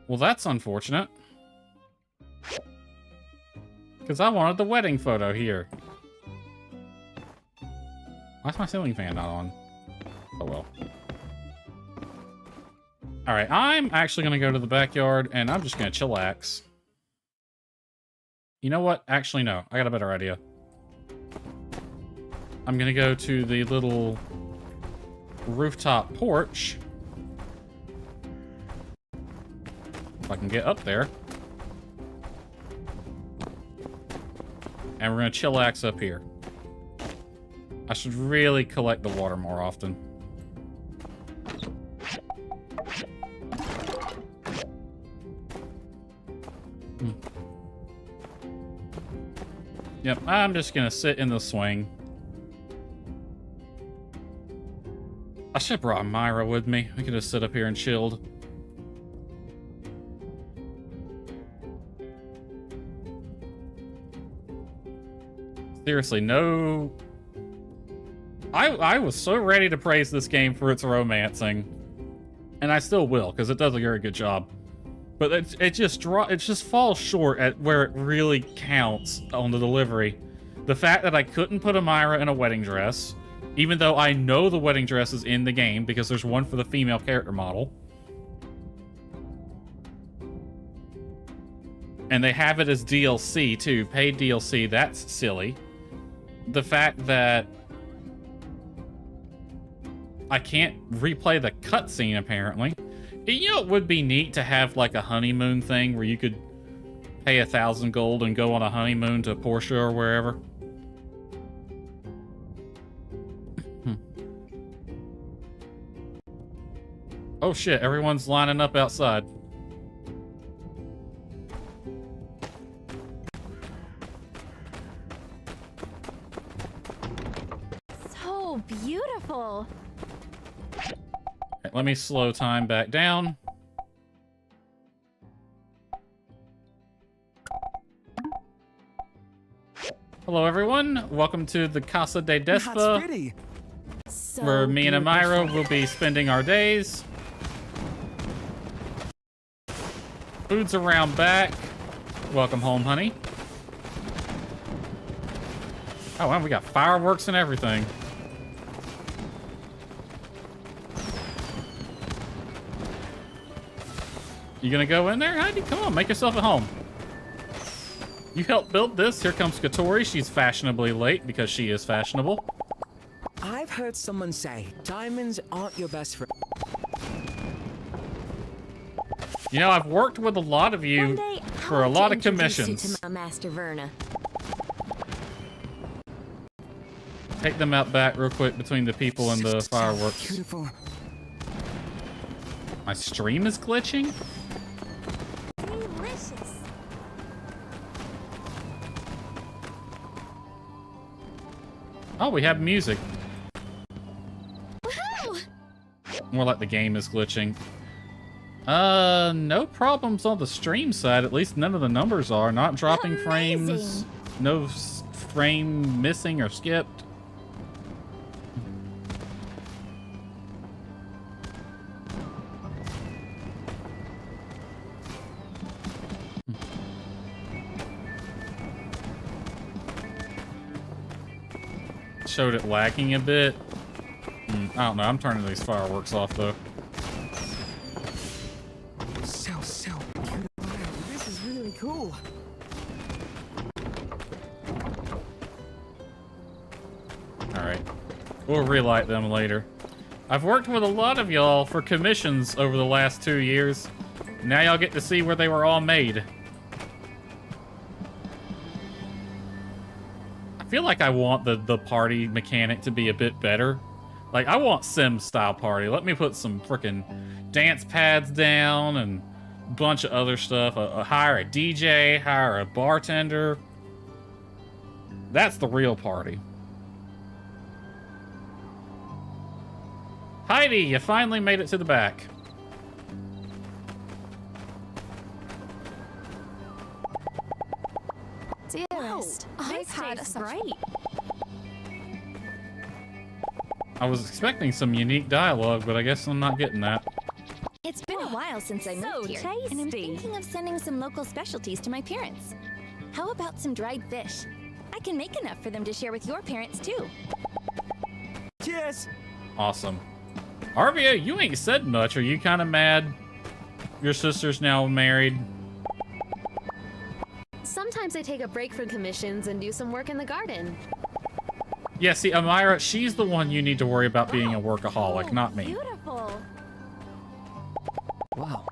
A: Well, that's unfortunate. Because I wanted the wedding photo here. Why's my ceiling fan not on? Oh well. Alright, I'm actually gonna go to the backyard and I'm just gonna chillax. You know what? Actually, no. I got a better idea. I'm gonna go to the little rooftop porch. If I can get up there. And we're gonna chillax up here. I should really collect the water more often. Yep, I'm just gonna sit in the swing. I should have brought Myra with me. We could just sit up here and chilled. Seriously, no... I was so ready to praise this game for its romancing. And I still will, because it does a very good job. But it just falls short at where it really counts on the delivery. The fact that I couldn't put Amira in a wedding dress, even though I know the wedding dress is in the game because there's one for the female character model. And they have it as DLC too, paid DLC, that's silly. The fact that I can't replay the cutscene apparently. You know, it would be neat to have like a honeymoon thing where you could pay 1,000 gold and go on a honeymoon to Portia or wherever. Oh shit, everyone's lining up outside.
R: So beautiful.
A: Okay, let me slow time back down. Hello everyone, welcome to the Casa de Despa, where me and Amira will be spending our days. Food's around back. Welcome home, honey. Oh, wow, we got fireworks and everything. You gonna go in there, Heidi? Come on, make yourself at home. You helped build this. Here comes Katori. She's fashionably late because she is fashionable.
F: I've heard someone say diamonds aren't your best friend.
A: You know, I've worked with a lot of you for a lot of commissions.
C: To my Master Verna.
A: Take them out back real quick between the people and the fireworks.
F: Beautiful.
A: My stream is glitching?
C: Delicious.
A: Oh, we have music. More like the game is glitching. No problems on the stream side. At least none of the numbers are. Not dropping frames. No frame missing or skipped. Showed it lagging a bit. I don't know. I'm turning these fireworks off though.
F: So beautiful. This is really cool.
A: Alright. We'll relight them later. I've worked with a lot of y'all for commissions over the last 2 years. Now y'all get to see where they were all made. I feel like I want the party mechanic to be a bit better. Like, I want Sims style party. Let me put some freaking dance pads down and a bunch of other stuff. Hire a DJ, hire a bartender. That's the real party. Heidi, you finally made it to the back.
B: Dearest, I've had a
C: great.
A: I was expecting some unique dialogue, but I guess I'm not getting that.
R: It's been a while since I moved here, and I'm thinking of sending some local specialties to my parents. How about some dried fish? I can make enough for them to share with your parents, too.
O: Chris.
A: Awesome. Arvia, you ain't said much. Are you kind of mad your sister's now married?
I: Sometimes I take a break from commissions and do some work in the garden.
A: Yeah, see, Amira, she's the one you need to worry about being a workaholic, not me.
C: Beautiful.
O: Wow.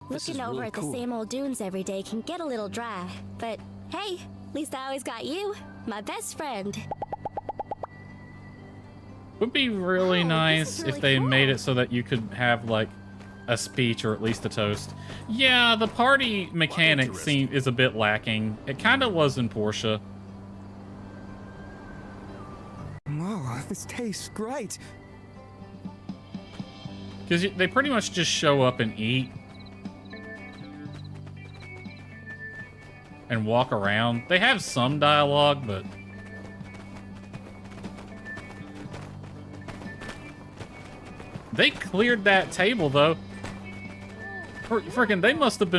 C: Looking over at the same old dunes every day can get a little dry, but hey, at least I always got you, my best friend.
A: Would be really nice if they made it so that you could have, like, a speech or at least a toast. Yeah, the party mechanic is a bit lacking. It kind of was in Portia.
O: Oh, this tastes great.
A: Because they pretty much just show up and eat. And walk around. They have some dialogue, but... They cleared that table, though. Frickin', they must have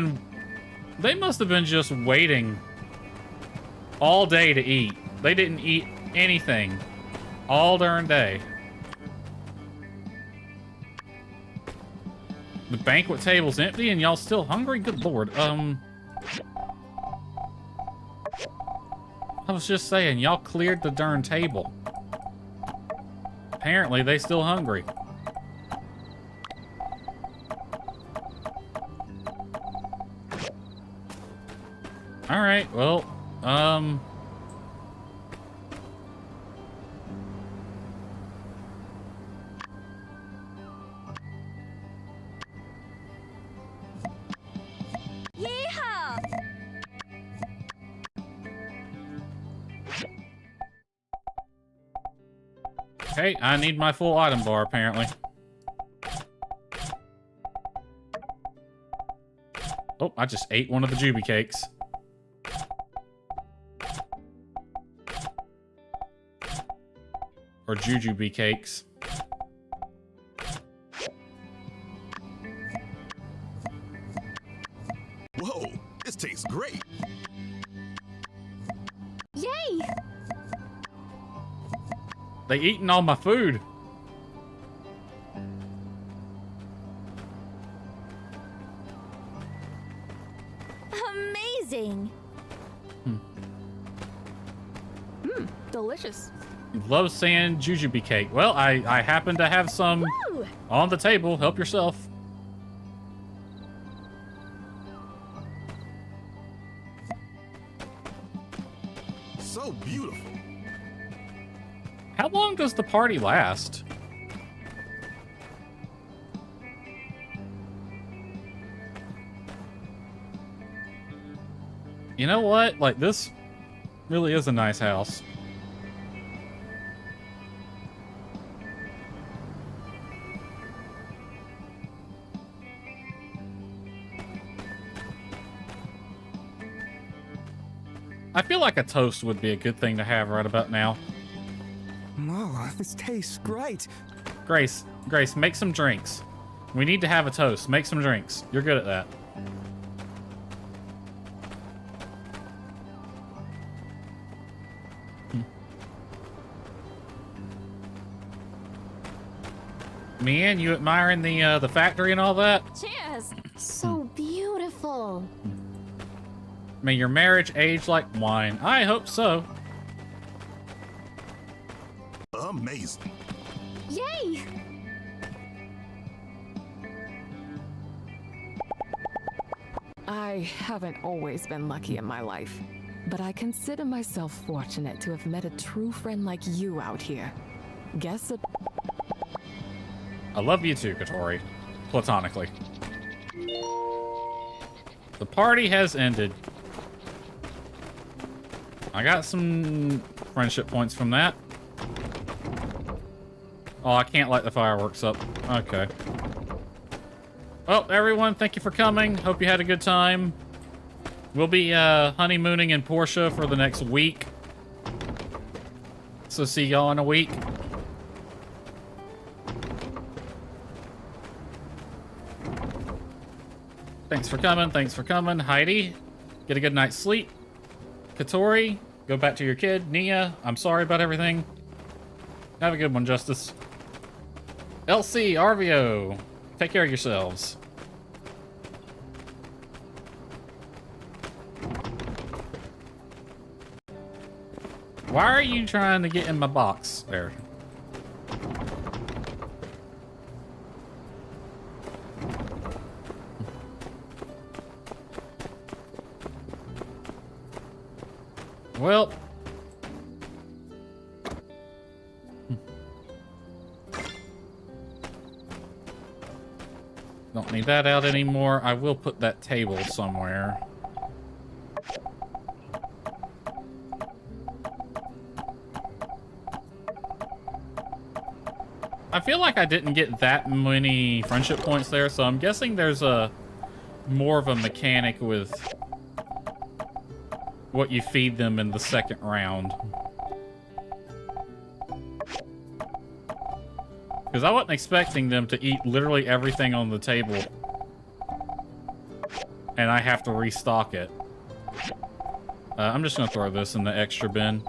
A: been just waiting all day to eat. They didn't eat anything all darn day. The banquet table's empty and y'all still hungry? Good lord. I was just saying, y'all cleared the darn table. Apparently, they still hungry. Alright, well,
C: Yeehaw!
A: Okay, I need my full item bar, apparently. Oh, I just ate one of the Juby cakes. Or Jujube cakes.
L: Whoa, this tastes great.
C: Yay!
A: They eating all my food.
C: Amazing.
V: Delicious.
A: Love saying Jujube cake. Well, I happen to have some on the table. Help yourself.
L: So beautiful.
A: How long does the party last? You know what? Like, this really is a nice house. I feel like a toast would be a good thing to have right about now.
O: Oh, this tastes great.
A: Grace, make some drinks. We need to have a toast. Make some drinks. You're good at that. Mian, you admiring the factory and all that?
C: Cheers! So beautiful.
A: May your marriage age like wine. I hope so.
L: Amazing.
C: Yay!
V: I haven't always been lucky in my life, but I consider myself fortunate to have met a true friend like you out here. Guess it.
A: I love you too, Katori. Platonically. The party has ended. I got some friendship points from that. Oh, I can't light the fireworks up. Okay. Well, everyone, thank you for coming. Hope you had a good time. We'll be honeymooning in Portia for the next week. So see y'all in a week. Thanks for coming. Thanks for coming. Heidi, get a good night's sleep. Katori, go back to your kid. Nia, I'm sorry about everything. Have a good one, Justice. LC, RVO, take care of yourselves. Why are you trying to get in my box there? Well. Don't need that out anymore. I will put that table somewhere. I feel like I didn't get that many friendship points there, so I'm guessing there's a more of a mechanic with what you feed them in the second round. Because I wasn't expecting them to eat literally everything on the table. And I have to restock it. I'm just going to throw this in the extra bin.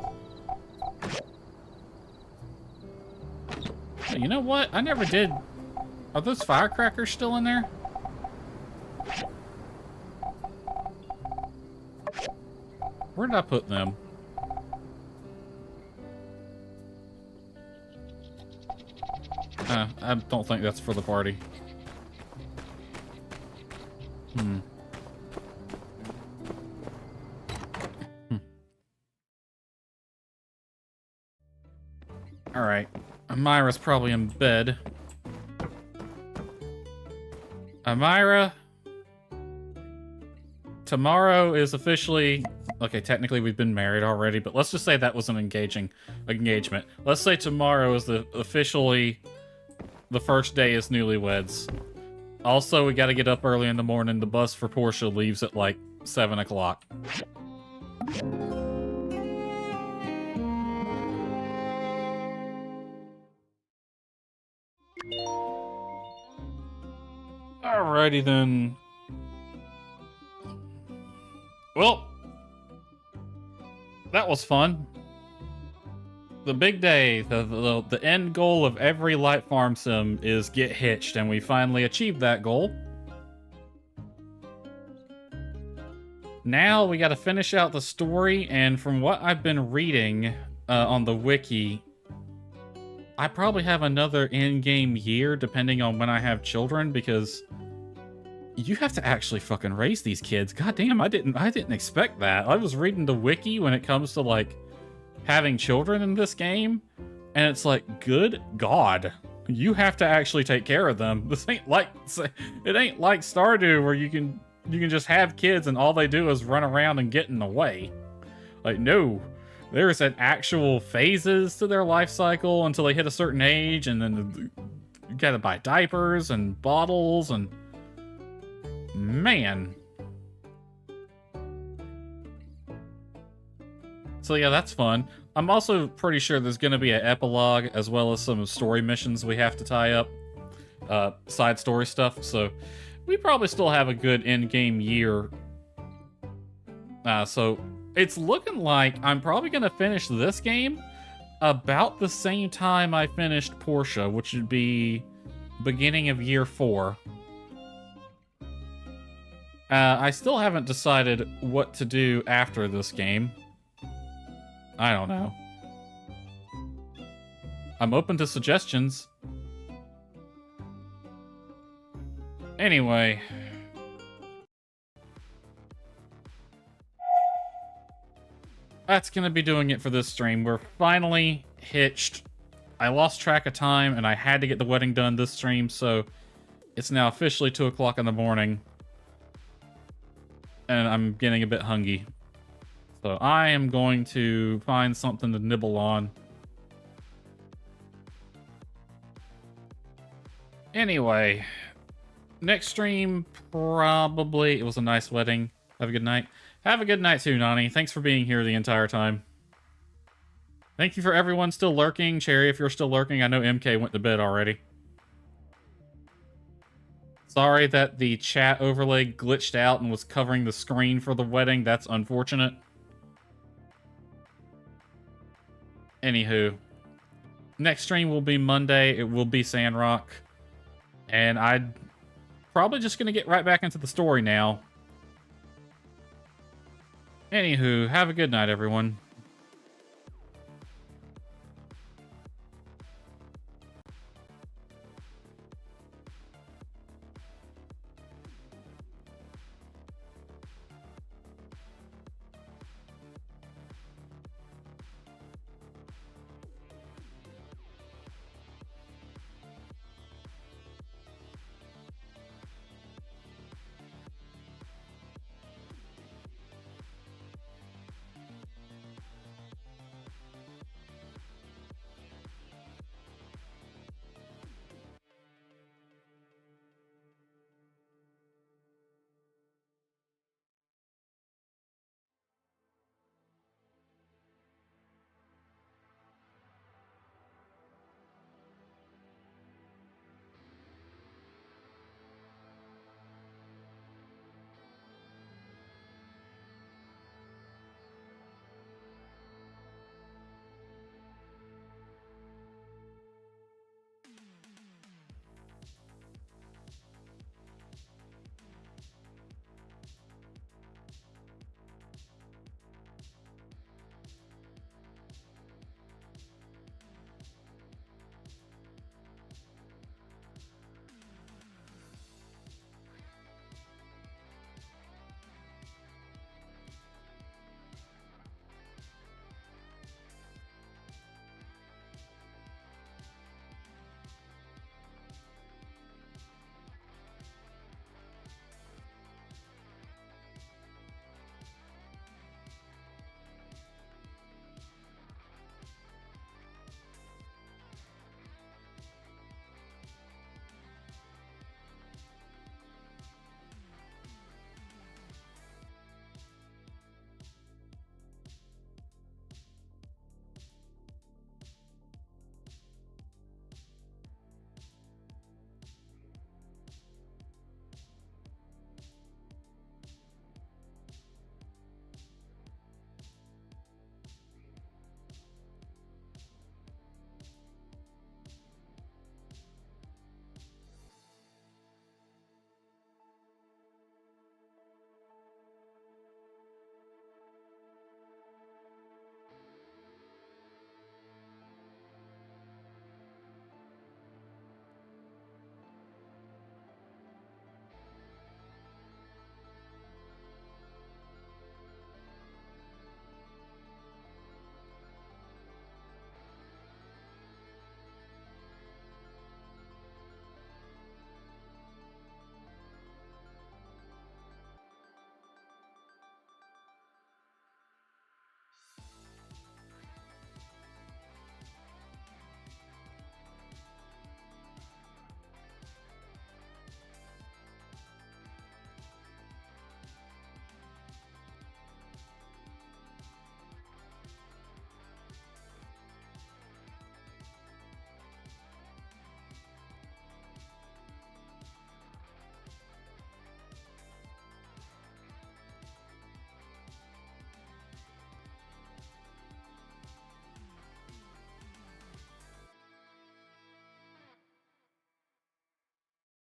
A: You know what? I never did. Are those firecrackers still in there? Where did I put them? I don't think that's for the party. Alright. Amira's probably in bed. Amira. Tomorrow is officially... Okay, technically we've been married already, but let's just say that was an engagement. Let's say tomorrow is officially the first day as newlyweds. Also, we gotta get up early in the morning. The bus for Portia leaves at like 7 o'clock. Alrighty then. Well, that was fun. The big day, the end goal of every light farm sim is get hitched, and we finally achieved that goal. Now we got to finish out the story, and from what I've been reading on the wiki, I probably have another in-game year depending on when I have children, because you have to actually fucking raise these kids. God damn, I didn't expect that. I was reading the wiki when it comes to like having children in this game, and it's like, good God, you have to actually take care of them. This ain't like Stardew where you can just have kids and all they do is run around and get in the way. Like, no, there's an actual phases to their life cycle until they hit a certain age, and then you gotta buy diapers and bottles, and man. So yeah, that's fun. I'm also pretty sure there's going to be an epilogue as well as some story missions we have to tie up. Side story stuff. So we probably still have a good in-game year. So it's looking like I'm probably going to finish this game about the same time I finished Portia, which would be beginning of year 4. I still haven't decided what to do after this game. I don't know. I'm open to suggestions. Anyway. That's gonna be doing it for this stream. We're finally hitched. I lost track of time and I had to get the wedding done this stream, so it's now officially 2 o'clock in the morning. And I'm getting a bit hungry. So I am going to find something to nibble on. Anyway, next stream, probably... It was a nice wedding. Have a good night. Have a good night too, Nani. Thanks for being here the entire time. Thank you for everyone still lurking. Cherry, if you're still lurking, I know MK went to bed already. Sorry that the chat overlay glitched out and was covering the screen for the wedding. That's unfortunate. Anywho. Next stream will be Monday. It will be Sandrock. And I'm probably just going to get right back into the story now. Anywho, have a good night, everyone.